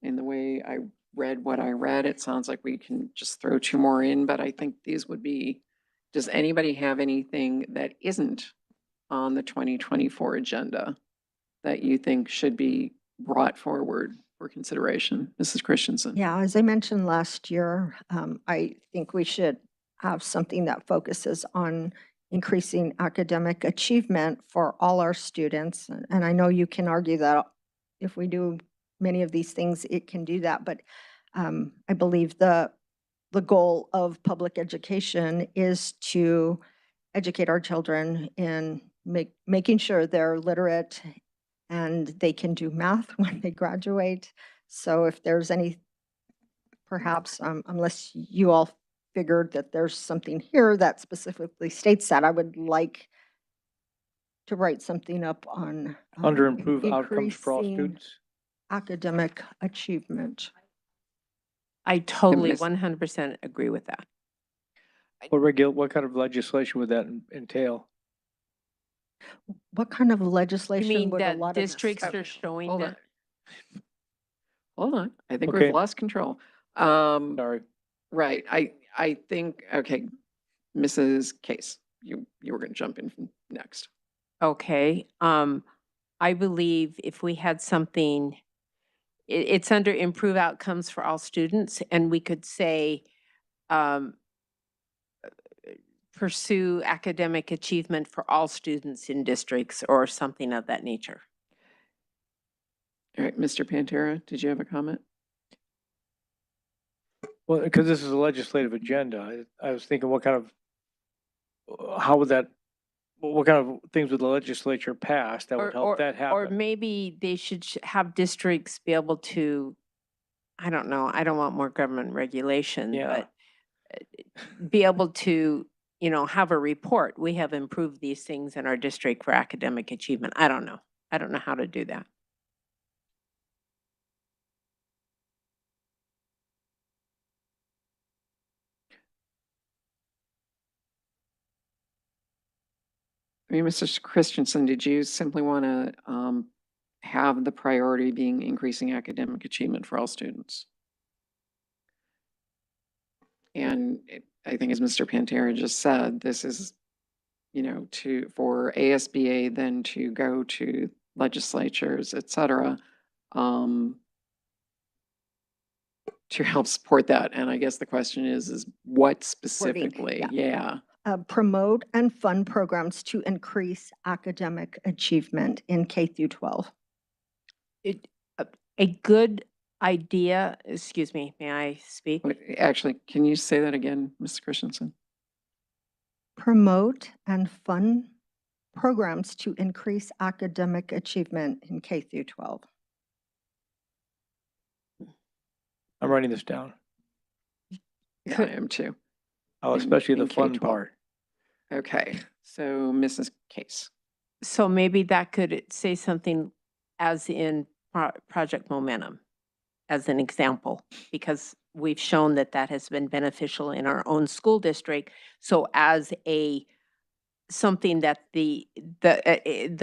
In the way I read what I read, it sounds like we can just throw 2 more in, but I think these would be, does anybody have anything that isn't on the 2024 agenda that you think should be brought forward for consideration? Mrs. Christensen? Yeah, as I mentioned last year, I think we should have something that focuses on increasing academic achievement for all our students. And I know you can argue that if we do many of these things, it can do that. But I believe the goal of public education is to educate our children in making sure they're literate and they can do math when they graduate. So if there's any, perhaps, unless you all figured that there's something here that specifically states that, I would like to write something up on Under improved outcomes for all increasing students. academic achievement. I totally Miss- 100% agree with that. What kind of legislation would that entail? What kind of You legislation mean would a that lot of districts this- are showing Hold that? on. Hold on. I think Okay. we've lost control. Sorry. Right. I think, okay, Mrs. Case, you were going to jump in next. Okay, I believe if we had something, it's under improve outcomes for all students, and we could say, pursue academic achievement for all students in districts or something of that nature. All right, Mr. Pantera, did you have a comment? Well, because this is a legislative agenda, I was thinking what kind of, how would that, what kind of things would the legislature pass that would help that Or happen? maybe they should have districts be able to, I don't know, I don't want more government regulation, Yeah. but be able to, have a report. We have improved these things in our district for academic achievement. I don't know. I don't know how to do that. I mean, Mr. Christensen, did you simply want to have the priority being increasing academic achievement for all students? And I think as Mr. Pantera just said, this is, for ASBA then to go to legislatures, et cetera, to help support that. And I guess the question is what specifically? Yeah. Promote and fund programs to increase academic achievement in K through 12. A good idea, excuse me, may I speak? Wait, actually, can you say that again, Mr. Christensen? Promote and fund programs to increase academic achievement in K through 12. I'm writing this down. Yeah, I am too. Oh, in- especially the in fun K-12. part. Okay, so Mrs. Case. So maybe that could say something as in Project Momentum, as an example, because we've shown that that has been beneficial in our own school district. So as something that the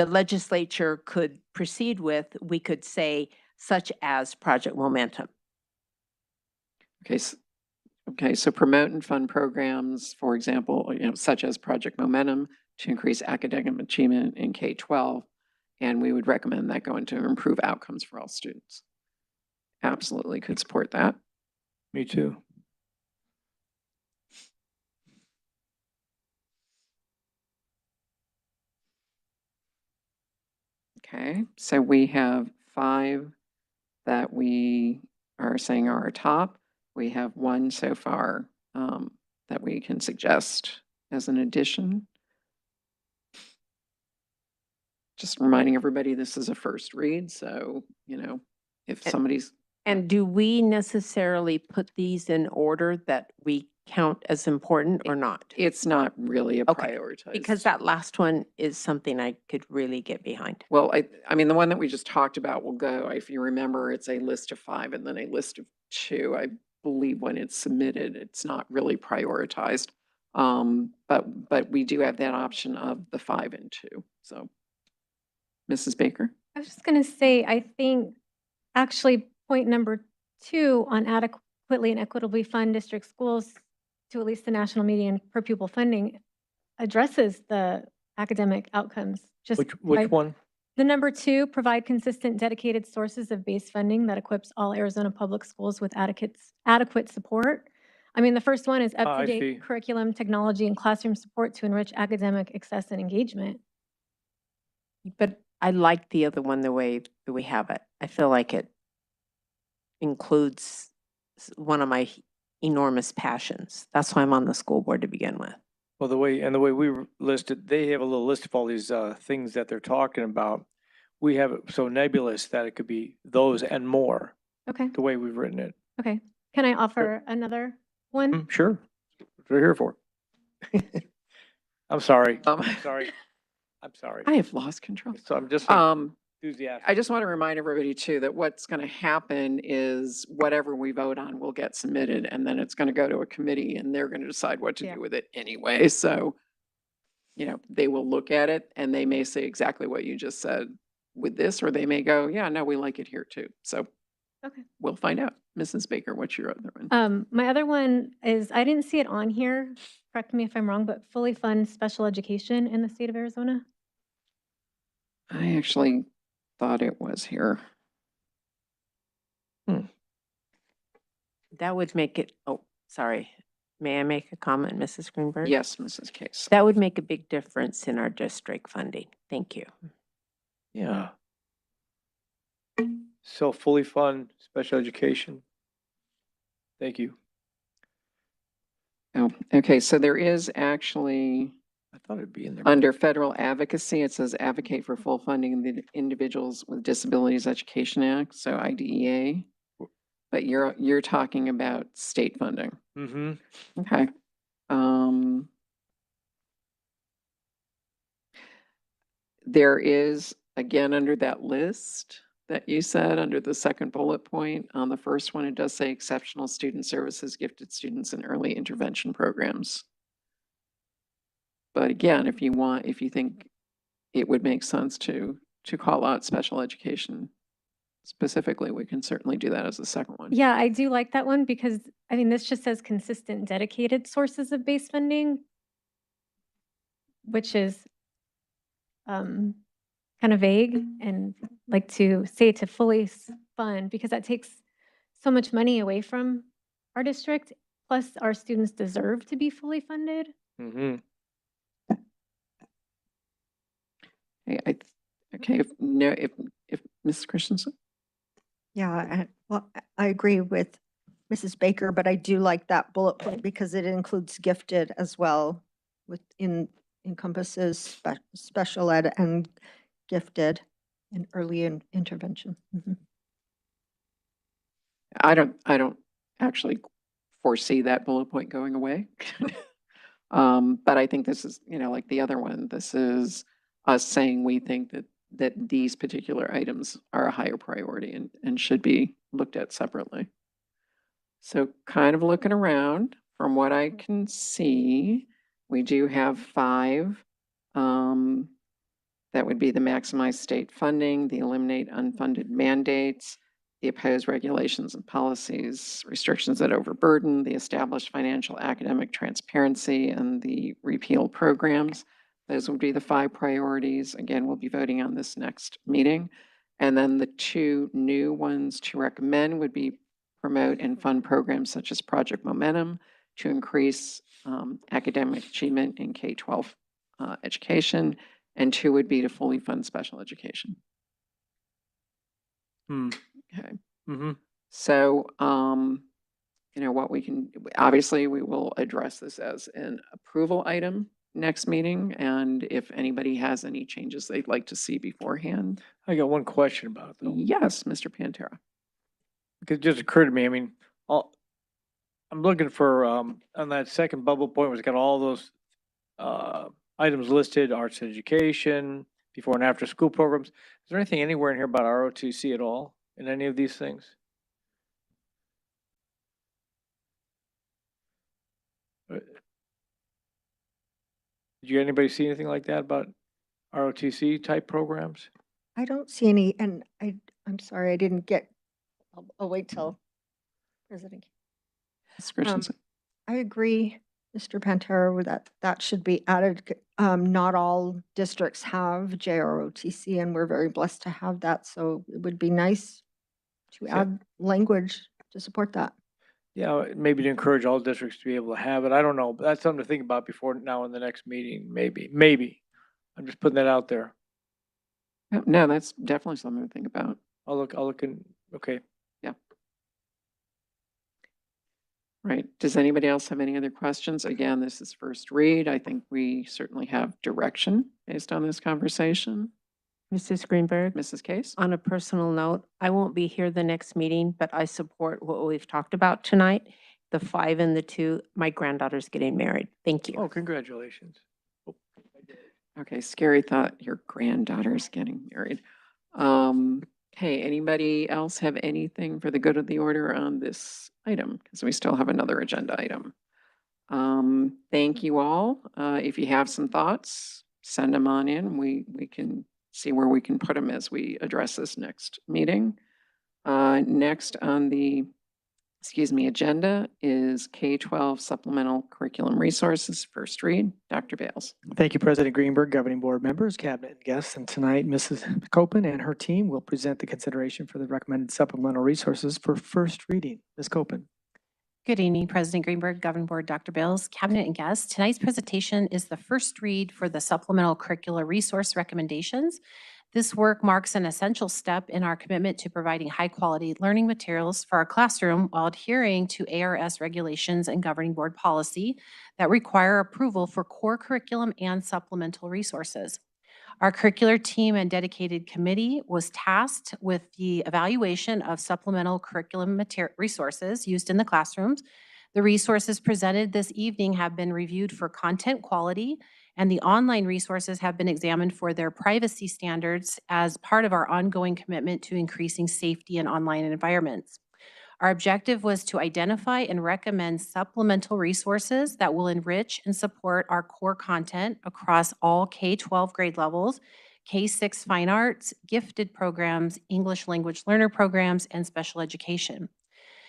legislature could proceed with, we could say such as Project Momentum. Okay, so promote and fund programs, for example, such as Project Momentum to increase academic achievement in K-12. And we would recommend that going to improve outcomes for all students. Absolutely could support that. Me too. Okay, so we have 5 that we are saying are our top. We have 1 so far that we can suggest as an addition. Just reminding everybody, this is a first read, so, if somebody's, And do we necessarily put these in order that we count as important or not? It's not really a Okay, prioritized. because that last one is something I could really get behind. Well, I mean, the one that we just talked about will go, if you remember, it's a list of 5 and then a list of 2. I believe when it's submitted, it's not really prioritized. But we do have that option of the 5 and 2. So, Mrs. Baker? I was just going to say, I think actually point number 2 on adequately and equitably fund district schools to at least the national median per pupil funding addresses the academic outcomes. Just Which one? The number 2, provide consistent dedicated sources of base funding that equips all Arizona public schools with adequate support. I mean, the first one is I see. up-to-date curriculum, technology, and classroom support to enrich academic access and engagement. But I like the other one the way that we have it. I feel like it includes one of my enormous passions. That's why I'm on the school board to begin with. Well, the way we listed, they have a little list of all these things that they're talking about. We have it so nebulous that it could be those and more, Okay, the way we've written it. okay. Can I offer another one? Sure. That's what we're here for. I'm sorry. I'm sorry. I have lost control. So I'm just enthusiastic. I just want to remind everybody too that what's going to happen is whatever we vote on will get submitted and then it's going to go to a committee and they're going to decide what to do with it anyway. So, they will look at it and they may say exactly what you just said with this, or they may go, yeah, no, we like it here too. So Okay. we'll find out. Mrs. Baker, what's your other one? My other one is, I didn't see it on here, correct me if I'm wrong, but fully fund special education in the state of Arizona. I actually thought it was here. That would make it, oh, sorry. May I make a comment, Mrs. Greenberg? Yes, Mrs. Case. That would make a big difference in our district funding. Thank you. Yeah. So fully fund special education. Thank you. Oh, okay. So there is actually, I thought it'd be in there. under federal advocacy, it says advocate for full funding of the Individuals with Disabilities Education Act, so IDEA. But you're talking about state funding. Mm-hmm. Okay. There is, again, under that list that you said, under the second bullet point, on the first one, it does say exceptional student services, gifted students, and early intervention programs. But again, if you think it would make sense to call out special education specifically, we can certainly do that as the second one. Yeah, I do like that one because, I mean, this just says consistent dedicated sources of base funding, which is kind of vague, and like to say to fully fund, because that takes so much money away from our district. Plus, our students deserve to be fully funded. Mm-hmm. Okay, if Mrs. Christensen? Yeah, I agree with Mrs. Baker, but I do like that bullet point because it includes gifted as well, encompasses special ed and gifted and early intervention. Mhm. I don't actually foresee that bullet point going away. But I think this is, like the other one, this is us saying we think that these particular items are a higher priority and should be looked at separately. So kind of looking around, from what I can see, we do have 5. That would be the maximize state funding, the eliminate unfunded mandates, the oppose regulations and policies, restrictions that overburden, the established financial academic transparency, and the repeal programs. Those would be the 5 priorities. Again, we'll be voting on this next meeting. And then the 2 new ones to recommend would be promote and fund programs such as Project Momentum to increase academic achievement in K-12 education, and 2 would be to fully fund special education. Okay. Mm-hmm. So, what we can, obviously, we will address this as an approval item next meeting, and if anybody has any changes they'd like to see beforehand. I got one question about it though. Yes, Mr. Pantera. Because it just occurred to me, I mean, I'm looking for, on that second bubble point, it's got all those, items listed, arts education, before and after school programs. Is there anything anywhere in here about ROTC at all in any of these things? Did anybody see anything like that about ROTC type programs? I don't see any, and I'm sorry, I didn't get, I'll wait till President. Ms. Christensen. I agree, Mr. Pantera, with that should be added. Not all districts have JROTC, and we're very blessed to have that. So it would be nice to Yeah. add language to support that. Yeah, maybe to encourage all districts to be able to have it. I don't know, but that's something to think about before now in the next meeting, maybe. I'm just putting that out there. No, that's definitely something to think about. I'll look in, okay. Yeah. Right. Does anybody else have any other questions? Again, this is first read. I think we certainly have direction based on this conversation. Mrs. Greenberg, Mrs. Case? on a personal note, I won't be here the next meeting, but I support what we've talked about tonight. The 5 and the 2, my granddaughter's getting married. Thank you. Oh, congratulations. Okay, Scary thought your granddaughter's getting married. Hey, anybody else have anything for the good of the order on this item? Because we still have another agenda item. Thank you all. If you have some thoughts, send them on in. We can see where we can put them as we address this next meeting. Next on the agenda is K-12 Supplemental Curriculum Resources, first read. Dr. Bales. Thank you, President Greenberg, governing board members, cabinet and guests. And tonight, Mrs. Copen and her team will present the consideration for the recommended supplemental resources for first reading. Ms. Copen. Good evening, President Greenberg, governing board, Dr. Bales, cabinet and guests. Tonight's presentation is the first read for the supplemental curricular resource recommendations. This work marks an essential step in our commitment to providing high-quality learning materials for our classroom while adhering to ARS regulations and governing board policy that require approval for core curriculum and supplemental resources. Our curricular team and dedicated committee was tasked with the evaluation of supplemental curriculum resources used in the classrooms. The resources presented this evening have been reviewed for content quality, and the online resources have been examined for their privacy standards as part of our ongoing commitment to increasing safety in online environments. Our objective was to identify and recommend supplemental resources that will enrich and support our core content across all K-12 grade levels, K-6 fine arts, gifted programs, English language learner programs, and special education.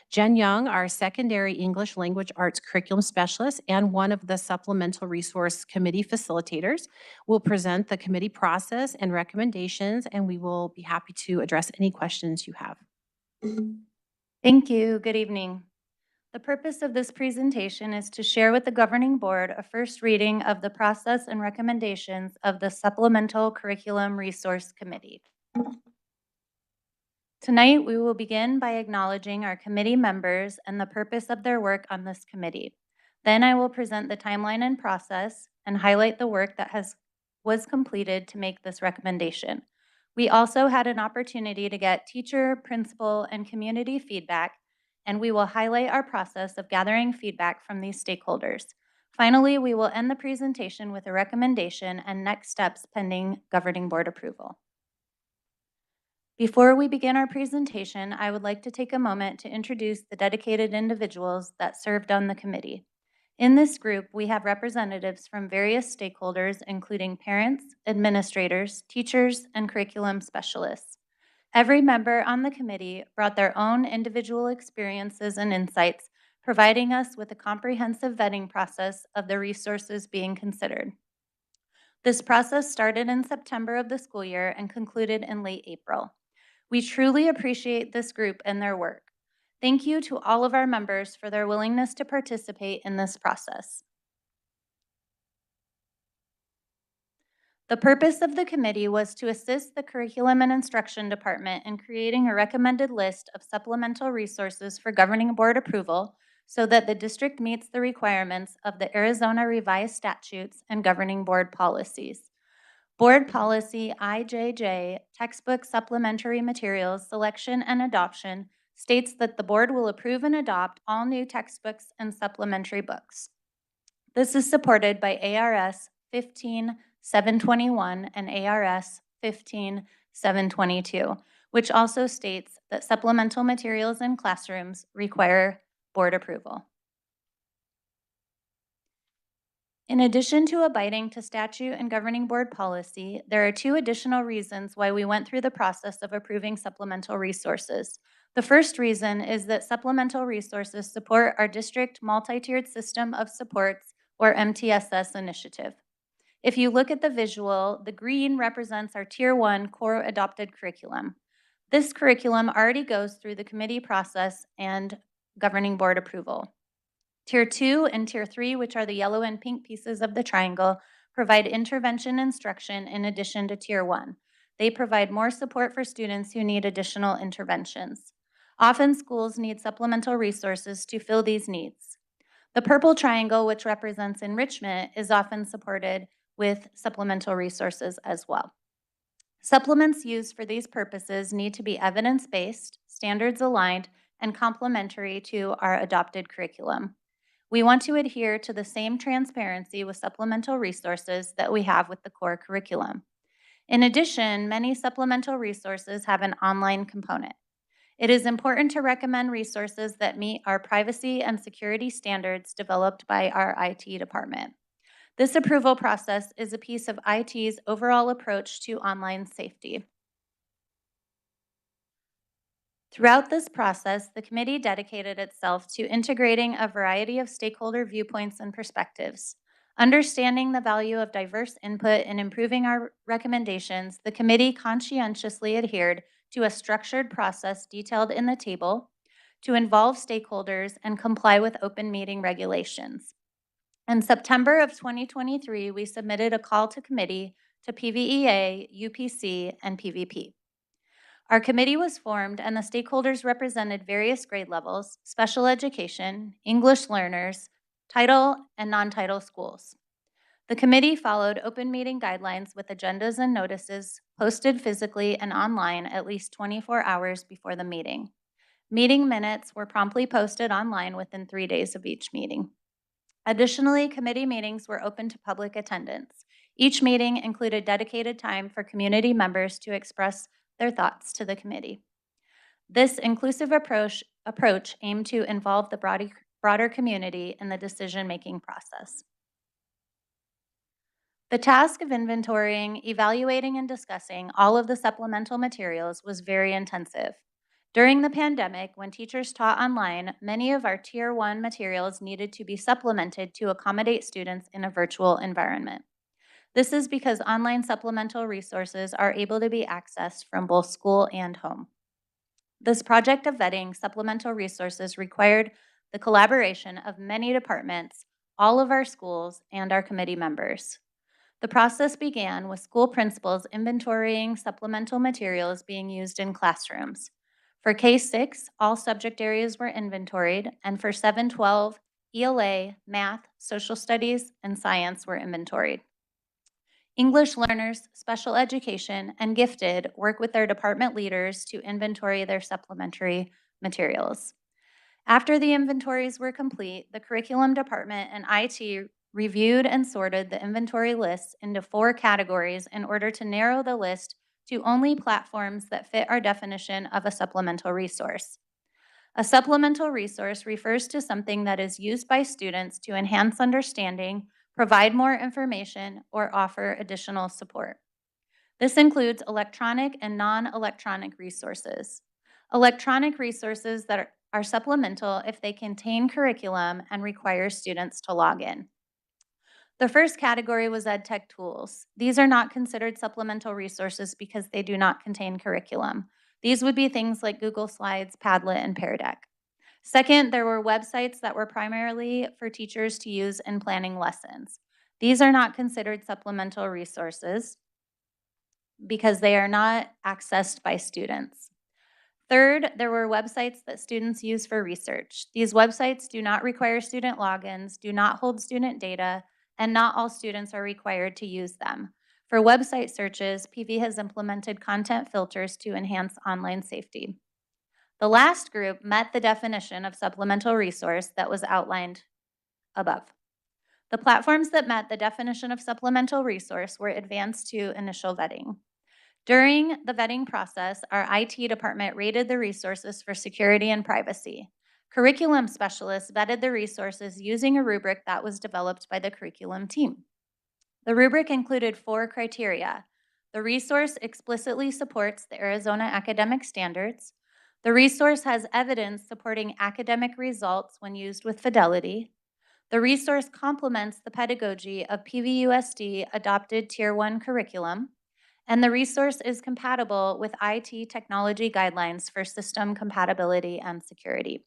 Jen Young, our secondary English language arts curriculum specialist and one of the supplemental resource committee facilitators, will present the committee process and recommendations, and we will be happy to address any questions you have. Thank you. Good evening. The purpose of this presentation is to share with the governing board a first reading of the process and recommendations of the Supplemental Curriculum Resource Committee. Tonight, we will begin by acknowledging our committee members and the purpose of their work on this committee. Then I will present the timeline and process and highlight the work that was completed to make this recommendation. We also had an opportunity to get teacher, principal, and community feedback, and we will highlight our process of gathering feedback from these stakeholders. Finally, we will end the presentation with a recommendation and next steps pending governing board approval. Before we begin our presentation, I would like to take a moment to introduce the dedicated individuals that served on the committee. In this group, we have representatives from various stakeholders, including parents, administrators, teachers, and curriculum specialists. Every member on the committee brought their own individual experiences and insights, providing us with a comprehensive vetting process of the resources being considered. This process started in September of the school year and concluded in late April. We truly appreciate this group and their work. Thank you to all of our members for their willingness to participate in this process. The purpose of the committee was to assist the Curriculum and Instruction Department in creating a recommended list of supplemental resources for governing board approval so that the district meets the requirements of the Arizona Revised Statutes and governing board policies. Board Policy IJJ, Textbook Supplementary Materials Selection and Adoption, states that the board will approve and adopt all new textbooks and supplementary books. This is supported by ARS 15721 and ARS 15722, which also states that supplemental materials in classrooms require board approval. In addition to abiding to statute and governing board policy, there are two additional reasons why we went through the process of approving supplemental resources. The first reason is that supplemental resources support our district multi-tiered system of supports, or MTSS initiative. If you look at the visual, the green represents our Tier 1 core adopted curriculum. This curriculum already goes through the committee process and governing board approval. Tier 2 and Tier 3, which are the yellow and pink pieces of the triangle, provide intervention instruction in addition to Tier 1. They provide more support for students who need additional interventions. Often schools need supplemental resources to fill these needs. The purple triangle, which represents enrichment, is often supported with supplemental resources as well. Supplements used for these purposes need to be evidence-based, standards aligned, and complementary to our adopted curriculum. We want to adhere to the same transparency with supplemental resources that we have with the core curriculum. In addition, many supplemental resources have an online component. It is important to recommend resources that meet our privacy and security standards developed by our IT department. This approval process is a piece of IT's overall approach to online safety. Throughout this process, the committee dedicated itself to integrating a variety of stakeholder viewpoints and perspectives. Understanding the value of diverse input in improving our recommendations, the committee conscientiously adhered to a structured process detailed in the table to involve stakeholders and comply with open meeting regulations. In September of 2023, we submitted a call to committee to PVEA, UPC, and PVP. Our committee was formed and the stakeholders represented various grade levels, special education, English learners, title and non-title schools. The committee followed open meeting guidelines with agendas and notices posted physically and online at least 24 hours before the meeting. Meeting minutes were promptly posted online within 3 days of each meeting. Additionally, committee meetings were open to public attendance. Each meeting included dedicated time for community members to express their thoughts to the committee. This inclusive approach aimed to involve the broader community in the decision-making process. The task of inventorying, evaluating, and discussing all of the supplemental materials was very intensive. During the pandemic, when teachers taught online, many of our Tier 1 materials needed to be supplemented to accommodate students in a virtual environment. This is because online supplemental resources are able to be accessed from both school and home. This project of vetting supplemental resources required the collaboration of many departments, all of our schools, and our committee members. The process began with school principals inventorying supplemental materials being used in classrooms. For K-6, all subject areas were inventoried, and for 7-12, ELA, math, social studies, and science were inventoried. English learners, special education, and gifted work with their department leaders to inventory their supplementary materials. After the inventories were complete, the curriculum department and IT reviewed and sorted the inventory lists into 4 categories in order to narrow the list to only platforms that fit our definition of a supplemental resource. A supplemental resource refers to something that is used by students to enhance understanding, provide more information, or offer additional support. This includes electronic and non-electronic resources. Electronic resources that are supplemental if they contain curriculum and require students to log in. The first category was EdTech tools. These are not considered supplemental resources because they do not contain curriculum. These would be things like Google Slides, Padlet, and Pear Deck. Second, there were websites that were primarily for teachers to use in planning lessons. These are not considered supplemental resources because they are not accessed by students. Third, there were websites that students use for research. These websites do not require student logins, do not hold student data, and not all students are required to use them. For website searches, PV has implemented content filters to enhance online safety. The last group met the definition of supplemental resource that was outlined above. The platforms that met the definition of supplemental resource were advanced to initial vetting. During the vetting process, our IT department rated the resources for security and privacy. Curriculum specialists vetted the resources using a rubric that was developed by the curriculum team. The rubric included 4 criteria. The resource explicitly supports the Arizona academic standards. The resource has evidence supporting academic results when used with fidelity. The resource complements the pedagogy of PVUSD adopted Tier 1 curriculum. And the resource is compatible with IT technology guidelines for system compatibility and security.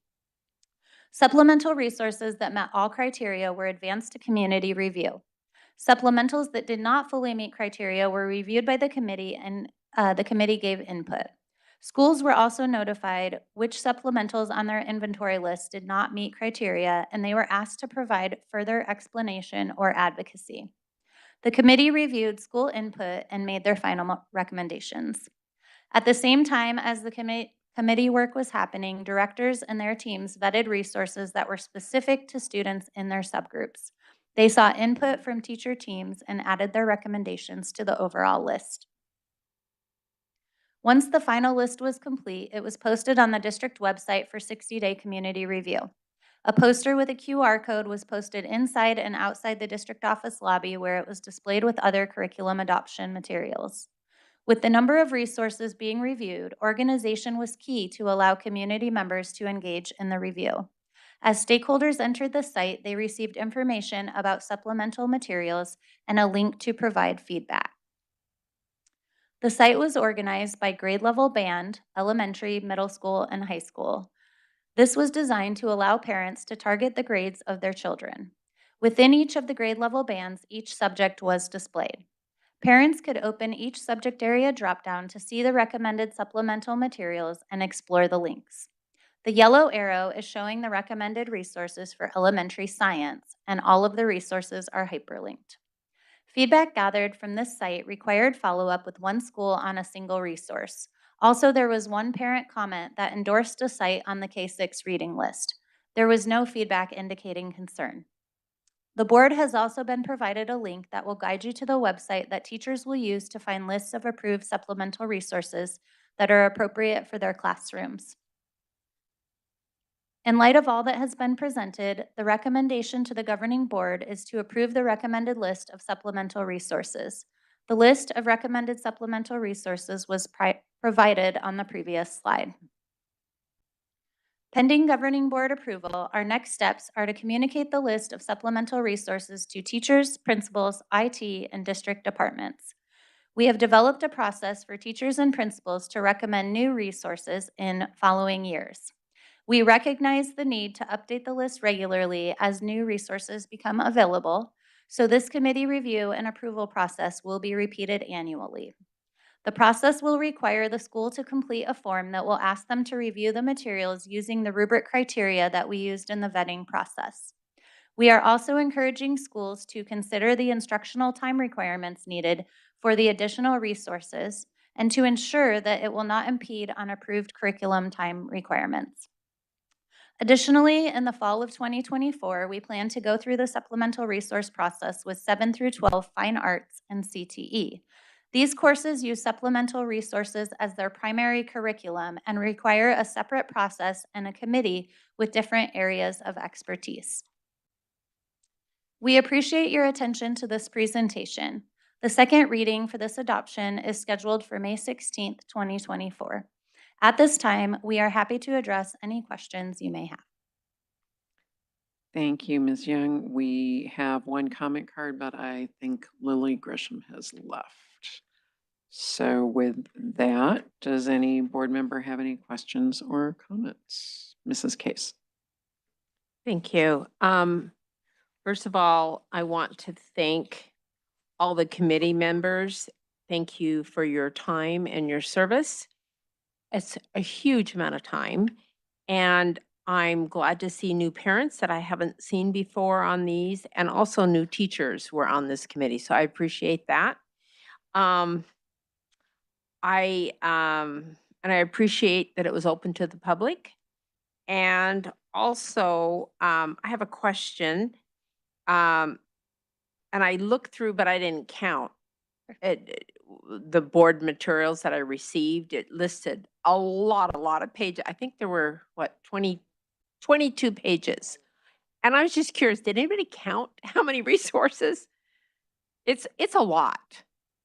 Supplemental resources that met all criteria were advanced to community review. Supplementals that did not fully meet criteria were reviewed by the committee, and the committee gave input. Schools were also notified which supplementals on their inventory list did not meet criteria, and they were asked to provide further explanation or advocacy. The committee reviewed school input and made their final recommendations. At the same time as the committee work was happening, directors and their teams vetted resources that were specific to students in their subgroups. They saw input from teacher teams and added their recommendations to the overall list. Once the final list was complete, it was posted on the district website for 60-day community review. A poster with a QR code was posted inside and outside the district office lobby where it was displayed with other curriculum adoption materials. With the number of resources being reviewed, organization was key to allow community members to engage in the review. As stakeholders entered the site, they received information about supplemental materials and a link to provide feedback. The site was organized by grade level band, elementary, middle school, and high school. This was designed to allow parents to target the grades of their children. Within each of the grade level bands, each subject was displayed. Parents could open each subject area dropdown to see the recommended supplemental materials and explore the links. The yellow arrow is showing the recommended resources for elementary science, and all of the resources are hyperlinked. Feedback gathered from this site required follow-up with one school on a single resource. Also, there was one parent comment that endorsed a site on the K-6 reading list. There was no feedback indicating concern. The board has also been provided a link that will guide you to the website that teachers will use to find lists of approved supplemental resources that are appropriate for their classrooms. In light of all that has been presented, the recommendation to the governing board is to approve the recommended list of supplemental resources. The list of recommended supplemental resources was provided on the previous slide. Pending governing board approval, our next steps are to communicate the list of supplemental resources to teachers, principals, IT, and district departments. We have developed a process for teachers and principals to recommend new resources in following years. We recognize the need to update the list regularly as new resources become available, so this committee review and approval process will be repeated annually. The process will require the school to complete a form that will ask them to review the materials using the rubric criteria that we used in the vetting process. We are also encouraging schools to consider the instructional time requirements needed for the additional resources and to ensure that it will not impede on approved curriculum time requirements. Additionally, in the fall of 2024, we plan to go through the supplemental resource process with 7 through 12 fine arts and CTE. These courses use supplemental resources as their primary curriculum and require a separate process and a committee with different areas of expertise. We appreciate your attention to this presentation. The second reading for this adoption is scheduled for May 16th, 2024. At this time, we are happy to address any questions you may have. Thank you, Ms. Young. We have one comment card, but I think Lily Grisham has left. So with that, does any board member have any questions or comments? Mrs. Case. Thank you. First of all, I want to thank all the committee members. Thank you for your time and your service. It's a huge amount of time, and I'm glad to see new parents that I haven't seen before on these, and also new teachers who are on this committee, so I appreciate that. I and I appreciate that it was open to the public. And also, I have a question. And I looked through, but I didn't count the board materials that I received. It listed a lot of pages. I think there were, what, 22 pages. And I was just curious, did anybody count how many resources? It's a lot.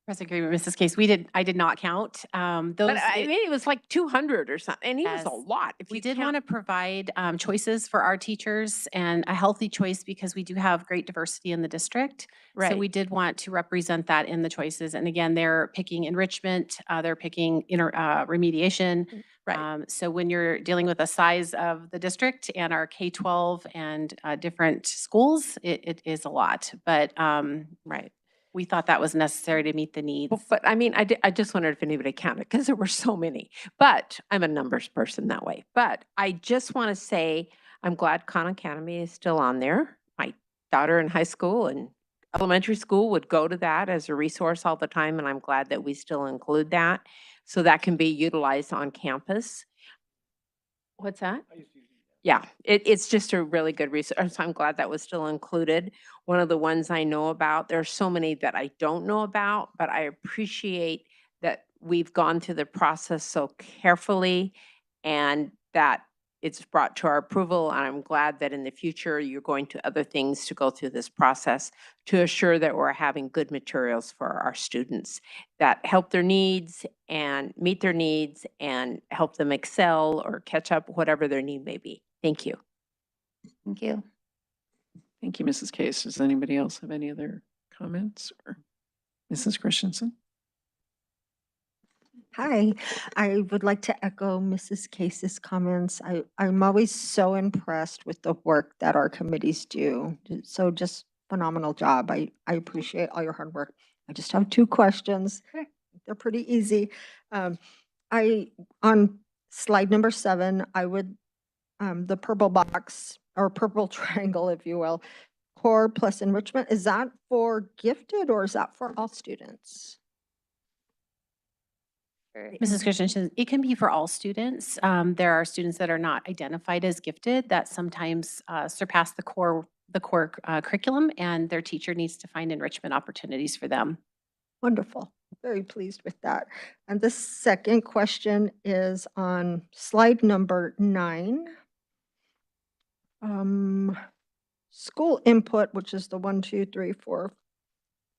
President Greenberg, Mrs. Case, I did not count. But I mean, it was like 200 or something, and it was a Yes. lot. If We you did count- want to provide choices for our teachers and a healthy choice because we do have great diversity in the district. So we Right. did want to represent that in the choices. And again, they're picking enrichment, they're picking remediation. Right. So when you're dealing with the size of the district and our K-12 and different schools, it is a lot. But Right. we thought that was necessary to meet the needs. Well, but I mean, I just wondered if anybody counted because there were so many. But I'm a numbers person that way. But I just want to say I'm glad Khan Academy is still on there. My daughter in high school and elementary school would go to that as a resource all the time, and I'm glad that we still include that so that can be utilized on campus. What's that? Yeah, it's just a really good resource. I'm glad that was still included. One of the ones I know about, there's so many that I don't know about, but I appreciate that we've gone through the process so carefully and that it's brought to our approval. And I'm glad that in the future, you're going to other things to go through this process to assure that we're having good materials for our students that help their needs and meet their needs and help them excel or catch up, whatever their need may be. Thank you. Thank you. Thank you, Mrs. Case. Does anybody else have any other comments or Mrs. Christensen? Hi, I would like to echo Mrs. Case's comments. I'm always so impressed with the work that our committees do. So just phenomenal job. I appreciate all your hard work. I just have two questions. They're pretty easy. On slide number 7, I would, the purple box or purple triangle, if you will, core plus enrichment, is that for gifted or is that for all students? Mrs. Christensen, it can be for all students. There are students that are not identified as gifted that sometimes surpass the core curriculum, and their teacher needs to find enrichment opportunities for them. Wonderful. Very pleased with that. And the second question is on slide number 9. School input, which is the 1, 2, 3, 4,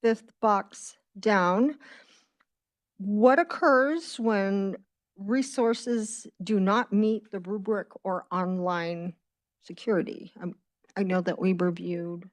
5th box down. What occurs when resources do not meet the rubric or online security? I know that we reviewed.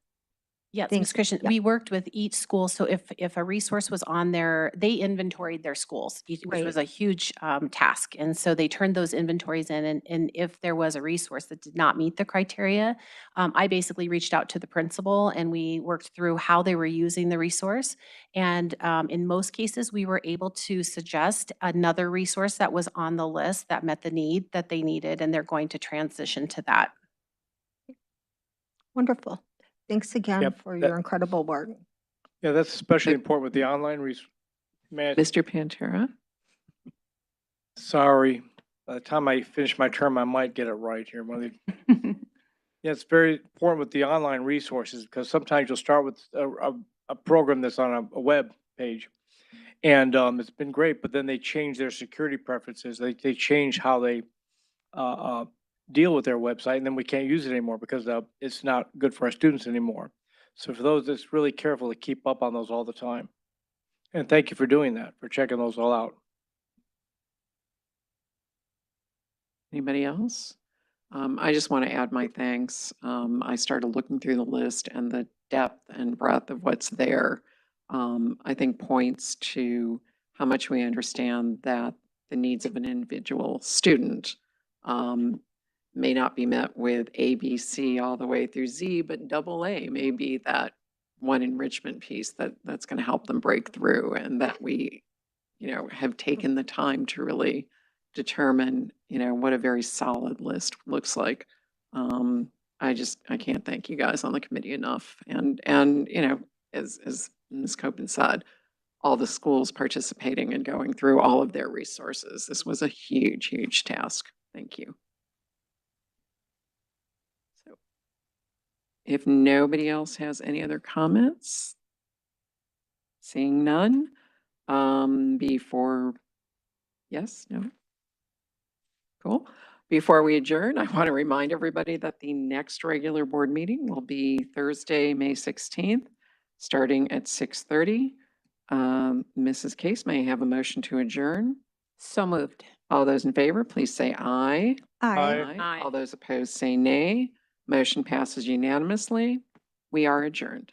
Yes, Thank Ms. Christian, yeah. we worked with each school. So if a resource was on there, they inventoried their schools, which Right. was a huge task. And so they turned those inventories in. And if there was a resource that did not meet the criteria, I basically reached out to the principal and we worked through how they were using the resource. And in most cases, we were able to suggest another resource that was on the list that met the need that they needed, and they're going to transition to that. Wonderful. Thanks again Yep, for that- your incredible work. Yeah, that's especially important with the online Mr. Pantera? Sorry, by the time I finish my term, I might get it right here. Yeah, it's very important with the online resources because sometimes you'll start with a program that's on a web page. And it's been great, but then they change their security preferences. They change how they deal with their website, and then we can't use it anymore because it's not good for our students anymore. So for those that's really careful to keep up on those all the time. And thank you for doing that, for checking those all out. Anybody else? I just want to add my thanks. I started looking through the list and the depth and breadth of what's there, I think points to how much we understand that the needs of an individual student may not be met with A, B, C all the way through Z, but double A may be that one enrichment piece that's going to help them break through, and that we, have taken the time to really determine, what a very solid list looks like. I can't thank you guys on the committee enough. And as Ms. Copen said, all the schools participating and going through all of their resources. This was a huge, huge task. Thank you. So if nobody else has any other comments, seeing none, yes, no? Cool. Before we adjourn, I want to remind everybody that the next regular board meeting will be Thursday, May 16th, starting at 6:30. Mrs. Case, may I have a motion to adjourn? So moved. All those in favor, please say aye. Aye. Aye. All those opposed say nay. Motion passes unanimously. We are adjourned.